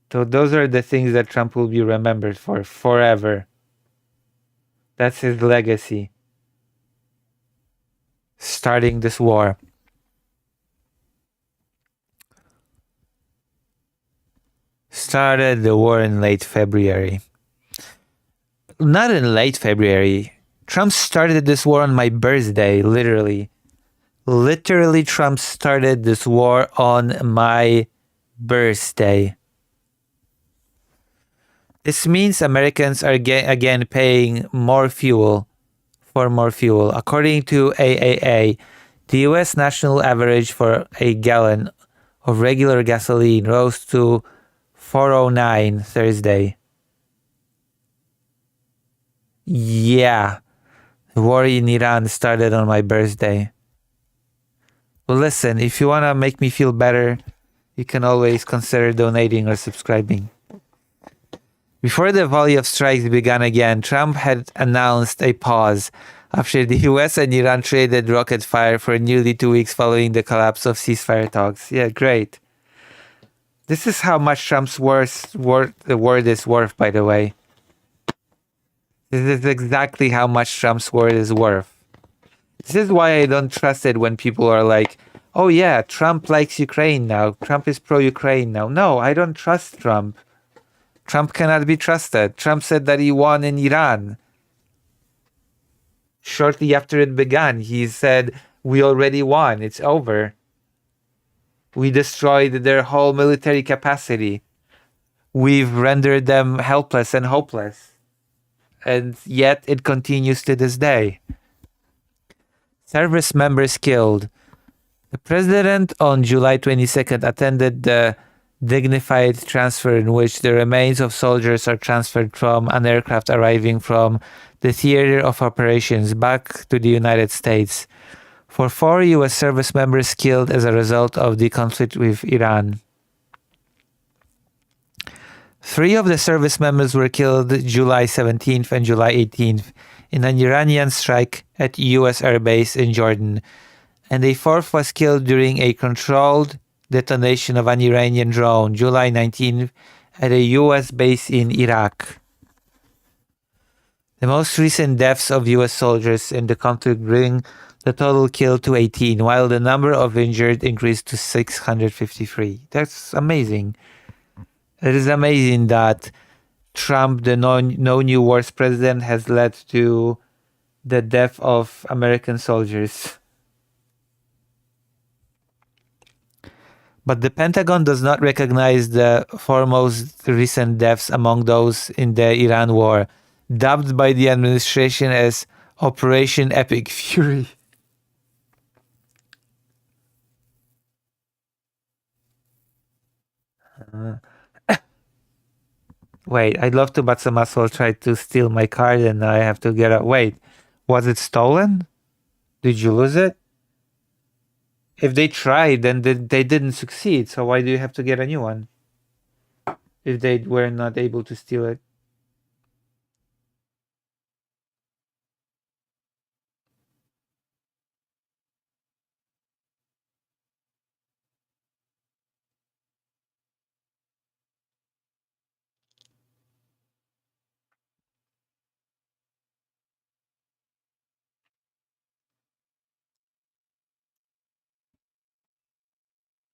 So those are the things that Trump will be remembered for forever. That's his legacy. Starting this war. Started the war in late February. Not in late February. Trump started this war on my birthday, literally. Literally, Trump started this war on my birthday. This means Americans are again paying more fuel for more fuel. According to AAA, the US national average for a gallon of regular gasoline rose to 4.09 Thursday. Yeah, the war in Iran started on my birthday. Well, listen, if you want to make me feel better, you can always consider donating or subscribing. Before the volley of strikes began again, Trump had announced a pause after the US and Iran traded rocket fire for nearly 2 weeks following the collapse of ceasefire talks. Yeah, great. This is how much Trump's word is worth, by the way. This is exactly how much Trump's word is worth. This is why I don't trust it when people are like, oh yeah, Trump likes Ukraine now. Trump is pro-Ukraine now. No, I don't trust Trump. Trump cannot be trusted. Trump said that he won in Iran. Shortly after it began, he said, we already won. It's over. We destroyed their whole military capacity. We've rendered them helpless and hopeless. And yet it continues to this day. Service members killed. The president on July 22nd attended the dignified transfer in which the remains of soldiers are transferred from an aircraft arriving from the theater of operations back to the United States. For 4 U.S. service members killed as a result of the conflict with Iran. 3 of the service members were killed July 17th and July 18th in an Iranian strike at U.S. Air Base in Jordan, and a 4th was killed during a controlled detonation of an Iranian drone July 19th at a U.S. base in Iraq. The most recent deaths of U.S. soldiers in the conflict bring the total killed to 18, while the number of injured increased to 653. That's amazing. It is amazing that Trump, the no new wars president, has led to the death of American soldiers. But the Pentagon does not recognize the foremost recent deaths among those in the Iran war, dubbed by the administration as Operation Epic Fury. Wait, I'd love to, but some asshole tried to steal my card and now I have to get out. Wait, was it stolen? Did you lose it? If they tried, then they didn't succeed. So why do you have to get a new one? If they were not able to steal it.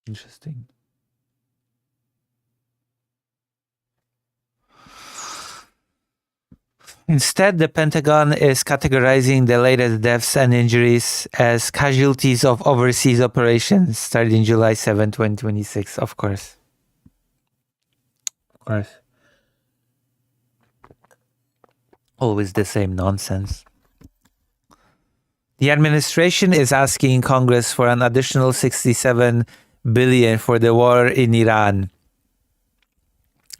Interesting. Instead, the Pentagon is categorizing the latest deaths and injuries as casualties of overseas operations starting July 7, 2026, of course. Of course. Always the same nonsense. The administration is asking Congress for an additional $67 billion for the war in Iran.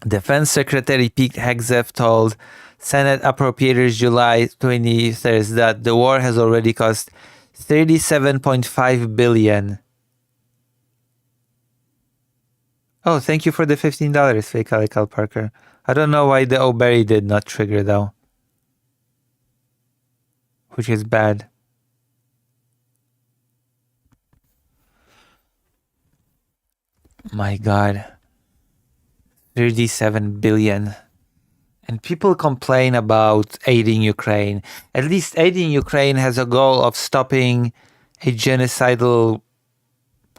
Defense Secretary Pete Hegseth told Senate appropriators July 23rd that the war has already cost $37.5 billion. Oh, thank you for the $15, fake Cal Parker. I don't know why the O'Berry did not trigger though. Which is bad. My God. 37 billion. And people complain about aiding Ukraine. At least aiding Ukraine has a goal of stopping a genocidal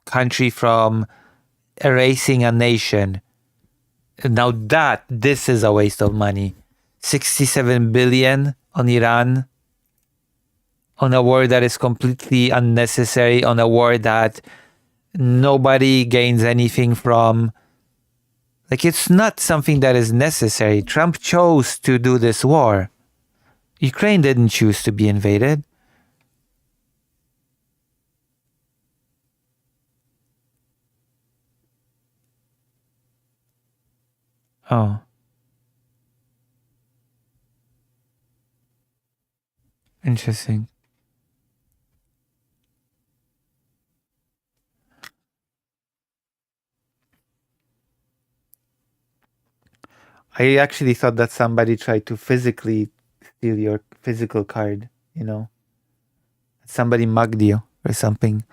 country from erasing a nation. Now this is a waste of money. 67 billion on Iran. On a war that is completely unnecessary. On a war that nobody gains anything from. Like, it's not something that is necessary. Trump chose to do this war. Ukraine didn't choose to be invaded. Oh. Interesting. I actually thought that somebody tried to physically steal your physical card, you know? Somebody mugged you or something.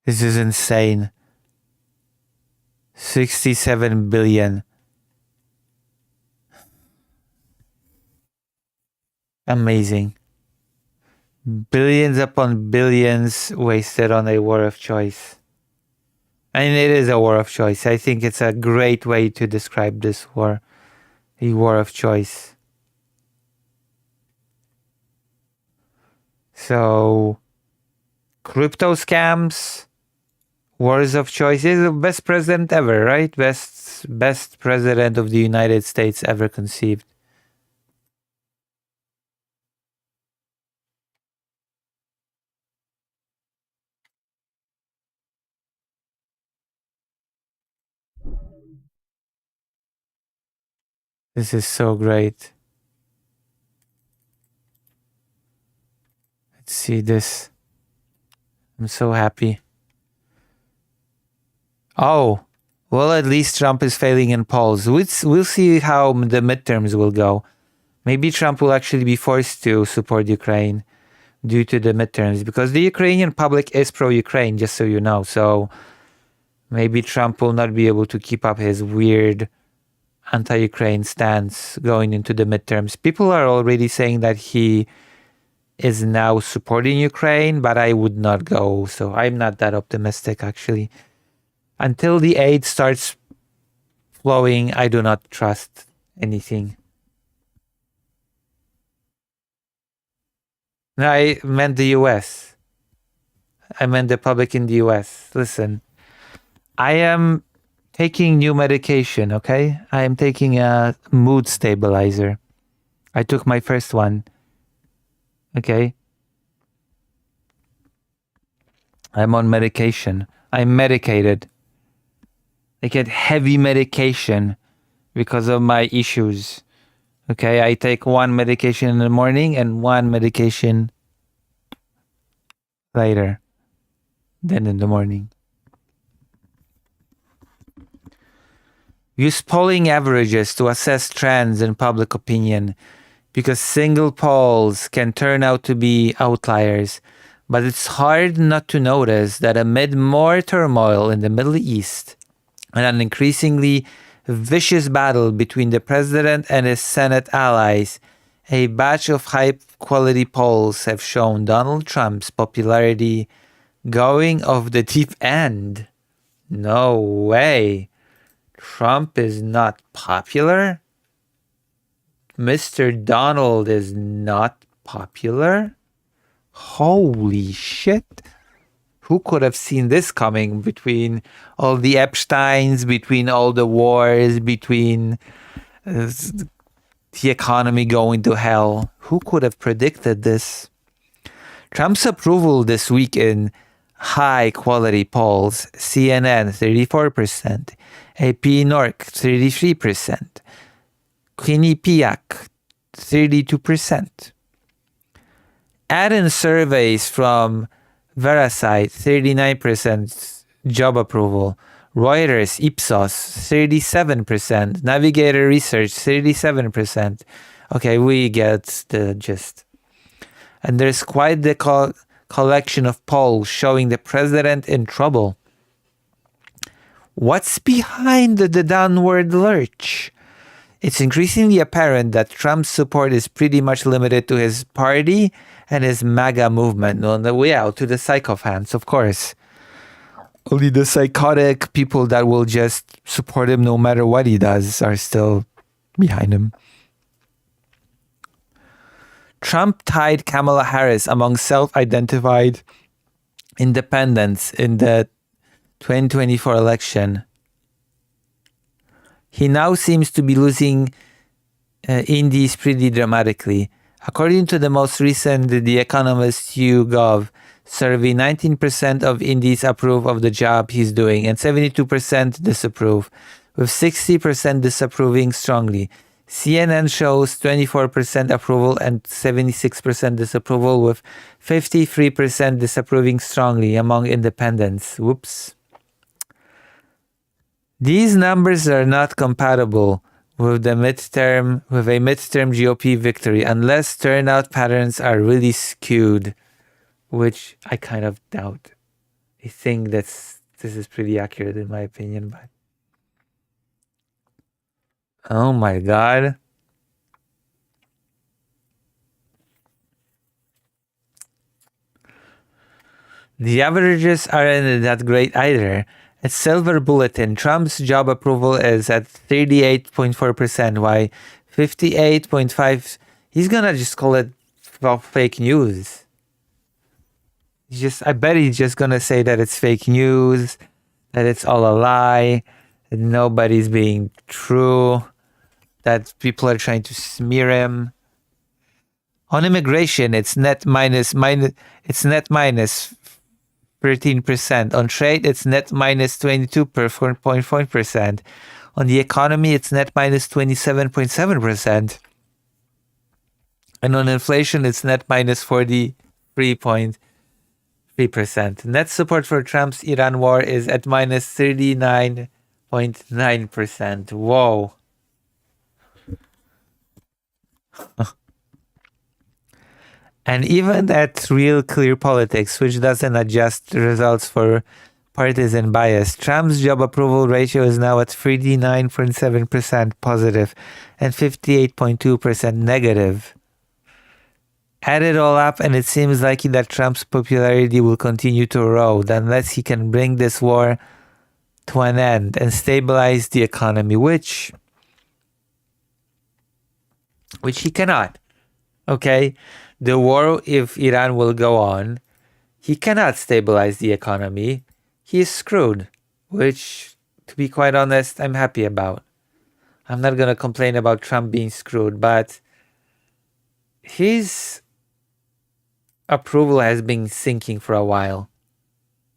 This is insane. 67 billion. Amazing. Billions upon billions wasted on a war of choice. And it is a war of choice. I think it's a great way to describe this war. A war of choice. So, crypto scams, wars of choice. He's the best president ever, right? Best president of the United States ever conceived. This is so great. Let's see this. I'm so happy. Oh, well, at least Trump is failing in polls. We'll see how the midterms will go. Maybe Trump will actually be forced to support Ukraine due to the midterms, because the Ukrainian public is pro-Ukraine, just so you know. So maybe Trump will not be able to keep up his weird anti-Ukraine stance going into the midterms. People are already saying that he is now supporting Ukraine, but I would not go. So I'm not that optimistic, actually. Until the aid starts flowing, I do not trust anything. No, I meant the US. I meant the public in the US. Listen, I am taking new medication, okay? I am taking a mood stabilizer. I took my first one, okay? I'm on medication. I'm medicated. I get heavy medication because of my issues, okay? I take one medication in the morning and one medication later, then in the morning. Use polling averages to assess trends in public opinion, because single polls can turn out to be outliers. But it's hard not to notice that amid more turmoil in the Middle East and an increasingly vicious battle between the president and his Senate allies, a batch of high-quality polls have shown Donald Trump's popularity going off the deep end. No way. Trump is not popular? Mr. Donald is not popular? Holy shit. Who could have seen this coming, between all the Epsteins, between all the wars, between the economy going to hell? Who could have predicted this? Trump's approval this week in high-quality polls: CNN 34%, AP Norc 33%, Quinnipiac 32%. Add-in surveys from Verasite 39% job approval, Reuters, Ipsos 37%, Navigator Research 37%. Okay, we get the gist. And there's quite the collection of polls showing the president in trouble. What's behind the downward lurch? It's increasingly apparent that Trump's support is pretty much limited to his party and his MAGA movement. On the way out to the psychophants, of course. Only the psychotic people that will just support him no matter what he does are still behind him. Trump tied Kamala Harris among self-identified independents in the 2024 election. he now seems to be losing indies pretty dramatically. According to the most recent The Economist YouGov survey, 19% of indies approve of the job he's doing and 72% disapprove, with 60% disapproving strongly. CNN shows 24% approval and 76% disapproval, with 53% disapproving strongly among independents. Whoops. These numbers are not compatible with a midterm GOP victory unless turnout patterns are really skewed, which I kind of doubt. I think this is pretty accurate in my opinion, but oh my god. The averages aren't that great either. At Silver Bulletin, Trump's job approval is at 38.4%, while 58.5%, he's gonna just call it fake news. I bet he's just gonna say that it's fake news, that it's all a lie, that nobody's being true, that people are trying to smear him. On immigration, it's net minus 13%. On trade, it's net minus 22.4%. On the economy, it's net minus 27.7%. And on inflation, it's net minus 43.3%. Net support for Trump's Iran war is at minus 39.9%. Whoa. And even at Real Clear Politics, which doesn't adjust the results for partisan bias, Trump's job approval ratio is now at 39.7% positive and 58.2% negative. Add it all up, and it seems likely that Trump's popularity will continue to erode unless he can bring this war to an end and stabilize the economy, which he cannot. Okay? The war, if Iran will go on, he cannot stabilize the economy. He is screwed, which, to be quite honest, I'm happy about. I'm not going to complain about Trump being screwed, but his approval has been sinking for a while.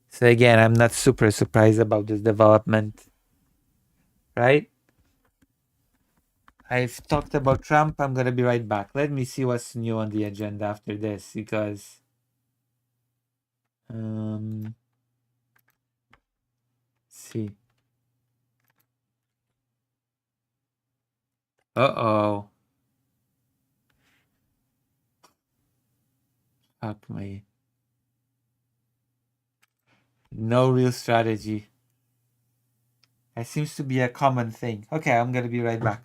So again, I'm not super surprised about this development, right? I've talked about Trump. I'm going to be right back. Let me see what's new on the agenda after this, because see. Uh-oh. Fuck me. No real strategy. That seems to be a common thing. Okay, I'm going to be right back.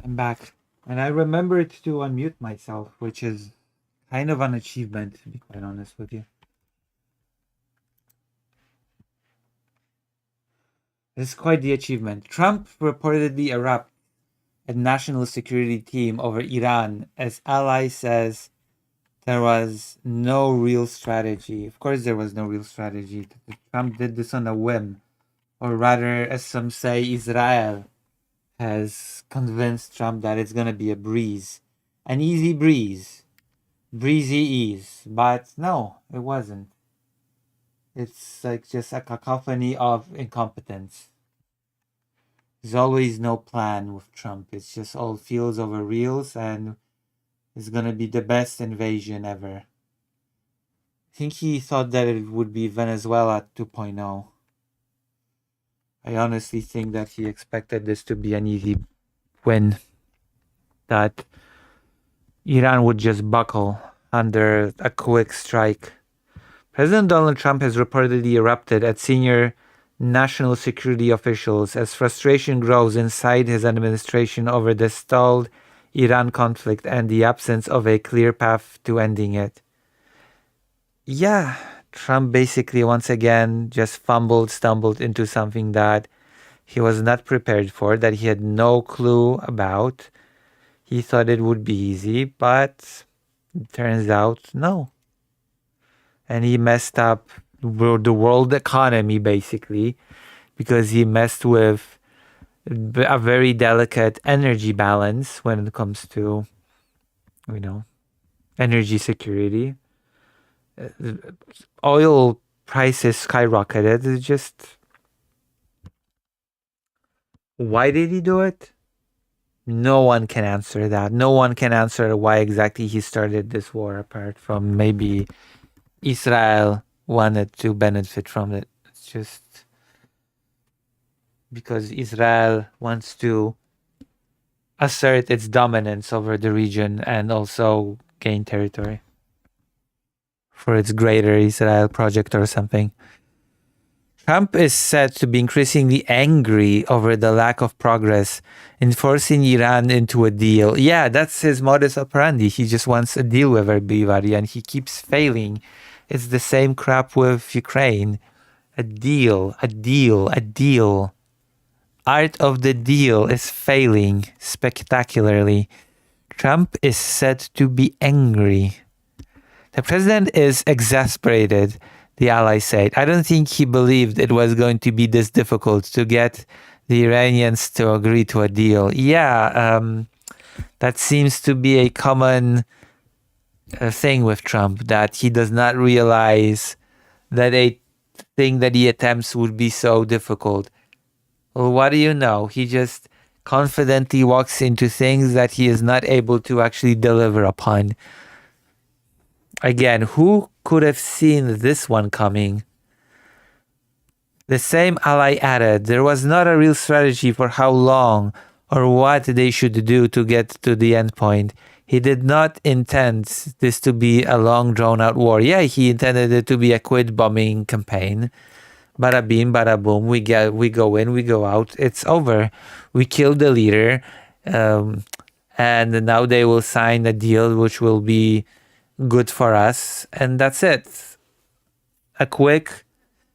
I'm back. And I remembered to unmute myself, which is kind of an achievement, to be quite honest with you. This is quite the achievement. Trump reportedly erupted a national security team over Iran as ally says there was no real strategy. Of course, there was no real strategy. Trump did this on a whim. Or rather, as some say, Israel has convinced Trump that it's going to be a breeze. An easy breeze. Breezy ease. But no, it wasn't. It's like just a cacophony of incompetence. There's always no plan with Trump. It's just all feels over reels and it's going to be the best invasion ever. I think he thought that it would be Venezuela 2.0. I honestly think that he expected this to be an easy win. That Iran would just buckle under a quick strike. President Donald Trump has reportedly erupted at senior national security officials as frustration grows inside his administration over the stalled Iran conflict and the absence of a clear path to ending it. Yeah, Trump basically once again just stumbled into something that he was not prepared for, that he had no clue about. He thought it would be easy, but it turns out no. And he messed up the world economy basically because he messed with a very delicate energy balance when it comes to, energy security. Oil prices skyrocketed. It's just, why did he do it? No one can answer that. No one can answer why exactly he started this war, apart from maybe Israel wanted to benefit from it. It's just because Israel wants to assert its dominance over the region and also gain territory for its greater Israel project or something. Trump is said to be increasingly angry over the lack of progress in forcing Iran into a deal. Yeah, that's his modus operandi. He just wants a deal with everybody and he keeps failing. It's the same crap with Ukraine. A deal. Art of the deal is failing spectacularly. Trump is said to be angry. The president is exasperated, the allies said. I don't think he believed it was going to be this difficult to get the Iranians to agree to a deal. Yeah, that seems to be a common thing with Trump, that he does not realize that a thing that he attempts would be so difficult. Well, what do you know? He just confidently walks into things that he is not able to actually deliver upon. Again, who could have seen this one coming? The same ally added, there was not a real strategy for how long or what they should do to get to the end point. He did not intend this to be a long drawn-out war. Yeah, he intended it to be a quid bombing campaign. Bada bing, bada boom. We go in, we go out. It's over. We killed the leader, and now they will sign a deal which will be good for us, and that's it. A quick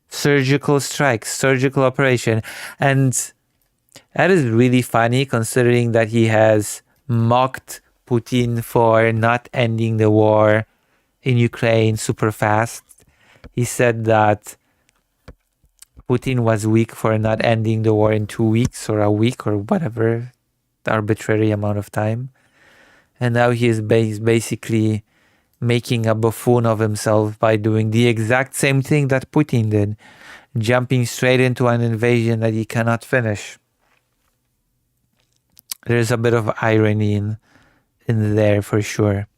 surgical strike, surgical operation. And that is really funny considering that he has mocked Putin for not ending the war in Ukraine super fast. He said that Putin was weak for not ending the war in 2 weeks or a week or whatever, arbitrary amount of time. And now he is basically making a buffoon of himself by doing the exact same thing that Putin did, jumping straight into an invasion that he cannot finish. There's a bit of irony in there for sure.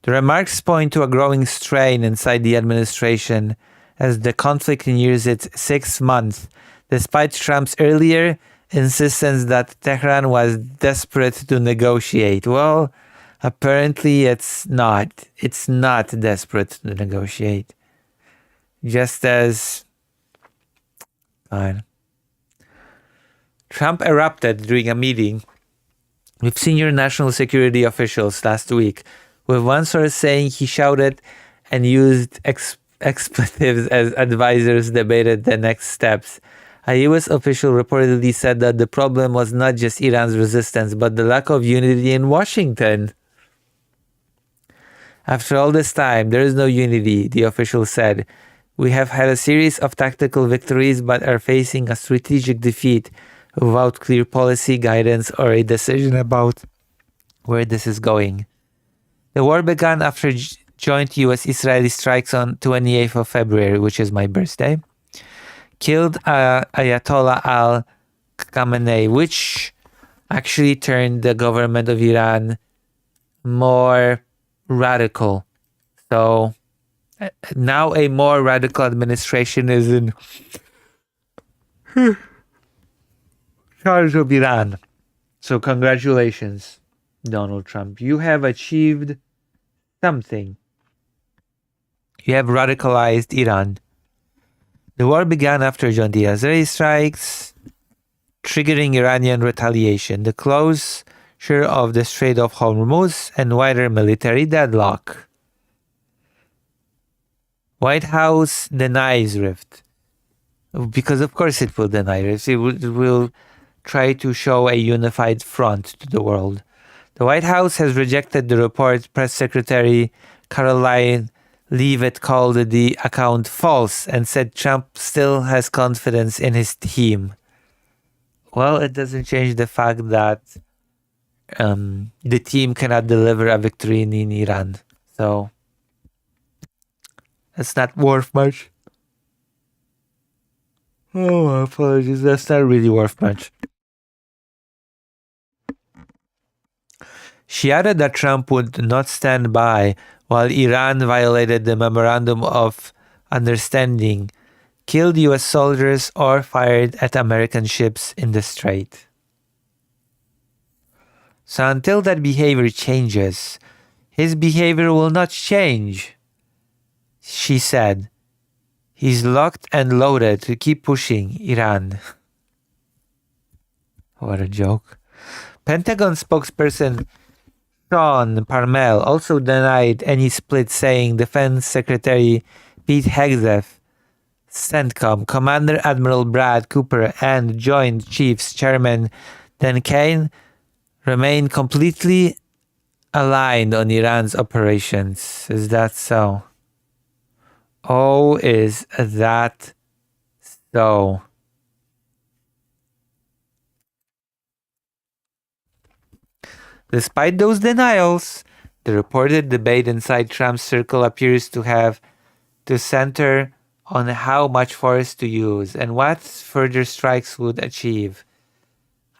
The remarks point to a growing strain inside the administration as the conflict nears its 6th month, despite Trump's earlier insistence that Tehran was desperate to negotiate. Well, apparently it's not. It's not desperate to negotiate. Just as Trump erupted during a meeting with senior national security officials last week, with one source saying he shouted and used expletives as advisors debated the next steps. A US official reportedly said that the problem was not just Iran's resistance, but the lack of unity in Washington. After all this time, there is no unity, the official said. We have had a series of tactical victories, but are facing a strategic defeat without clear policy guidance or a decision about where this is going. The war began after joint US-Israeli strikes on 28th of February, which is my birthday, killed Ayatollah al-Khamenei, which actually turned the government of Iran more radical. So now a more radical administration is in charge of Iran. So congratulations, Donald Trump. You have achieved something. You have radicalized Iran. The war began after joint Israeli strikes, triggering Iranian retaliation, the closure of the Strait of Hormuz, and wider military deadlock. White House denies rift. Because of course it will deny rift. It will try to show a unified front to the world. The White House has rejected the report. Press Secretary Caroline Leavitt called the account false and said Trump still has confidence in his team. Well, it doesn't change the fact that the team cannot deliver a victory in Iran. So that's not worth much. Oh, apologies. That's not really worth much. She added that Trump would not stand by while Iran violated the Memorandum of Understanding, killed US soldiers, or fired at American ships in the Strait. So until that behavior changes, his behavior will not change, she said. He's locked and loaded to keep pushing Iran. What a joke. Pentagon spokesperson Sean Parmel also denied any split, saying Defense Secretary Pete Hegseth, CENTCOM Commander Admiral Brad Cooper, and Joint Chiefs Chairman Dan Kane remain completely aligned on Iran's operations. Is that so? Oh, is that so? Despite those denials, the reported debate inside Trump's circle appears to have to center on how much force to use and what further strikes would achieve.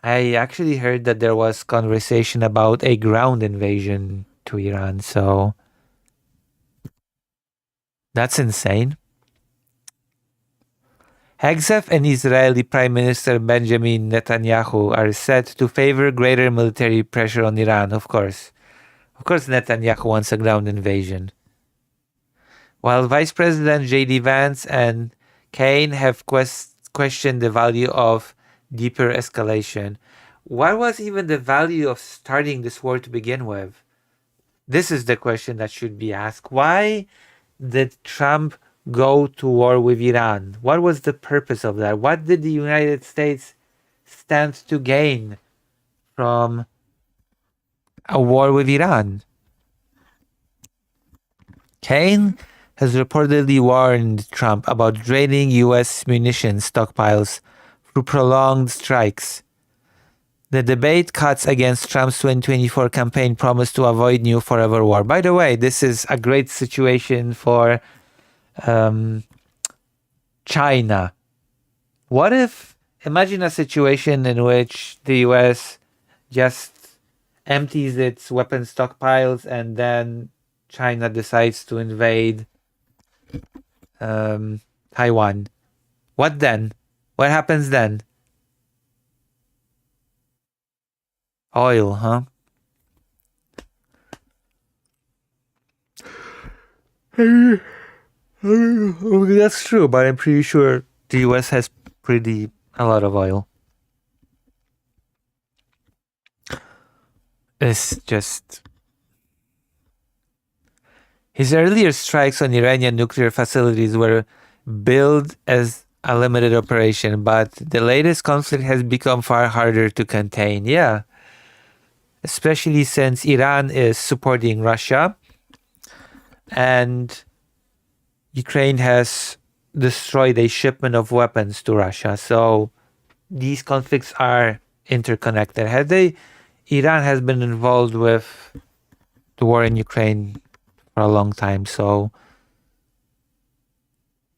I actually heard that there was conversation about a ground invasion to Iran, so that's insane. Hegseth and Israeli Prime Minister Benjamin Netanyahu are said to favor greater military pressure on Iran, of course. Of course, Netanyahu wants a ground invasion. While Vice President J.D. Vance and Kane have questioned the value of deeper escalation. What was even the value of starting this war to begin with? This is the question that should be asked. Why did Trump go to war with Iran? What was the purpose of that? What did the United States stand to gain from a war with Iran? Kane has reportedly warned Trump about draining U.S. munitions stockpiles through prolonged strikes. The debate cuts against Trump's 2024 campaign promise to avoid new forever war. By the way, this is a great situation for China. What if, imagine a situation in which the US just empties its weapon stockpiles and then China decides to invade Taiwan. What then? What happens then? Oil, huh? That's true, but I'm pretty sure the US has a lot of oil. is just... His earlier strikes on Iranian nuclear facilities were billed as a limited operation, but the latest conflict has become far harder to contain. Yeah. Especially since Iran is supporting Russia and Ukraine has destroyed a shipment of weapons to Russia. So these conflicts are interconnected. Iran has been involved with the war in Ukraine for a long time. So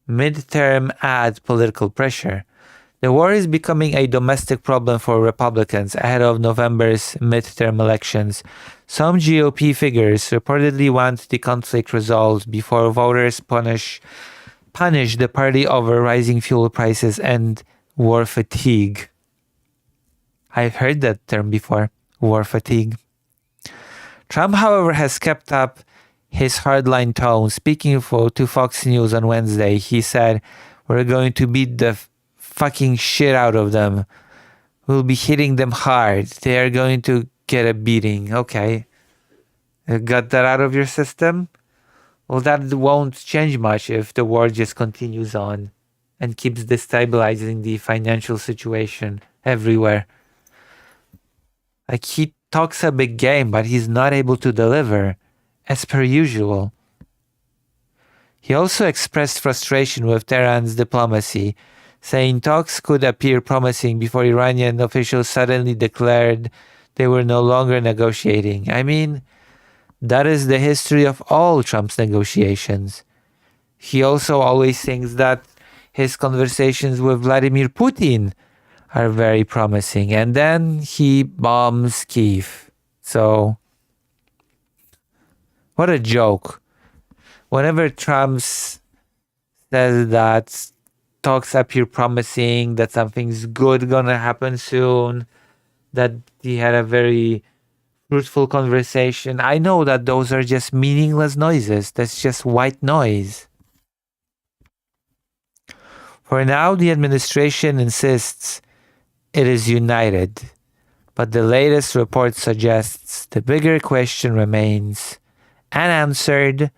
midterm adds political pressure. The war is becoming a domestic problem for Republicans ahead of November's midterm elections. Some GOP figures reportedly want the conflict resolved before voters punish the party over rising fuel prices and war fatigue. I've heard that term before, war fatigue. Trump, however, has kept up his hardline tone. Speaking to Fox News on Wednesday, he said, "We're going to beat the fucking shit out of them. We'll be hitting them hard. They are going to get a beating." Okay. Got that out of your system? Well, that won't change much if the war just continues on and keeps destabilizing the financial situation everywhere. Like, he talks a big game, but he's not able to deliver, as per usual. He also expressed frustration with Tehran's diplomacy, saying talks could appear promising before Iranian officials suddenly declared they were no longer negotiating. I mean, that is the history of all Trump's negotiations. He also always thinks that his conversations with Vladimir Putin are very promising, and then he bombs Kyiv. So, what a joke. Whenever Trump says that talks appear promising, that something's good gonna happen soon, that he had a very fruitful conversation, I know that those are just meaningless noises. That's just white noise. For now, the administration insists it is united, but the latest report suggests the bigger question remains unanswered: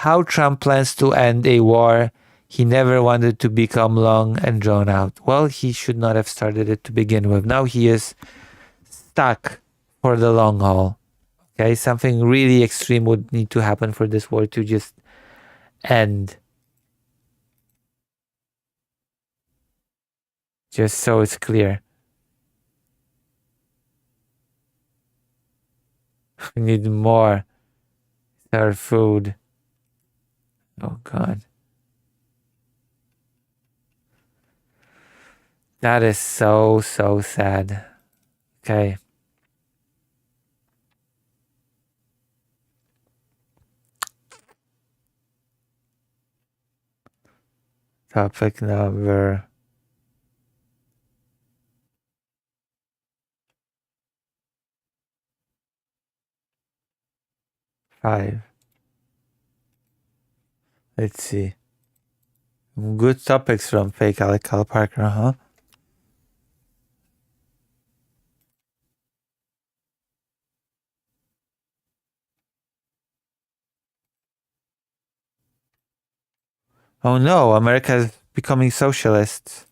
how Trump plans to end a war he never wanted to become long and drawn out. Well, he should not have started it to begin with. Now he is stuck for the long haul. Okay, something really extreme would need to happen for this war to just end. Just so it's clear. We need more. It's our food. Oh God. That is so sad. Okay. Topic number 5. Let's see. Good topics from fake Alec Cal Parker, huh? Oh no, America is becoming socialist.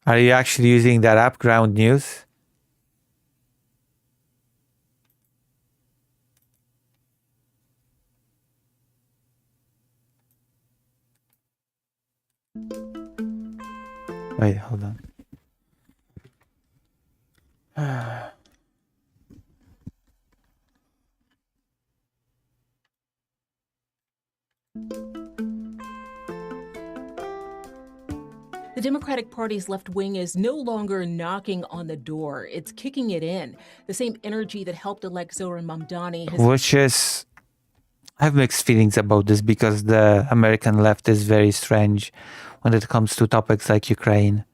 Are you actually using that app, Ground News? Wait, hold on. The Democratic Party's left wing is no longer knocking on the door. It's kicking it in. The same energy that helped elect Zohran Mamdani has... Which is... I have mixed feelings about this because the American left is very strange when it comes to topics like Ukraine.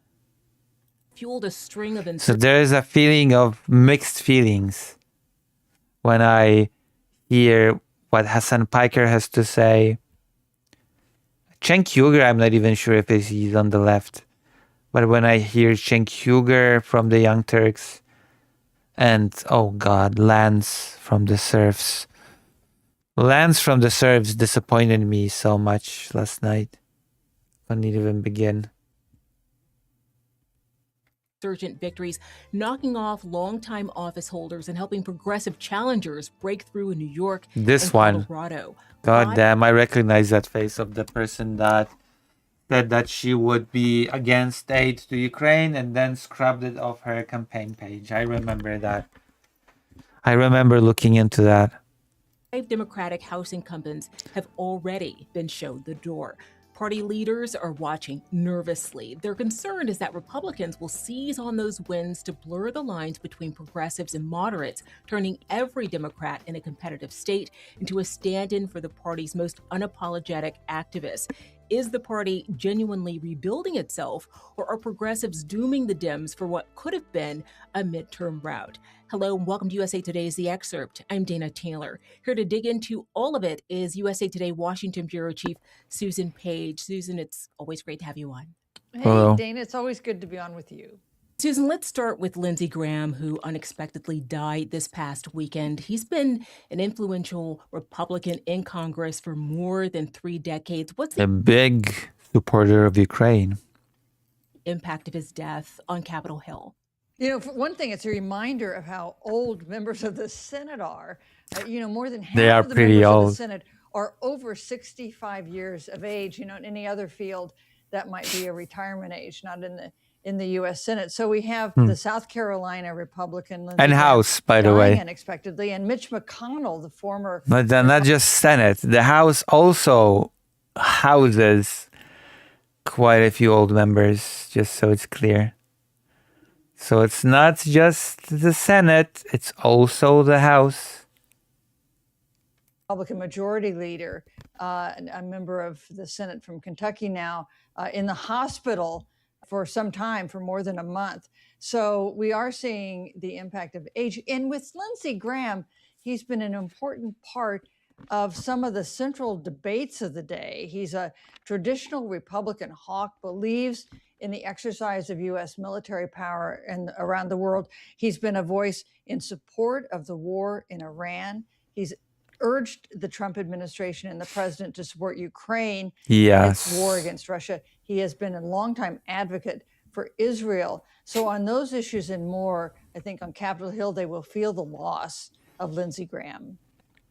fueled a string of... So there is a feeling of mixed feelings when I hear what Hassan Piker has to say. Cenk Uygur, I'm not even sure if he's on the left. But when I hear Cenk Uygur from the Young Turks and, oh God, Lance from the Serfs. Lance from the Serfs disappointed me so much last night. Couldn't even begin. Insurgent victories, knocking off longtime office holders and helping progressive challengers break through in New York This and one. Colorado. God damn, I recognize that face of the person that said that she would be against aid to Ukraine and then scrubbed it off her campaign page. I remember that. I remember looking into that. 5 Democratic House incumbents have already been shown the door. Party leaders are watching nervously. Their concern is that Republicans will seize on those wins to blur the lines between progressives and moderates, turning every Democrat in a competitive state into a stand-in for the party's most unapologetic activists. Is the party genuinely rebuilding itself, or are progressives dooming the Dems for what could have been a midterm rout? Hello and welcome to USA Today's The Excerpt. I'm Dana Taylor. Here to dig into all of it is USA Today Washington Bureau Chief Susan Page. Susan, it's always great to have you on. Hey, Hello. Dana, it's always good to be on with you. Susan, let's start with Lindsey Graham, who unexpectedly died this past weekend. He's been an influential Republican in Congress for more than 3 decades. What's A the big supporter of Ukraine. impact of his death on Capitol Hill? You know, for one thing, it's a reminder of how old members of the Senate are. More than half They are of the pretty members of old. the Senate are over 65 years of age. In any other field, that might be a retirement age, not in the U.S. Senate. So we have the South Carolina Republican Lindsey And Graham House, by the dying way. unexpectedly, and Mitch McConnell, the former But not just Senate. The House also houses quite a few old members, just so it's clear. So it's not just the Senate, it's also the House. Republican Majority Leader, a member of the Senate from Kentucky now, in the hospital for some time, for more than a month. So we are seeing the impact of age. And with Lindsey Graham, he's been an important part of some of the central debates of the day. He's a traditional Republican hawk, believes in the exercise of U.S. military power and around the world. He's been a voice in support of the war in Iran. He's urged the Trump administration and the president to support Ukraine in its war Yes. against Russia. He has been a longtime advocate for Israel. So on those issues and more, I think on Capitol Hill, they will feel the loss of Lindsey Graham.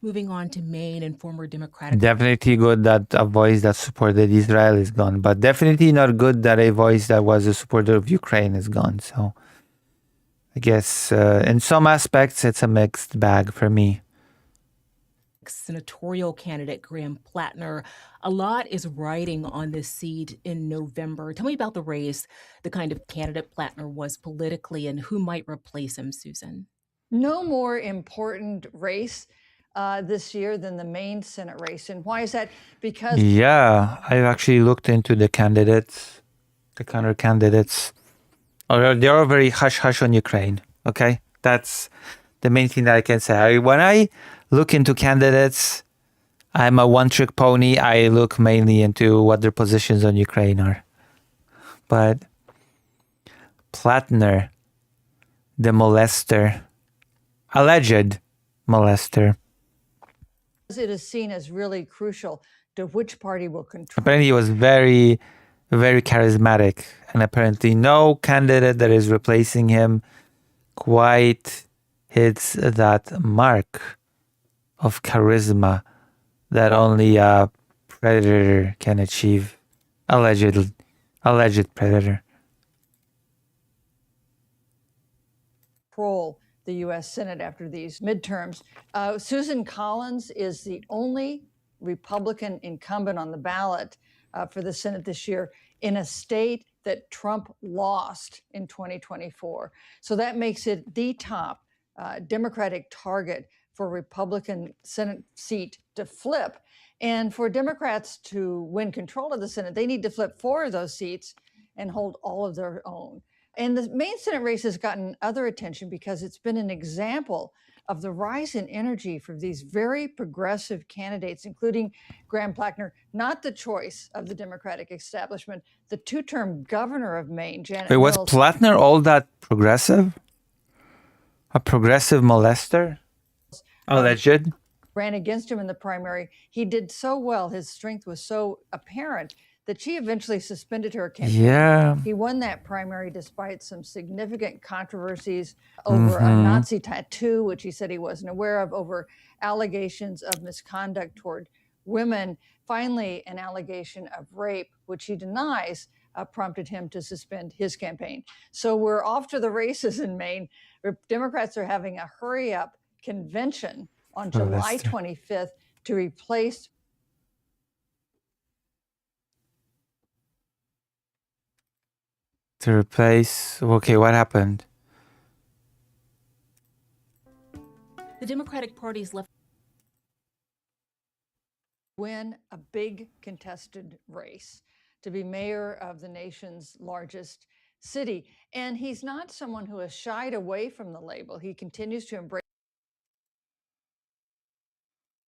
Moving on to Maine and former Democratic Definitely good that a voice that supported Israel is gone, but definitely not good that a voice that was a supporter of Ukraine is gone. So I guess in some aspects, it's a mixed bag for me. senatorial candidate Graham Plattner. A lot is riding on this seat in November. Tell me about the race, the kind of candidate Plattner was politically, and who might replace him, Susan. No more important race this year than the Maine Senate race. And why is that? Because Yeah, I actually looked into the candidates, the counter candidates. They're all very hush-hush on Ukraine, okay? That's the main thing that I can say. When I look into candidates, I'm a one-trick pony. I look mainly into what their positions on Ukraine are. But Plattner, the molester, alleged molester, it is seen as really crucial to which party will control. apparently he was very, very charismatic. And apparently no candidate that is replacing him quite hits that mark of charisma that only a predator can achieve. Alleged predator. Control the U.S. Senate after these midterms. Susan Collins is the only Republican incumbent on the ballot for the Senate this year in a state that Trump lost in 2024. So that makes it the top Democratic target for Republican Senate seat to flip. And for Democrats to win control of the Senate, they need to flip 4 of those seats and hold all of their own. And the Maine Senate race has gotten other attention because it's been an example of the rise in energy from these very progressive candidates, including Graham Plackner, not the choice of the Democratic establishment, the two-term governor of Maine, Janet Wait, was Mills. Plattner all that progressive? A progressive molester? Alleged? Ran against him in the primary. He did so well, his strength was so apparent that she eventually suspended her campaign. Yeah. He won that primary despite some significant controversies over a Nazi tattoo, which he said he wasn't aware of, over allegations of misconduct toward women. Finally, an allegation of rape, which he denies, prompted him to suspend his campaign. So we're off to the races in Maine. Democrats are having a hurry-up convention on July 25th to replace Okay, what happened? The Democratic Party's left win a big contested race to be mayor of the nation's largest city. And he's not someone who has shied away from the label. He continues to embrace.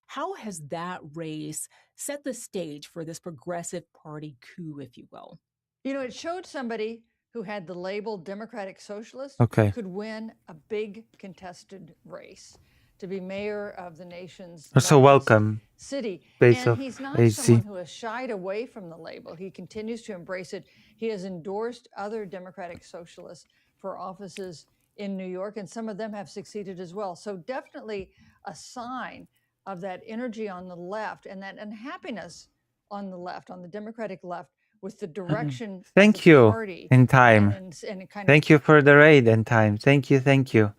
How has that race set the stage for this progressive party coup, if you will? You know, it showed somebody who had the label Democratic Socialist could win a big contested race to be mayor of the nation's So welcome. city. Base And of he's not AC. someone who has shied away from the label. He continues to embrace it. He has endorsed other Democratic Socialists for offices in New York, and some of them have succeeded as well. So definitely a sign of that energy on the left and that unhappiness on the left, on the Democratic left, with the direction Thank of the you. party In time. and kind of Thank you for the raid in time. Thank you. Thank you.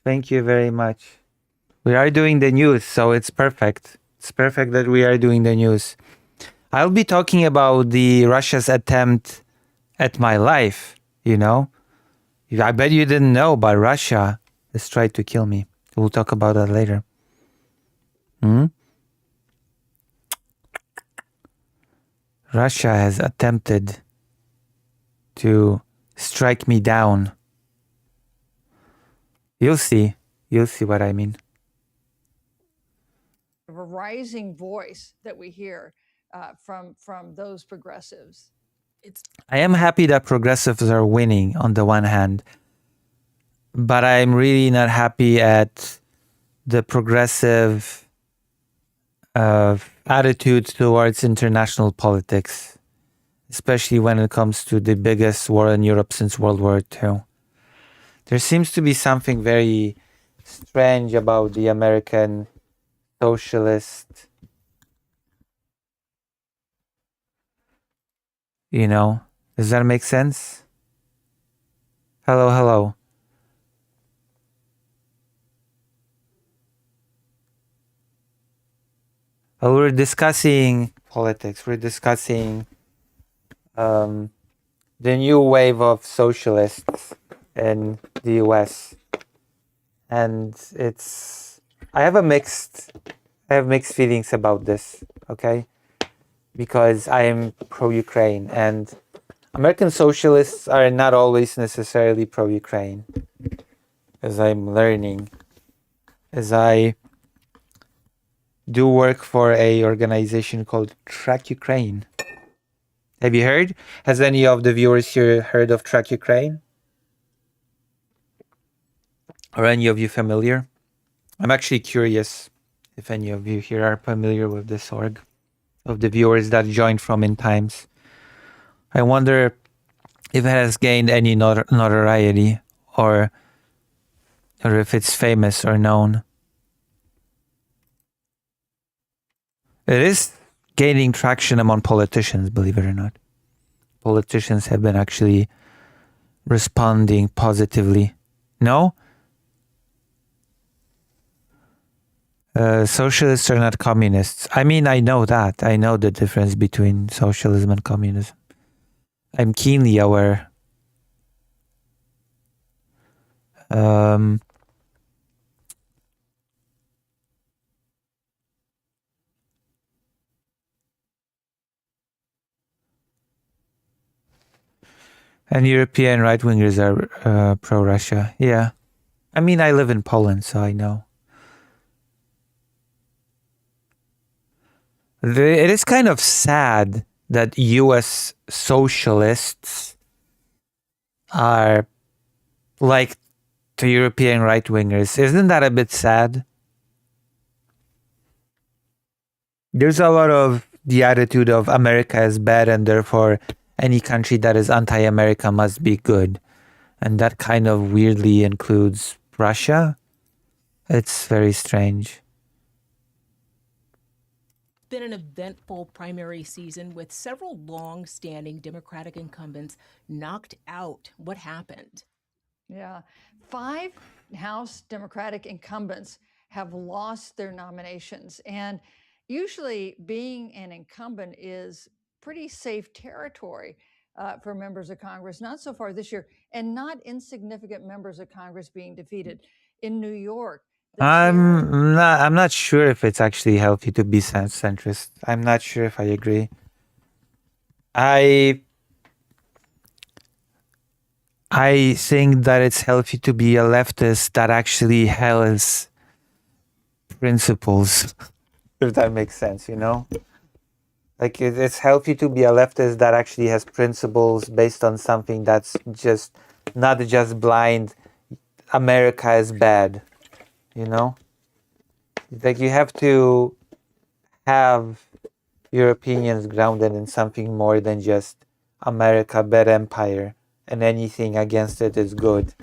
Thank you very much. We are doing the news, so it's perfect. It's perfect that we are doing the news. I'll be talking about the Russia's attempt at my life, you know. I bet you didn't know, but Russia has tried to kill me. We'll talk about that later. Russia has attempted to strike me down. You'll see. You'll see what I mean. a rising voice that we hear from those progressives. I am happy that progressives are winning on the one hand, but I'm really not happy at the progressive attitude towards international politics, especially when it comes to the biggest war in Europe since World War II. There seems to be something very strange about the American socialist, you know, does that make sense? Hello, hello. We're discussing politics. We're discussing the new wave of socialists in the US. And I have mixed feelings about this, okay? Because I am pro-Ukraine, and American socialists are not always necessarily pro-Ukraine, as I'm learning, as I do work for a organization called Track Ukraine. Have you heard? Has any of the viewers here heard of Track Ukraine? Are any of you familiar? I'm actually curious if any of you here are familiar with this org, of the viewers that joined from In Times. I wonder if it has gained any notoriety or if it's famous or known. It is gaining traction among politicians, believe it or not. Politicians have been actually responding positively. No? Socialists are not communists. I mean, I know that. I know the difference between socialism and communism. I'm keenly aware. And European right-wingers are pro-Russia. Yeah. I mean, I live in Poland, so I know. It is kind of sad that US socialists are like the European right-wingers. Isn't that a bit sad? There's a lot of the attitude of America is bad and therefore any country that is anti-America must be good. And that kind of weirdly includes Russia. It's very strange. Been an eventful primary season with several long-standing Democratic incumbents knocked out. What happened? Yeah. 5 House Democratic incumbents have lost their nominations. And usually being an incumbent is pretty safe territory for members of Congress. Not so far this year, and not insignificant members of Congress being defeated. In New York, I'm not sure if it's actually healthy to be centrist. I'm not sure if I agree. I think that it's healthy to be a leftist that actually has principles, if that makes sense, you know? Like, it's healthy to be a leftist that actually has principles based on something that's just not just blind, America is bad, you know? Like, you have to have your opinions grounded in something more than just America, bad empire, and anything against it is good.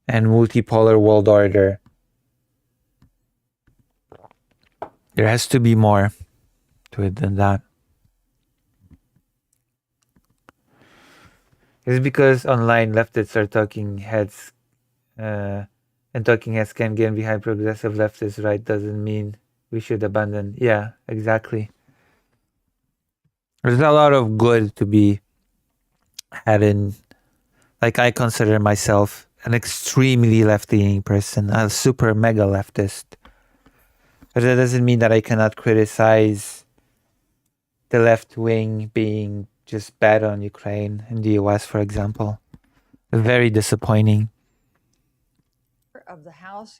And multipolar world order. There has to be more to it than that. It's because online leftists are talking heads, and talking heads can get behind progressive leftists, right? Doesn't mean we should abandon. Yeah, exactly. There's a lot of good to be had in, like, I consider myself an extremely left-leaning person, a super mega leftist. But that doesn't mean that I cannot criticize the left wing being just bad on Ukraine in the US, for example. Very disappointing. of the House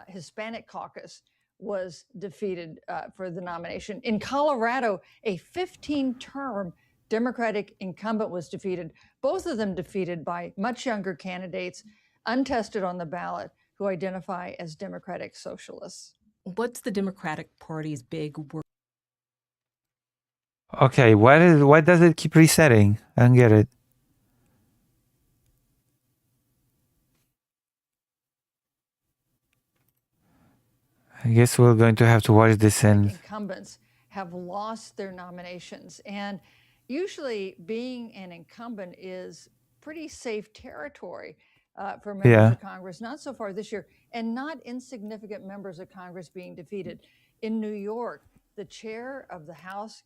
Hispanic Caucus was defeated for the nomination. In Colorado, a 15-term Democratic incumbent was defeated, both of them defeated by much younger candidates, untested on the ballot, who identify as Democratic Socialists. What's the Democratic Party's big work? Okay, why does it keep resetting? I don't get it. I guess we're going to have to watch this in. Incumbents have lost their nominations. And usually being an incumbent is pretty safe territory for members of Congress. Not so far this year, and not insignificant members of Congress being defeated. In New York, the chair of the House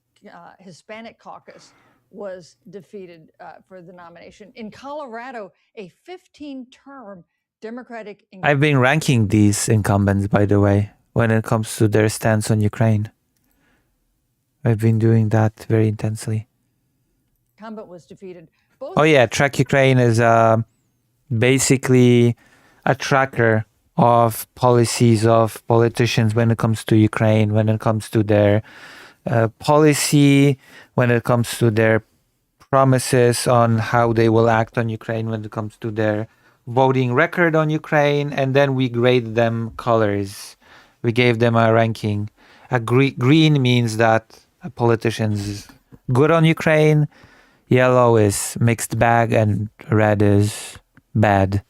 Hispanic Caucus was defeated for the nomination. In Colorado, a 15-term Democratic I've been ranking these incumbents, by the way, when it comes to their stance on Ukraine. I've been doing that very intensely. incumbent was defeated. Both Oh yeah, Track Ukraine is basically a tracker of policies of politicians when it comes to Ukraine, when it comes to their policy, when it comes to their promises on how they will act on Ukraine, when it comes to their voting record on Ukraine, and then we grade them colors. We gave them a ranking. Green means that a politician's good on Ukraine, yellow is mixed bag, and red is bad.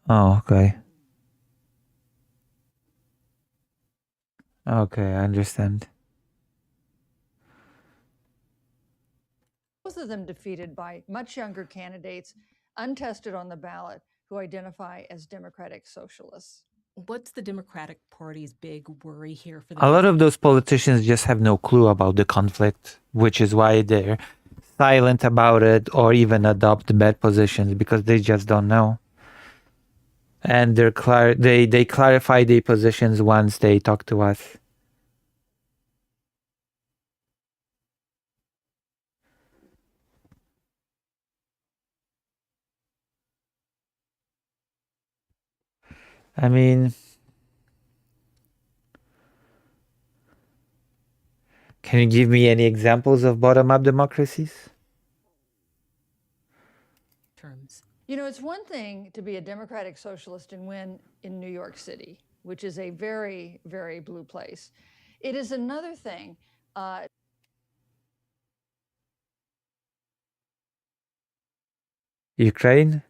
Oh, okay. Okay, I understand. both of them defeated by much younger candidates, untested on the ballot, who identify as Democratic Socialists. What's the Democratic Party's big worry here for A the lot of those politicians just have no clue about the conflict, which is why they're silent about it or even adopt bad positions, because they just don't know. And they clarify their positions once they talk to us. I mean, can you give me any examples of bottom-up democracies? Terms. You know, it's one thing to be a democratic socialist and win in New York City, which is a very, very blue place. It is another thing Ukraine?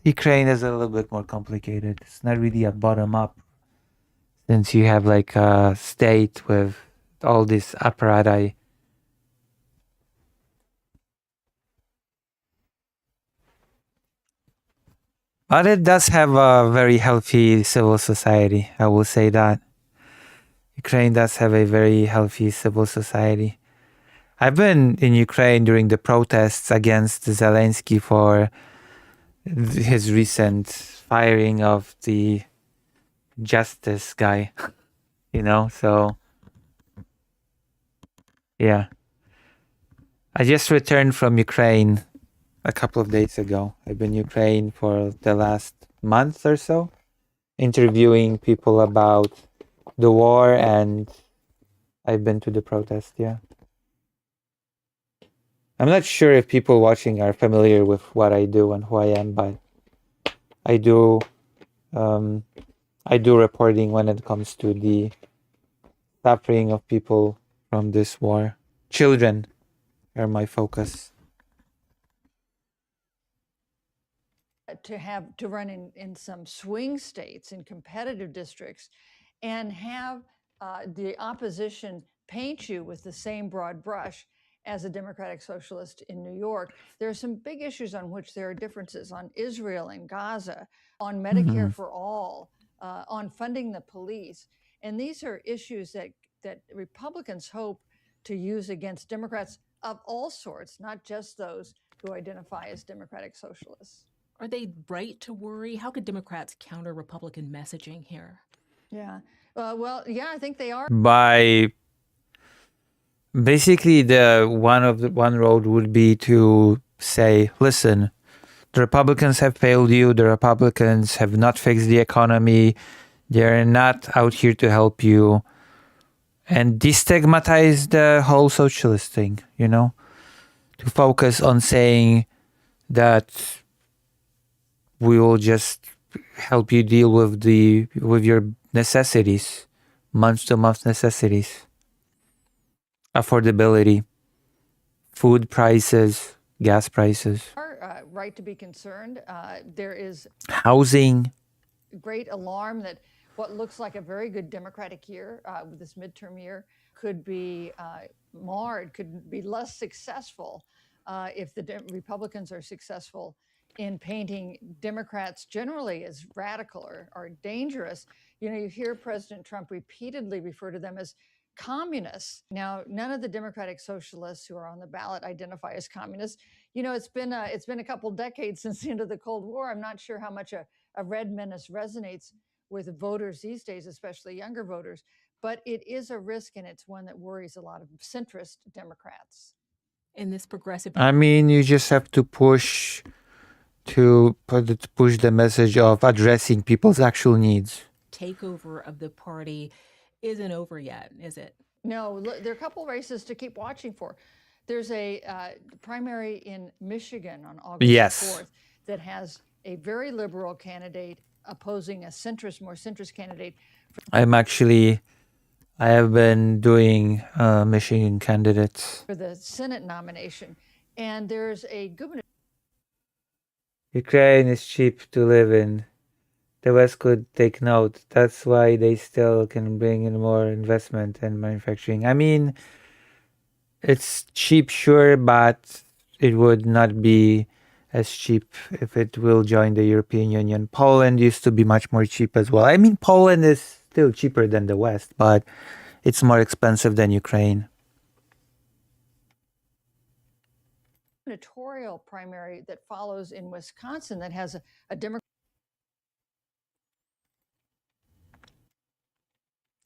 Ukraine is a little bit more complicated. It's not really a bottom-up, since you have like a state with all this apparatus. But it does have a very healthy civil society, I will say that. Ukraine does have a very healthy civil society. I've been in Ukraine during the protests against Zelensky for his recent firing of the justice guy, so yeah. I just returned from Ukraine a couple of days ago. I've been in Ukraine for the last month or so, interviewing people about the war, and I've been to the protest, yeah. I'm not sure if people watching are familiar with what I do and who I am, but I do reporting when it comes to the suffering of people from this war. Children are my focus. to run in some swing states, in competitive districts, and have the opposition paint you with the same broad brush as a democratic socialist in New York. There are some big issues on which there are differences: on Israel and Gaza, on Medicare for all, on funding the police. And these are issues that Republicans hope to use against Democrats of all sorts, not just those who identify as democratic socialists. Are they right to worry? How could Democrats counter Republican messaging here? Yeah. I think they are. By basically, the one road would be to say, listen, the Republicans have failed you. The Republicans have not fixed the economy. They're not out here to help you. And destigmatize the whole socialist thing, to focus on saying that we will just help you deal with your necessities, month-to-month necessities, affordability, food prices, gas prices, Are right to be concerned. There is housing. great alarm that what looks like a very good Democratic year, this midterm year, could be marred, could be less successful if the Republicans are successful in painting Democrats generally as radical or dangerous. You hear President Trump repeatedly refer to them as communists. Now, none of the Democratic socialists who are on the ballot identify as communists. It's been a couple decades since the end of the Cold War. I'm not sure how much a red menace resonates with voters these days, especially younger voters. But it is a risk, and it's one that worries a lot of centrist Democrats. In this progressive... I mean, you just have to push the message of addressing people's actual needs. takeover of the party isn't over yet, is it? No, there are a couple races to keep watching for. There's a primary in Michigan on August 4th that has a very liberal candidate opposing a centrist, more centrist candidate. I have been doing Michigan candidates. For the Senate nomination. And there's a gubernatorial. Ukraine is cheap to live in. The West could take note. That's why they still can bring in more investment and manufacturing. I mean, it's cheap, sure, but it would not be as cheap if it will join the European Union. Poland used to be much more cheap as well. I mean, Poland is still cheaper than the West, but it's more expensive than Ukraine. Gubernatorial primary that follows in Wisconsin that has a Democrat.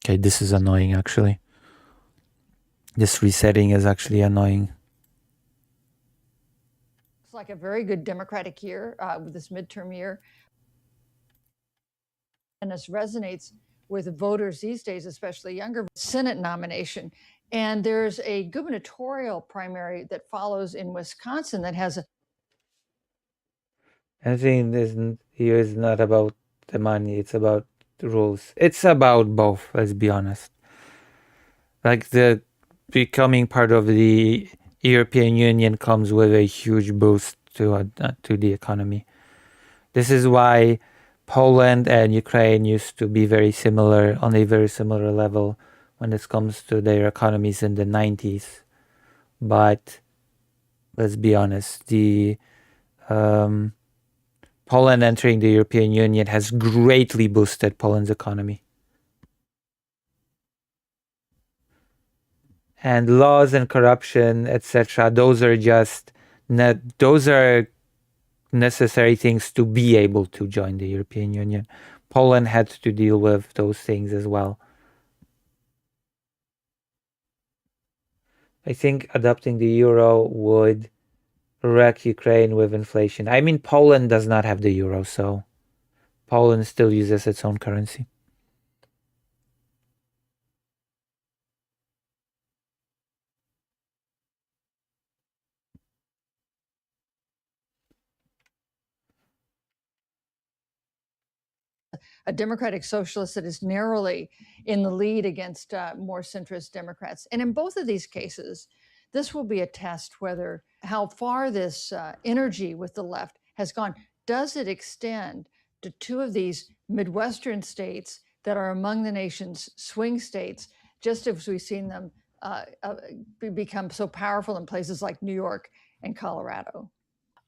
Okay, this is annoying, actually. This resetting is actually annoying. It's like a very good Democratic year, this midterm year. and this resonates with voters these days, especially younger, Senate nomination. And there's a gubernatorial primary that follows in Wisconsin that has a I think here is not about the money, it's about the rules. It's about both, let's be honest. Like the becoming part of the European Union comes with a huge boost to the economy. This is why Poland and Ukraine used to be very similar, on a very similar level when it comes to their economies in the 90s. But let's be honest, the Poland entering the European Union has greatly boosted Poland's economy. And laws and corruption, etc., those are necessary things to be able to join the European Union. Poland had to deal with those things as well. I think adopting the euro would wreck Ukraine with inflation. I mean, Poland does not have the euro, so Poland still uses its own currency. a Democratic Socialist that is narrowly in the lead against more centrist Democrats. And in both of these cases, this will be a test whether how far this energy with the left has gone. Does it extend to two of these Midwestern states that are among the nation's swing states, just as we've seen them become so powerful in places like New York and Colorado?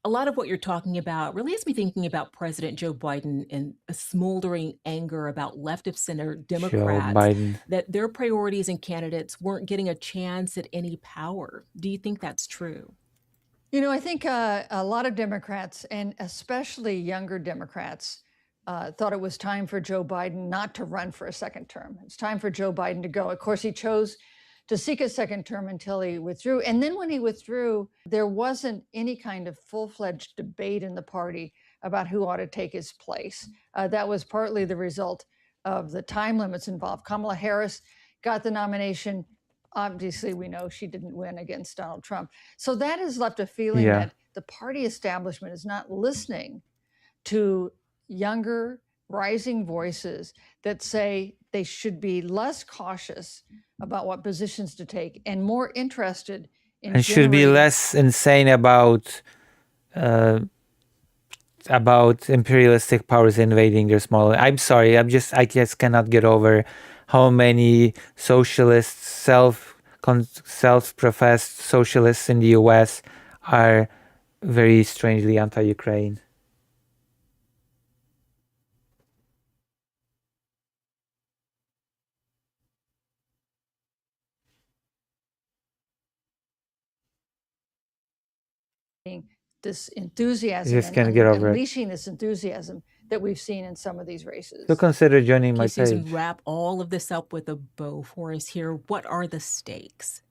A lot of what you're talking about really has me thinking about President Joe Biden and a smoldering anger about left of center Democrats that their priorities and candidates weren't getting a chance at any power. Do you think that's true? You know, I think a lot of Democrats, and especially younger Democrats, thought it was time for Joe Biden not to run for a second term. It's time for Joe Biden to go. Of course, he chose to seek a second term until he withdrew. And then when he withdrew, there wasn't any kind of full-fledged debate in the party about who ought to take his place. That was partly the result of the time limits involved. Kamala Harris got the nomination. Obviously, we know she didn't win against Donald Trump. So that has left a feeling that the party establishment is not listening to younger, rising voices that say they should be less cautious about what positions to take and more interested in and should be less insane about imperialistic powers invading their small. I'm sorry, I just cannot get over how many socialists, self-professed socialists in the US are very strangely anti-Ukraine. This enthusiasm Just can't get over unleashing this enthusiasm that we've seen in some of these races. So consider joining my Okay, Susan, page. wrap all of this up with a bow for us here. What are the stakes?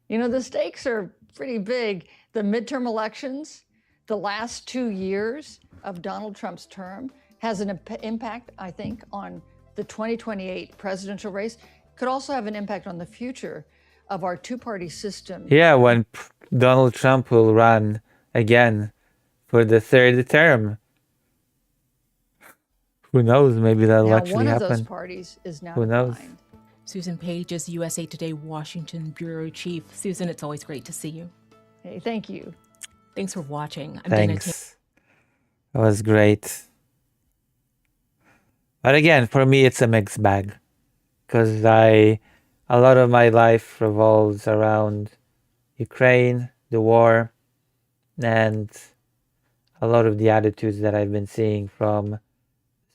You know, the stakes are pretty big. The midterm elections, the last 2 years of Donald Trump's term has an impact, I think, on the 2028 presidential race. Could also have an impact on the future of our two-party system. Yeah, when Donald Trump will run again for the third term. Who knows? Maybe that'll actually happen. One of those parties is now Who knows? defined. Susan Page is USA Today Washington Bureau Chief. Susan, it's always great to see you. Hey, thank you. Thanks for watching. I'm Dana Taylor. Thanks. That was great. But again, for me, it's a mixed bag. Because a lot of my life revolves around Ukraine, the war, and a lot of the attitudes that I've been seeing from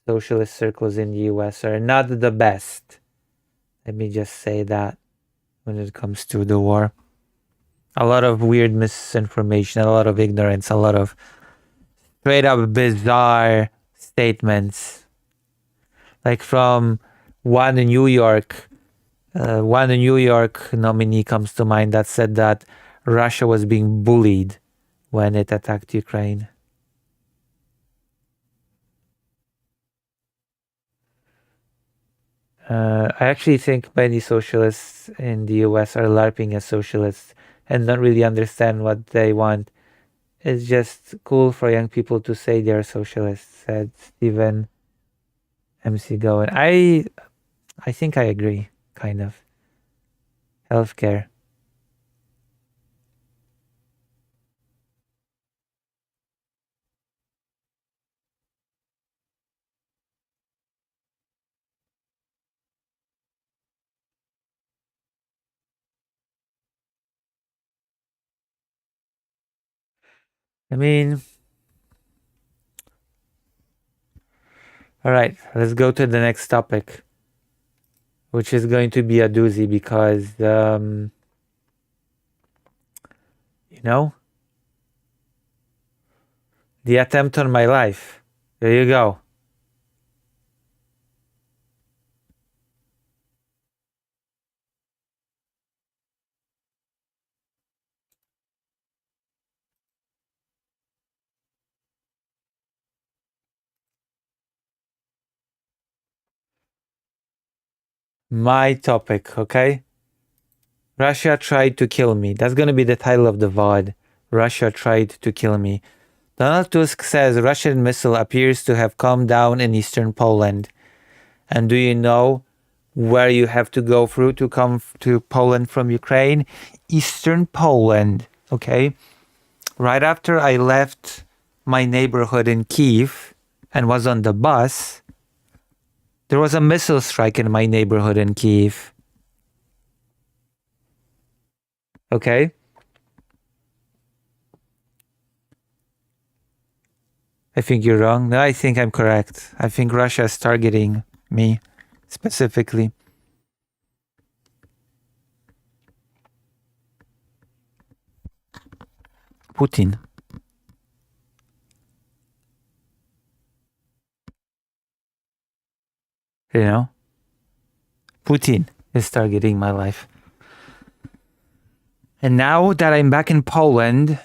socialist circles in the US are not the best. Let me just say that when it comes to the war. A lot of weird misinformation, a lot of ignorance, a lot of straight up bizarre statements. Like from one New York nominee comes to mind that said that Russia was being bullied when it attacked Ukraine. I actually think many socialists in the US are LARPing as socialists and don't really understand what they want. It's just cool for young people to say they're socialists, said Stephen MC Gowen. I think I agree, kind of. Healthcare. I mean, all right, let's go to the next topic, which is going to be a doozy because, you know, the attempt on my life. There you go. My topic, okay? Russia tried to kill me. That's going to be the title of the VOD. Russia tried to kill me. Donald Tusk says Russian missile appears to have come down in eastern Poland. And do you know where you have to go through to come to Poland from Ukraine? Eastern Poland, okay? Right after I left my neighborhood in Kyiv and was on the bus, there was a missile strike in my neighborhood in Kyiv. Okay? I think you're wrong. No, I think I'm correct. I think Russia is targeting me specifically. Putin. You know? Putin is targeting my life. And now that I'm back in Poland,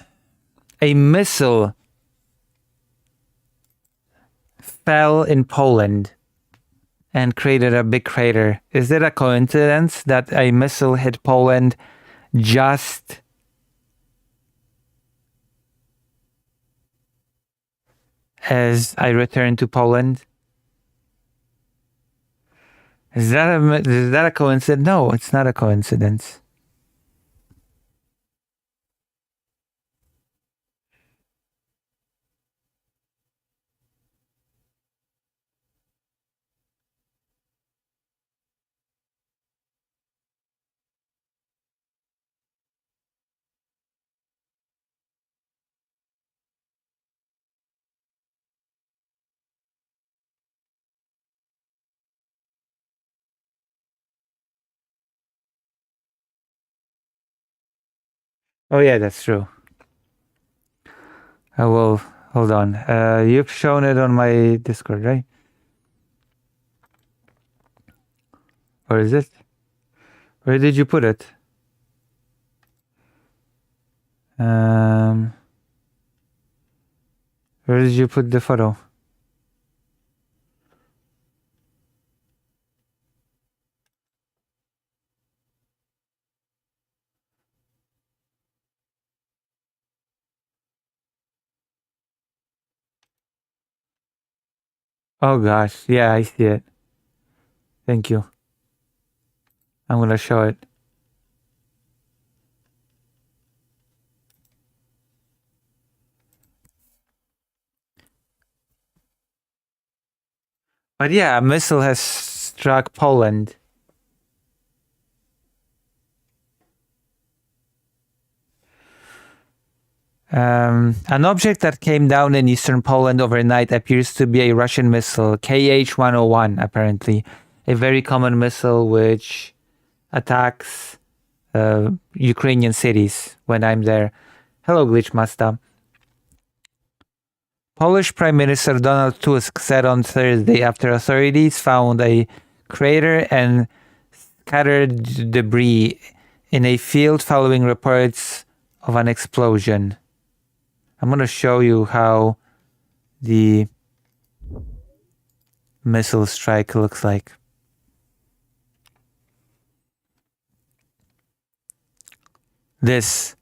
a missile fell in Poland and created a big crater. Is it a coincidence that a missile hit Poland just as I returned to Poland? Is that a coincidence? No, it's not a coincidence. Oh yeah, that's true. I will, hold on. You've shown it on my Discord, right? Or is it? Where did you put it? Where did you put the photo? Oh gosh, yeah, I see it. Thank you. I'm gonna show it. But yeah, a missile has struck Poland. An object that came down in eastern Poland overnight appears to be a Russian missile, KH-101, apparently. A very common missile which attacks Ukrainian cities when I'm there. Hello, Glitchmasta. Polish Prime Minister Donald Tusk said on Thursday after authorities found a crater and scattered debris in a field following reports of an explosion. I'm going to show you how the missile strike looks like. This.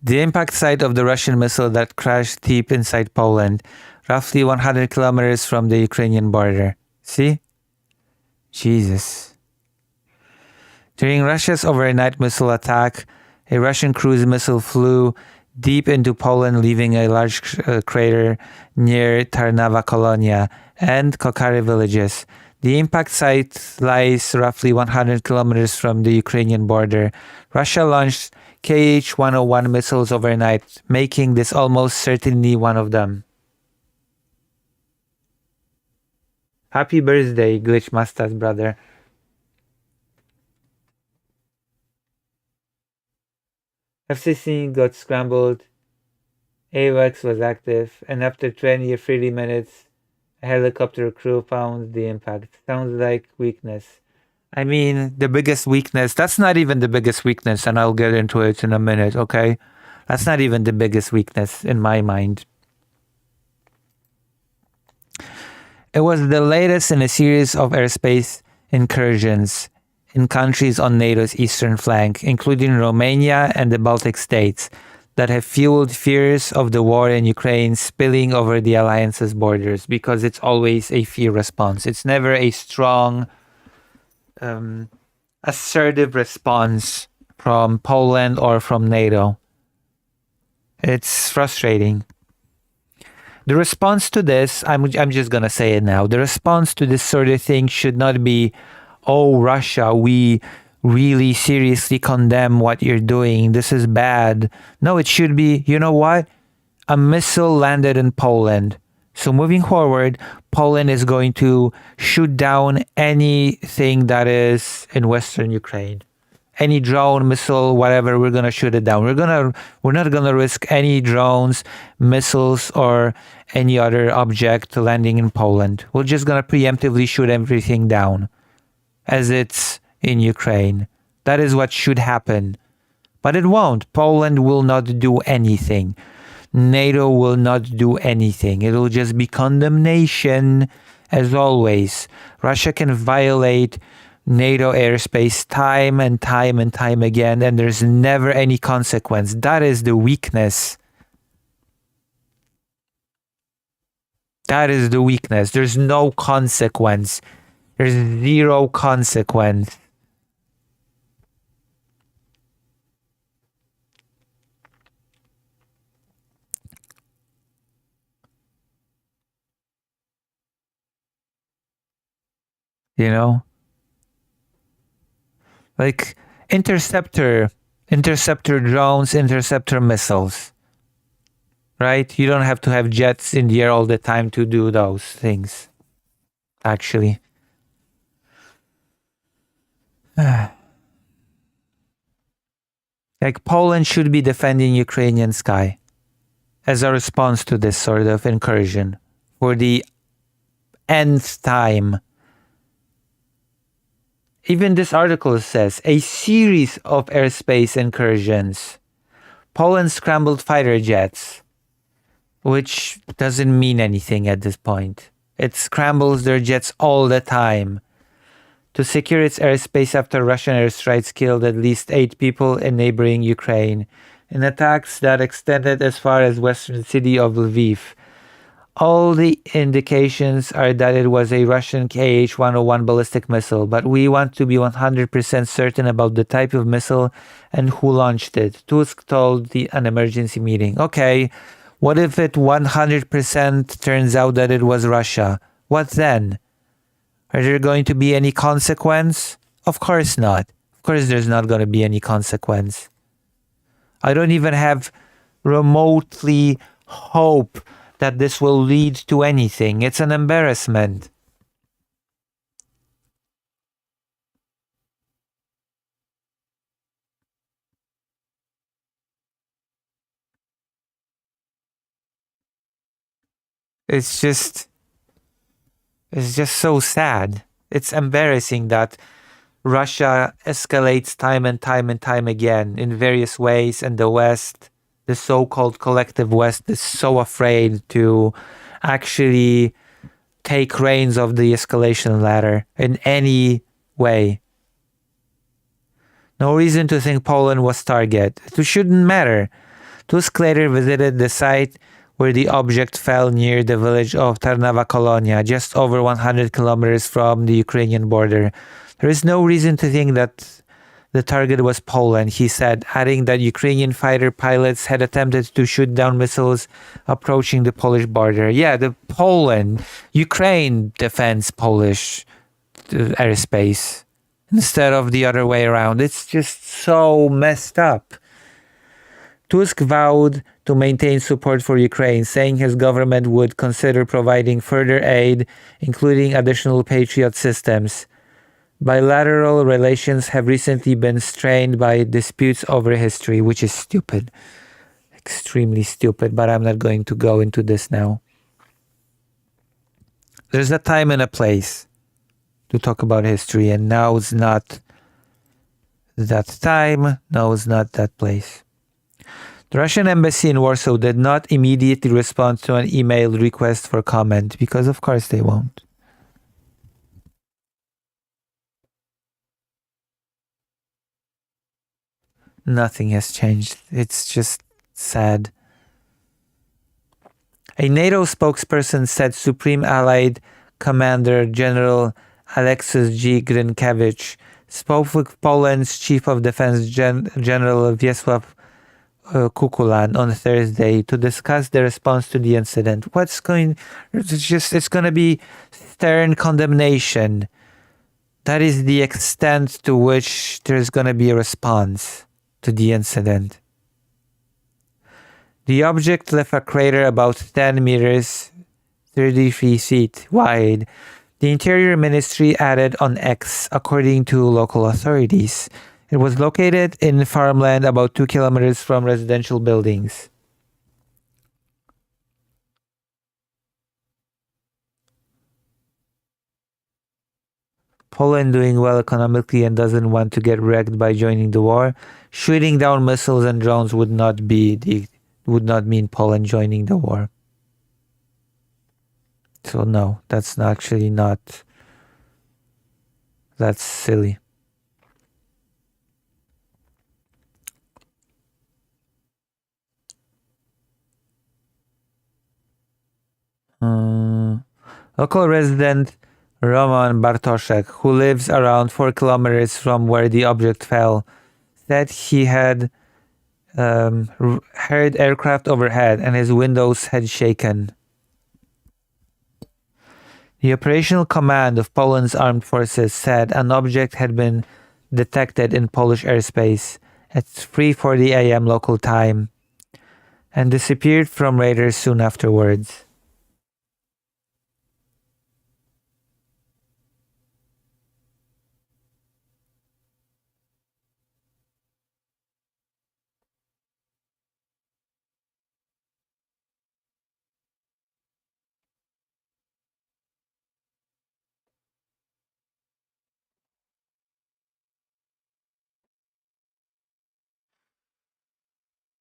The impact site of the Russian missile that crashed deep inside Poland, roughly 100 kilometers from the Ukrainian border. See? Jesus. During Russia's overnight missile attack, a Russian cruise missile flew deep into Poland, leaving a large crater near Tarnawa Kolonia and Kokary villages. The impact site lies roughly 100 kilometers from the Ukrainian border. Russia launched Kh-101 missiles overnight, making this almost certainly one of them. Happy birthday, Glitch Mustache brother. FCC got scrambled, AWACS was active, and after 20 or 30 minutes, a helicopter crew found the impact. Sounds like weakness. I mean, the biggest weakness, that's not even the biggest weakness, and I'll get into it in a minute, okay? That's not even the biggest weakness in my mind. It was the latest in a series of airspace incursions in countries on NATO's eastern flank, including Romania and the Baltic states, that have fueled fears of the war in Ukraine spilling over the alliance's borders, because it's always a fear response. It's never a strong, assertive response from Poland or from NATO. It's frustrating. The response to this, I'm just gonna say it now, the response to this sort of thing should not be, oh, Russia, we really seriously condemn what you're doing. This is bad. No, it should be, you know what? A missile landed in Poland. So moving forward, Poland is going to shoot down anything that is in Western Ukraine. Any drone, missile, whatever, we're going to shoot it down. We're not going to risk any drones, missiles, or any other object landing in Poland. We're just going to preemptively shoot everything down as it's in Ukraine. That is what should happen. But it won't. Poland will not do anything. NATO will not do anything. It will just be condemnation as always. Russia can violate NATO airspace time and time and time again, and there's never any consequence. That is the weakness. That is the weakness. There's no consequence. There's zero consequence. You know? Like interceptor drones, interceptor missiles. Right? You don't have to have jets in the air all the time to do those things. Actually. Like Poland should be defending Ukrainian sky as a response to this sort of incursion for the nth time. Even this article says a series of airspace incursions. Poland scrambled fighter jets, which doesn't mean anything at this point. It scrambles their jets all the time to secure its airspace after Russian airstrikes killed at least 8 people in neighboring Ukraine in attacks that extended as far as western city of Lviv. All the indications are that it was a Russian Kh-101 ballistic missile, but we want to be 100% certain about the type of missile and who launched it, Tusk told an emergency meeting. Okay, what if it 100% turns out that it was Russia? What then? Are there going to be any consequence? Of course not. Of course there's not going to be any consequence. I don't even have remotely hope that this will lead to anything. It's an embarrassment. It's just so sad. It's embarrassing that Russia escalates time and time and time again in various ways, and the West, the so-called collective West, is so afraid to actually take reins of the escalation ladder in any way. No reason to think Poland was target. It shouldn't matter. Tusk later visited the site where the object fell near the village of Tarnowa Kolonia, just over 100 kilometers from the Ukrainian border. There is no reason to think that the target was Poland, he said, adding that Ukrainian fighter pilots had attempted to shoot down missiles approaching the Polish border. Yeah, the Poland, Ukraine defends Polish airspace instead of the other way around. It's just so messed up. Tusk vowed to maintain support for Ukraine, saying his government would consider providing further aid, including additional Patriot systems. Bilateral relations have recently been strained by disputes over history, which is stupid. Extremely stupid, but I'm not going to go into this now. There's a time and a place to talk about history, and now is not that time, now is not that place. The Russian embassy in Warsaw did not immediately respond to an email request for comment, because of course they won't. Nothing has changed. It's just sad. A NATO spokesperson said Supreme Allied Commander General Alexis G. Grynkevich spoke with Poland's Chief of Defense General Wiesław Kukulan on Thursday to discuss the response to the incident. It's going to be stern condemnation. That is the extent to which there's going to be a response to the incident. The object left a crater about 10 meters, 33 feet wide. The Interior Ministry added on X, according to local authorities. It was located in farmland about 2 kilometers from residential buildings. Poland doing well economically and doesn't want to get wrecked by joining the war. Shooting down missiles and drones would not mean Poland joining the war. So no, that's actually not. That's silly. Local resident Roman Bartoszek, who lives around 4 kilometers from where the object fell, said he had heard aircraft overhead and his windows had shaken. The operational command of Poland's armed forces said an object had been detected in Polish airspace at 3:40 a.m. local time and disappeared from radar soon afterwards.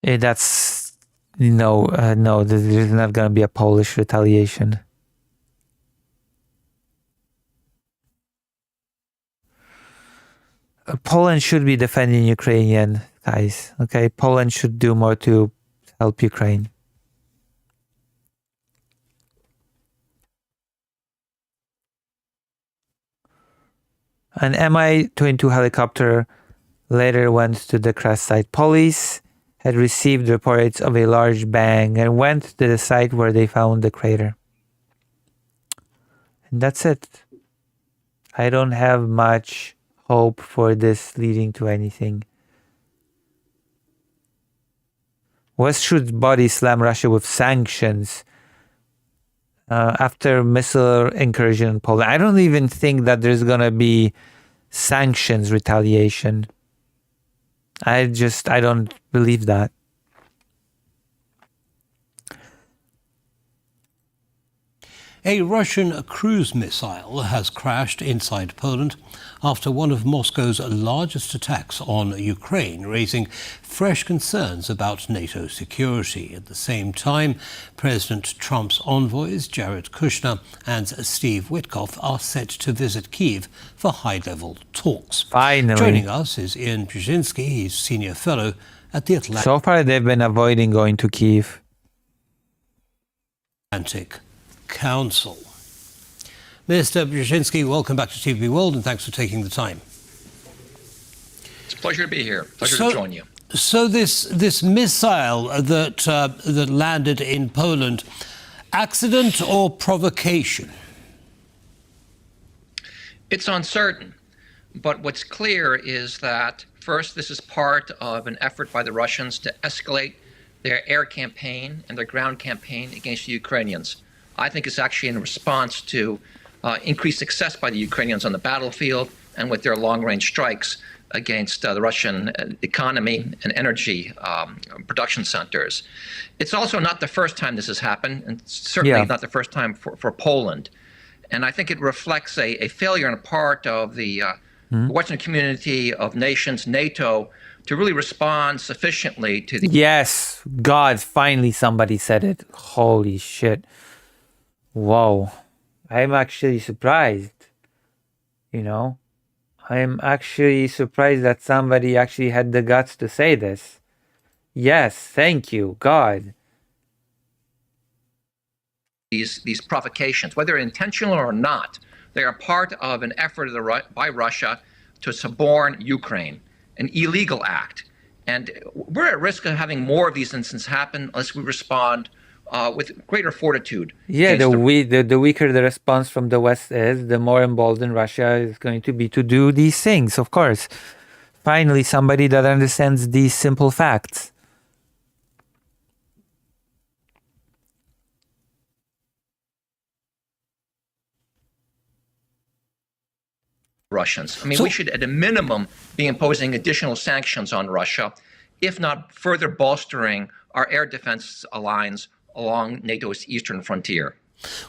That's no, there's not going to be a Polish retaliation. Poland should be defending Ukrainian guys. Okay, Poland should do more to help Ukraine. An Mi-22 helicopter later went to the crash site. Police had received reports of a large bang and went to the site where they found the crater. And that's it. I don't have much hope for this leading to anything. West should body slam Russia with sanctions after missile incursion in Poland. I don't even think that there's gonna be sanctions retaliation. I don't believe that. A Russian cruise missile has crashed inside Poland after one of Moscow's largest attacks on Ukraine, raising fresh concerns about NATO security. At the same time, President Trump's envoys, Jared Kushner and Steve Witkoff, are set to visit Kyiv for high-level talks. Finally. Joining us is Ian Brzezinski. He's senior fellow at the So far, they've been avoiding going to Kyiv. Atlantic Council. Mr. Brzezinski, welcome back to TV World, and thanks for taking the time. It's a pleasure to be here. Pleasure to join you. So this missile that landed in Poland, accident or provocation? It's uncertain, but what's clear is that, first, this is part of an effort by the Russians to escalate their air campaign and their ground campaign against the Ukrainians. I think it's actually in response to increased success by the Ukrainians on the battlefield and with their long-range strikes against the Russian economy and energy production centers. It's also not the first time this has happened, and certainly not the first time for Poland. And I think it reflects a failure on the part of the Western community of nations, NATO, to really respond sufficiently to the... Yes, God, finally somebody said it. Holy shit. Wow. I'm actually surprised. You know? I'm actually surprised that somebody actually had the guts to say this. Yes, thank you, God. These provocations, whether intentional or not, they are part of an effort by Russia to suborn Ukraine, an illegal act. And we're at risk of having more of these incidents happen unless we respond with greater fortitude. Yeah, the weaker the response from the West is, the more emboldened Russia is going to be to do these things, of course. Finally, somebody that understands these simple facts. Russians. I mean, we should, at a minimum, be imposing additional sanctions on Russia, if not further bolstering our air defense lines along NATO's eastern frontier.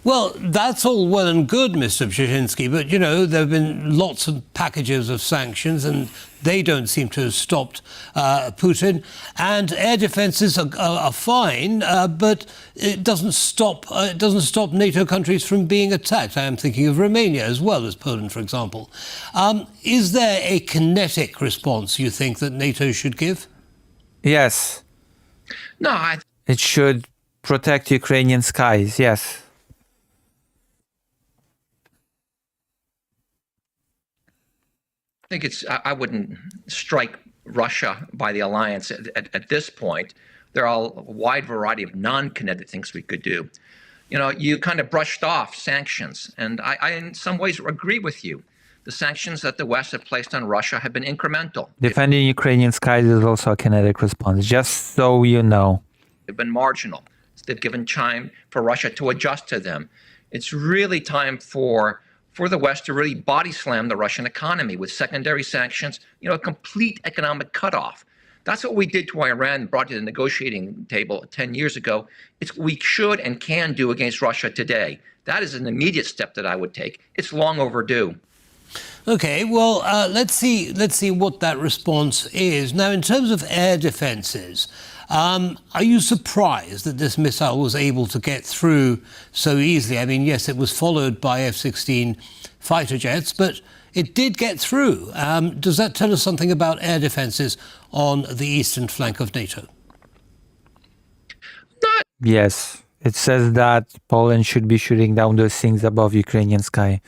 Well, that's all well and good, Mr. Brzezinski, but, you know, there have been lots of packages of sanctions and they don't seem to have stopped Putin. And air defenses are fine, but it doesn't stop NATO countries from being attacked. I am thinking of Romania as well as Poland, for example. Is there a kinetic response, you think, that NATO should give? Yes. No, it should protect Ukrainian skies, yes. I think I wouldn't strike Russia by the alliance at this point. There are a wide variety of non-kinetic things we could do. You know, you kind of brushed off sanctions, and I in some ways agree with you. The sanctions that the West have placed on Russia have been incremental. Defending Ukrainian skies is also a kinetic response, just so you know. They've been marginal. They've given time for Russia to adjust to them. It's really time for the West to really body slam the Russian economy with secondary sanctions, you know, a complete economic cutoff. That's what we did to Iran, brought to the negotiating table 10 years ago. It's what we should and can do against Russia today. That is an immediate step that I would take. It's long overdue. Okay, well, let's see what that response is. Now, in terms of air defenses, are you surprised that this missile was able to get through so easily? I mean, yes, it was followed by F-16 fighter jets, but it did get through. Does that tell us something about air defenses on the eastern flank of NATO? Yes, it says that Poland should be shooting down those things above Ukrainian sky.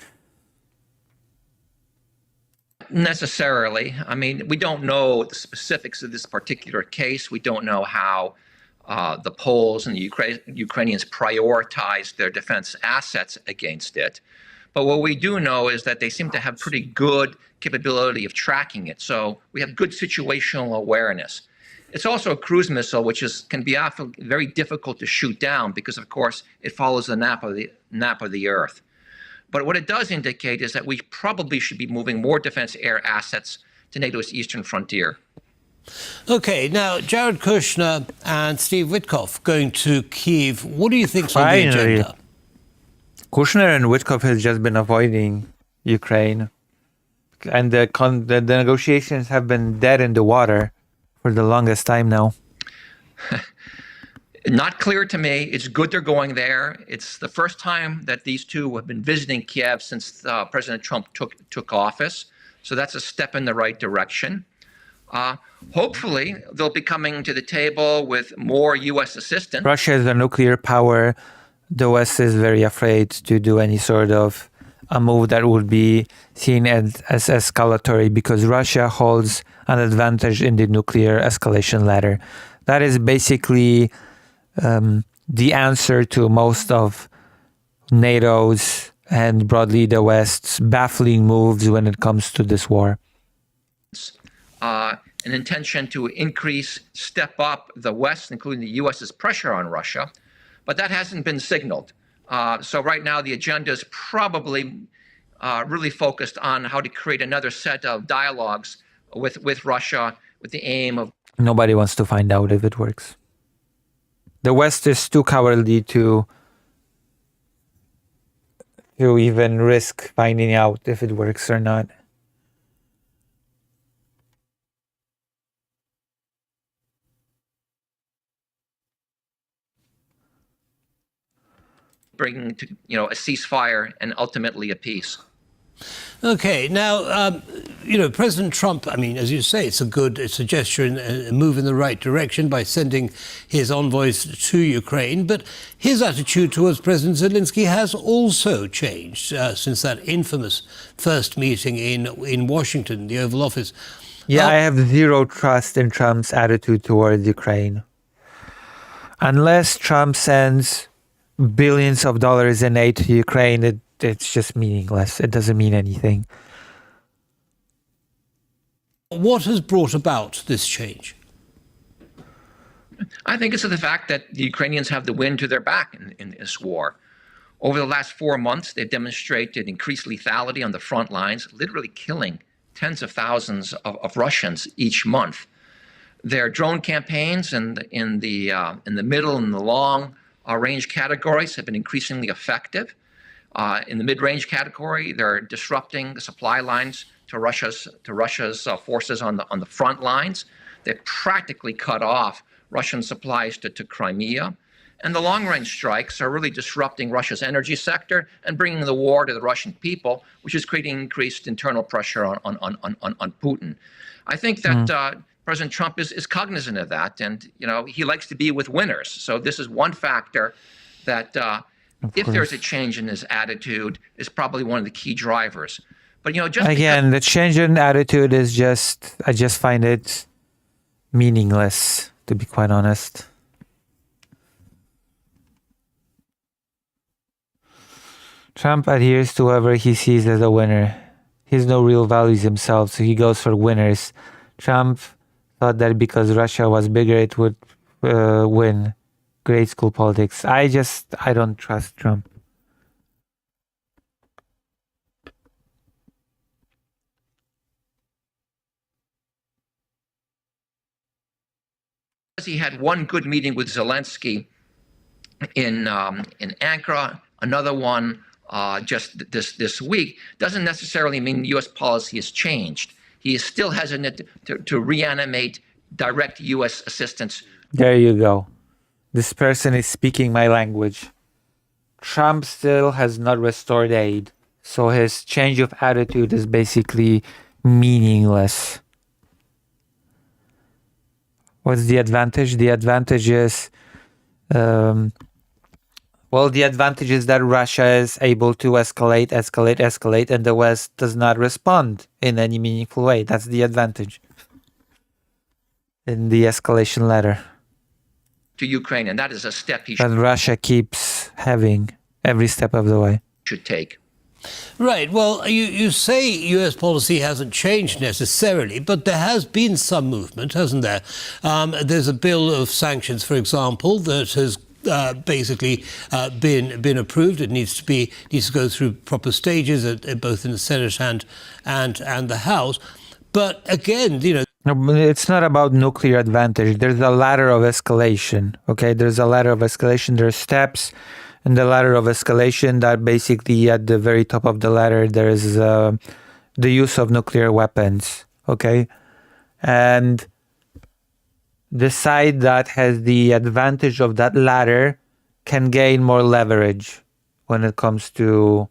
Necessarily. I mean, we don't know the specifics of this particular case. We don't know how the Poles and the Ukrainians prioritized their defense assets against it. But what we do know is that they seem to have pretty good capability of tracking it. So we have good situational awareness. It's also a cruise missile, which can be very difficult to shoot down because, of course, it follows the nap of the Earth. But what it does indicate is that we probably should be moving more defense air assets to NATO's eastern frontier. Okay, now, Jared Kushner and Steve Witkoff going to Kyiv. What do you think's on the agenda? Kushner and Witkoff has just been avoiding Ukraine, and the negotiations have been dead in the water for the longest time now. Not clear to me. It's good they're going there. It's the first time that these two have been visiting Kiev since President Trump took office. So that's a step in the right direction. Hopefully, they'll be coming to the table with more U.S. assistance. Russia is a nuclear power. The West is very afraid to do any sort of a move that would be seen as escalatory, because Russia holds an advantage in the nuclear escalation ladder. That is basically the answer to most of NATO's and broadly the West's baffling moves when it comes to this war. An intention to step up the West, including the U.S.'s pressure on Russia, but that hasn't been signaled. So right now the agenda is probably really focused on how to create another set of dialogues with Russia with the aim of... Nobody wants to find out if it works. The West is too cowardly to even risk finding out if it works or not. bringing to a ceasefire and ultimately a peace. Okay, now, President Trump, I mean, as you say, it's a gesture, a move in the right direction by sending his envoys to Ukraine. But his attitude towards President Zelensky has also changed since that infamous first meeting in Washington, the Oval Office. Yeah, I have zero trust in Trump's attitude towards Ukraine. Unless Trump sends billions of dollars in aid to Ukraine, it's just meaningless. It doesn't mean anything. What has brought about this change? I think it's the fact that the Ukrainians have the wind to their back in this war. Over the last 4 months, they've demonstrated increased lethality on the front lines, literally killing tens of thousands of Russians each month. Their drone campaigns in the middle and the long range categories have been increasingly effective. In the mid-range category, they're disrupting the supply lines to Russia's forces on the front lines. They've practically cut off Russian supplies to Crimea. And the long-range strikes are really disrupting Russia's energy sector and bringing the war to the Russian people, which is creating increased internal pressure on Putin. I think that President Trump is cognizant of that, and he likes to be with winners. So this is one factor that, if there's a change in his attitude, is probably one of the key drivers. But just again, the change in attitude is I just find it meaningless, to be quite honest. Trump adheres to whoever he sees as a winner. He has no real values himself, so he goes for winners. Trump thought that because Russia was bigger, it would win. Grade school politics. I don't trust Trump. He had one good meeting with Zelensky in Ankara, another one just this week, doesn't necessarily mean U.S. policy has changed. He is still hesitant to reanimate direct U.S. assistance. There you go. This person is speaking my language. Trump still has not restored aid, so his change of attitude is basically meaningless. What's the advantage? The advantage is, the advantage is that Russia is able to escalate, and the West does not respond in any meaningful way. That's the advantage in the escalation ladder. To Ukraine, and that is a step he Russia keeps having every step of the way. Should take. Right. Well, you say U.S. policy hasn't changed necessarily, but there has been some movement, hasn't there? There's a bill of sanctions, for example, that has basically been approved. It needs to go through proper stages, both in the Senate and the House. But again, No, it's not about nuclear advantage. There's a ladder of escalation. Okay, there's a ladder of escalation. There's steps. in the ladder of escalation, that basically at the very top of the ladder there is the use of nuclear weapons. Okay, and the side that has the advantage of that ladder can gain more leverage when it comes to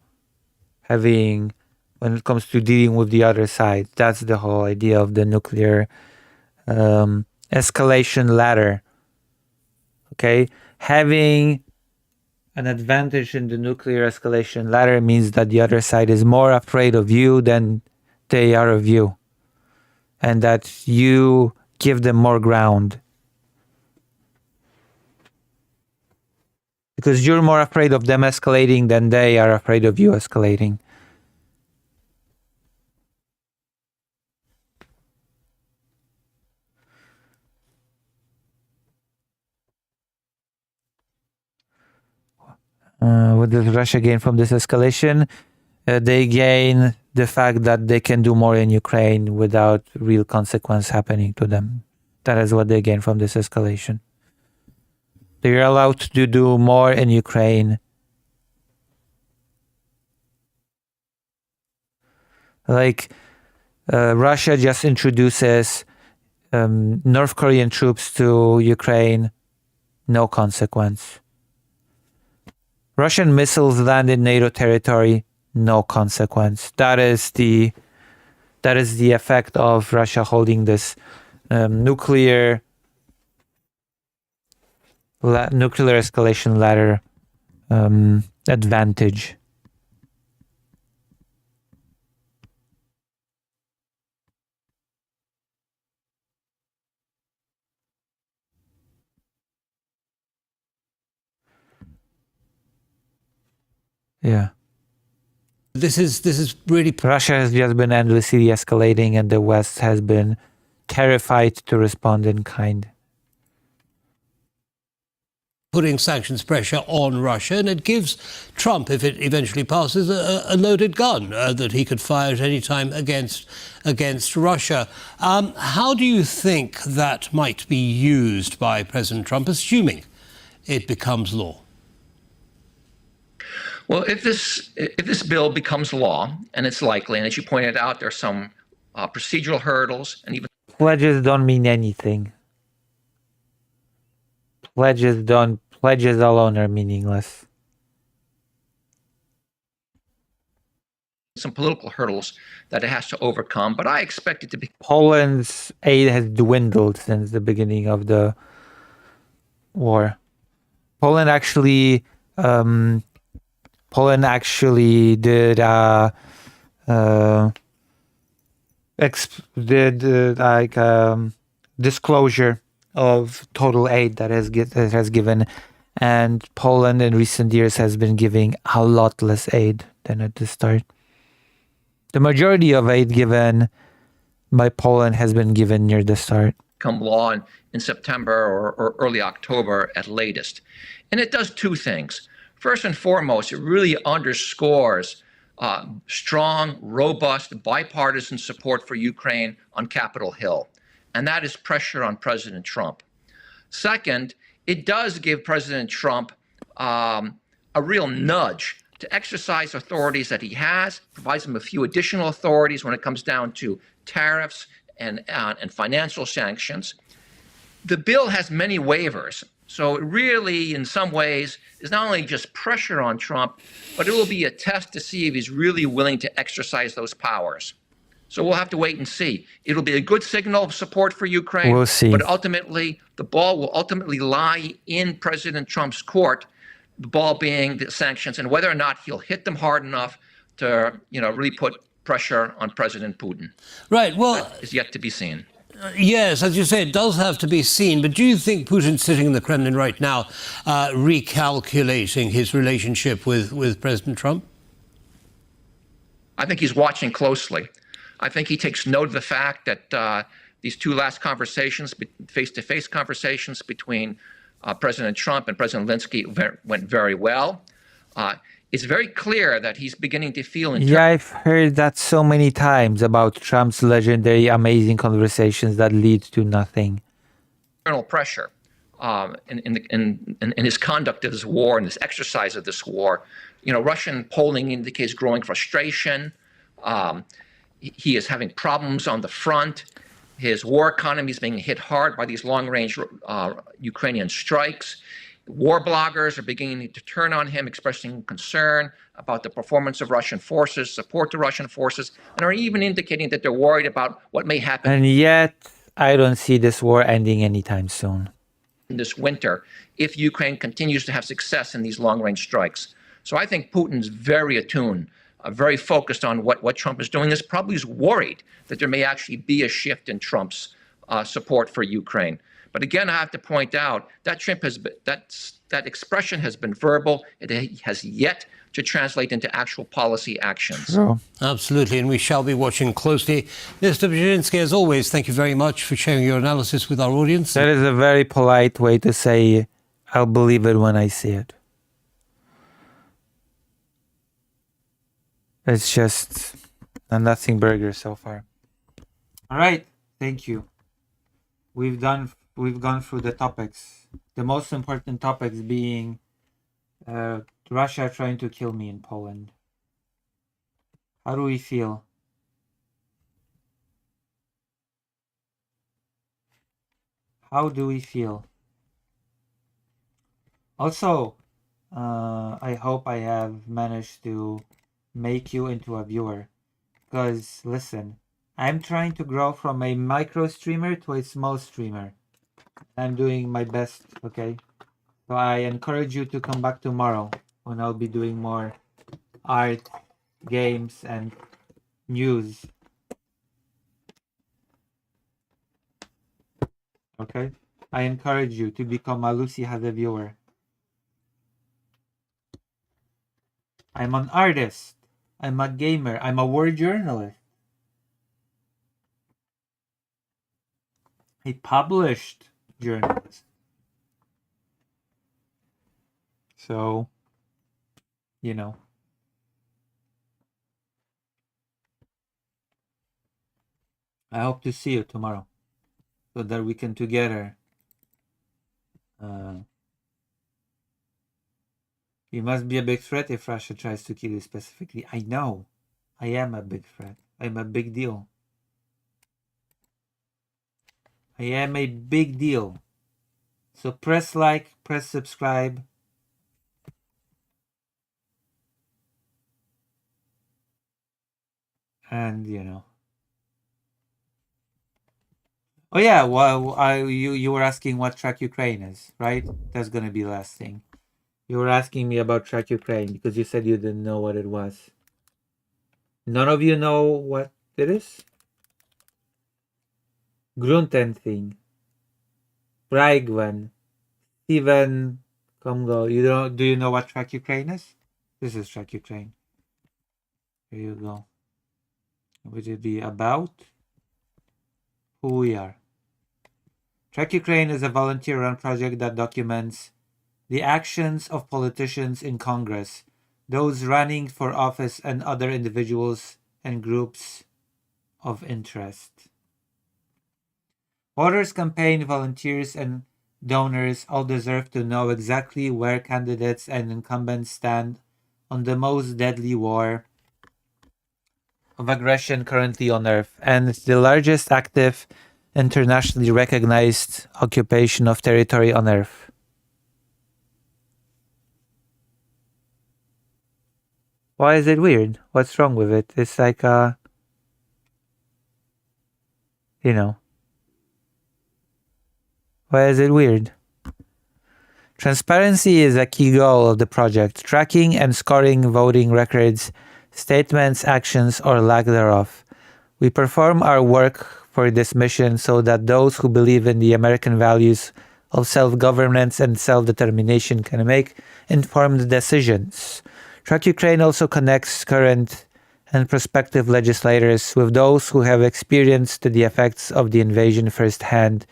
dealing with the other side. That's the whole idea of the nuclear escalation ladder. Okay, having an advantage in the nuclear escalation ladder means that the other side is more afraid of you than they are of you, and that you give them more ground. Because you're more afraid of them escalating than they are afraid of you escalating. What does Russia gain from this escalation? They gain the fact that they can do more in Ukraine without real consequence happening to them. That is what they gain from this escalation. They are allowed to do more in Ukraine. Like Russia just introduces North Korean troops to Ukraine, no consequence. Russian missiles land in NATO territory, no consequence. That is the effect of Russia holding this nuclear escalation ladder advantage. Yeah. This is really Russia has just been endlessly escalating, and the West has been terrified to respond in kind. putting sanctions pressure on Russia, and it gives Trump, if it eventually passes, a loaded gun that he could fire at any time against Russia. How do you think that might be used by President Trump, assuming it becomes law? Well, if this bill becomes law, and it's likely, and as you pointed out, there are some procedural hurdles, and even pledges don't mean anything. Pledges alone are meaningless. some political hurdles that it has to overcome, but I expect it to be. Poland's aid has dwindled since the beginning of the war. Poland actually did disclosure of total aid that it has given, and Poland in recent years has been giving a lot less aid than at the start. The majority of aid given by Poland has been given near the start. Become law in September or early October at latest. And it does two things. First and foremost, it really underscores strong, robust, bipartisan support for Ukraine on Capitol Hill. And that is pressure on President Trump. Second, it does give President Trump a real nudge to exercise authorities that he has, provides him a few additional authorities when it comes down to tariffs and financial sanctions. The bill has many waivers. So it really, in some ways, is not only just pressure on Trump, but it will be a test to see if he's really willing to exercise those powers. So we'll have to wait and see. It'll be a good signal of support for Ukraine. We'll see. But ultimately, the ball will ultimately lie in President Trump's court, the ball being the sanctions, and whether or not he'll hit them hard enough to, really put pressure on President Putin. Right, well... That is yet to be seen. Yes, as you say, it does have to be seen. But do you think Putin's sitting in the Kremlin right now recalculating his relationship with President Trump? I think he's watching closely. I think he takes note of the fact that these two last conversations, face-to-face conversations between President Trump and President Zelensky went very well. It's very clear that he's beginning to feel... Yeah, I've heard that so many times about Trump's legendary, amazing conversations that lead to nothing. Internal pressure in his conduct of this war and his exercise of this war. Russian polling indicates growing frustration. He is having problems on the front. His war economy is being hit hard by these long-range Ukrainian strikes. War bloggers are beginning to turn on him, expressing concern about the performance of Russian forces, support to Russian forces, and are even indicating that they're worried about what may happen And yet, I don't see this war ending anytime soon. this winter if Ukraine continues to have success in these long-range strikes. So I think Putin's very attuned, very focused on what Trump is doing. Is probably worried that there may actually be a shift in Trump's support for Ukraine. But again, I have to point out that that expression has been verbal. It has yet to translate into actual policy actions. True. Absolutely, and we shall be watching closely. Mr. Brzezinski, as always, thank you very much for sharing your analysis with our audience. That is a very polite way to say, I'll believe it when I see it. It's just a nothing burger so far. All right, thank you. We've gone through the topics. The most important topics being Russia trying to kill me in Poland. How do we feel? How do we feel? Also, I hope I have managed to make you into a viewer. Because, listen, I'm trying to grow from a micro streamer to a small streamer. I'm doing my best, okay? So I encourage you to come back tomorrow when I'll be doing more art, games, and news. Okay? I encourage you to become a Lucy Has a Viewer. I'm an artist. I'm a gamer. I'm a war journalist. A published journalist. So, you know. I hope to see you tomorrow so that we can together you must be a big threat if Russia tries to kill you specifically. I know. I am a big threat. I'm a big deal. I am a big deal. So press like, press subscribe. And, you know. Oh yeah, well, you were asking what Track Ukraine is, right? That's gonna be the last thing. You were asking me about Track Ukraine because you said you didn't know what it was. None of you know what it is? Gruntenthing. Braigwan. Steven Komgo. Do you know what Track Ukraine is? This is Track Ukraine. Here you go. Would it be about who we are? Track Ukraine is a volunteer-run project that documents the actions of politicians in Congress, those running for office, and other individuals and groups of interest. Voters, campaign volunteers, and donors all deserve to know exactly where candidates and incumbents stand on the most deadly war of aggression currently on Earth, and the largest active, internationally recognized occupation of territory on Earth. Why is it weird? What's wrong with it? It's like, you know. Why is it weird? Transparency is a key goal of the project, tracking and scoring voting records, statements, actions, or lack thereof. We perform our work for this mission so that those who believe in the American values of self-governance and self-determination can make informed decisions. Track Ukraine also connects current and prospective legislators with those who have experienced the effects of the invasion firsthand.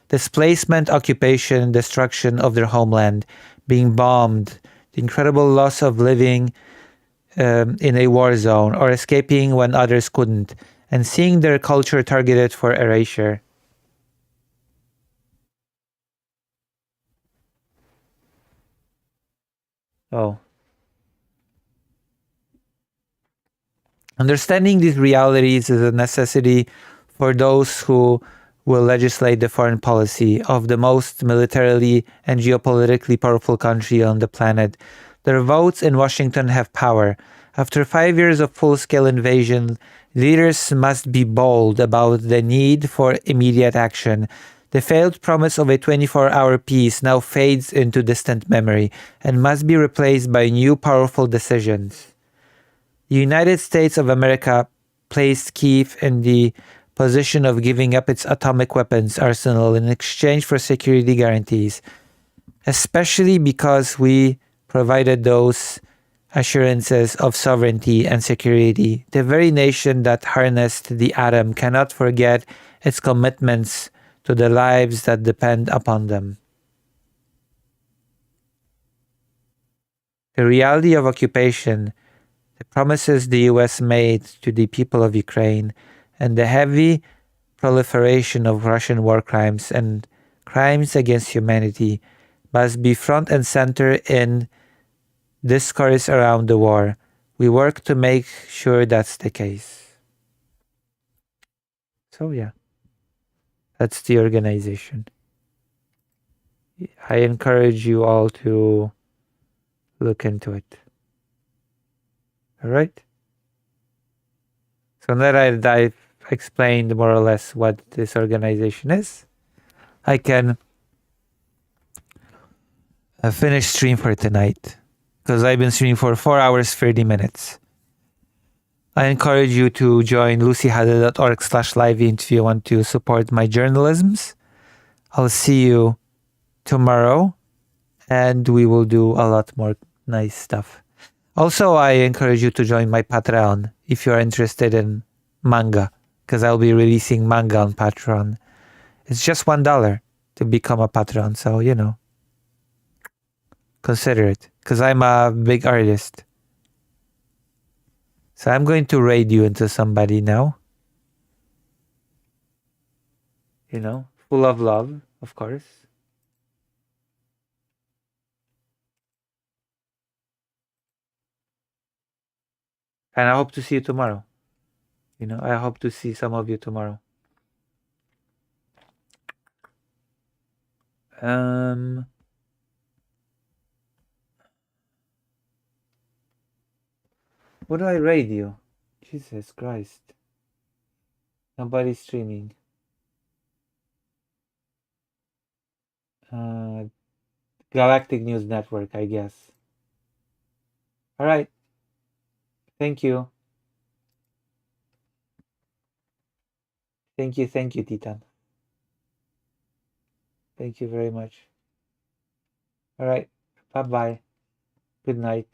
Displacement, occupation, destruction of their homeland, being bombed, the incredible loss of living in a war zone or escaping when others couldn't, and seeing their culture targeted for erasure. So, understanding these realities is a necessity for those who will legislate the foreign policy of the most militarily and geopolitically powerful country on the planet. Their votes in Washington have power. After 5 years of full-scale invasion, leaders must be bold about the need for immediate action. The failed promise of a 24-hour peace now fades into distant memory and must be replaced by new powerful decisions. The United States of America placed Kyiv in the position of giving up its atomic weapons arsenal in exchange for security guarantees, especially because we provided those assurances of sovereignty and security. The very nation that harnessed the atom cannot forget its commitments to the lives that depend upon them. The reality of occupation, the promises the US made to the people of Ukraine, and the heavy proliferation of Russian war crimes and crimes against humanity must be front and center in discourse around the war. We work to make sure that's the case. So yeah, that's the organization. I encourage you all to look into it. All right? So now that I've explained more or less what this organization is, I can finish stream for tonight, because I've been streaming for 4 hours 30 minutes. I encourage you to join lucyhadid.org/live if you want to support my journalisms. I'll see you tomorrow, and we will do a lot more nice stuff. Also, I encourage you to join my Patreon if you're interested in manga, because I'll be releasing manga on Patreon. It's just $1 to become a patron, so, you know, consider it, because I'm a big artist. So I'm going to raid you into somebody now. You know, full of love, of course. And I hope to see you tomorrow. You know, I hope to see some of you tomorrow. What do I raid you? Jesus Christ. Nobody's streaming. Galactic News Network, I guess. Alright. Thank you. Thank you, Titan. Thank you very much. Alright. Bye-bye. Good night.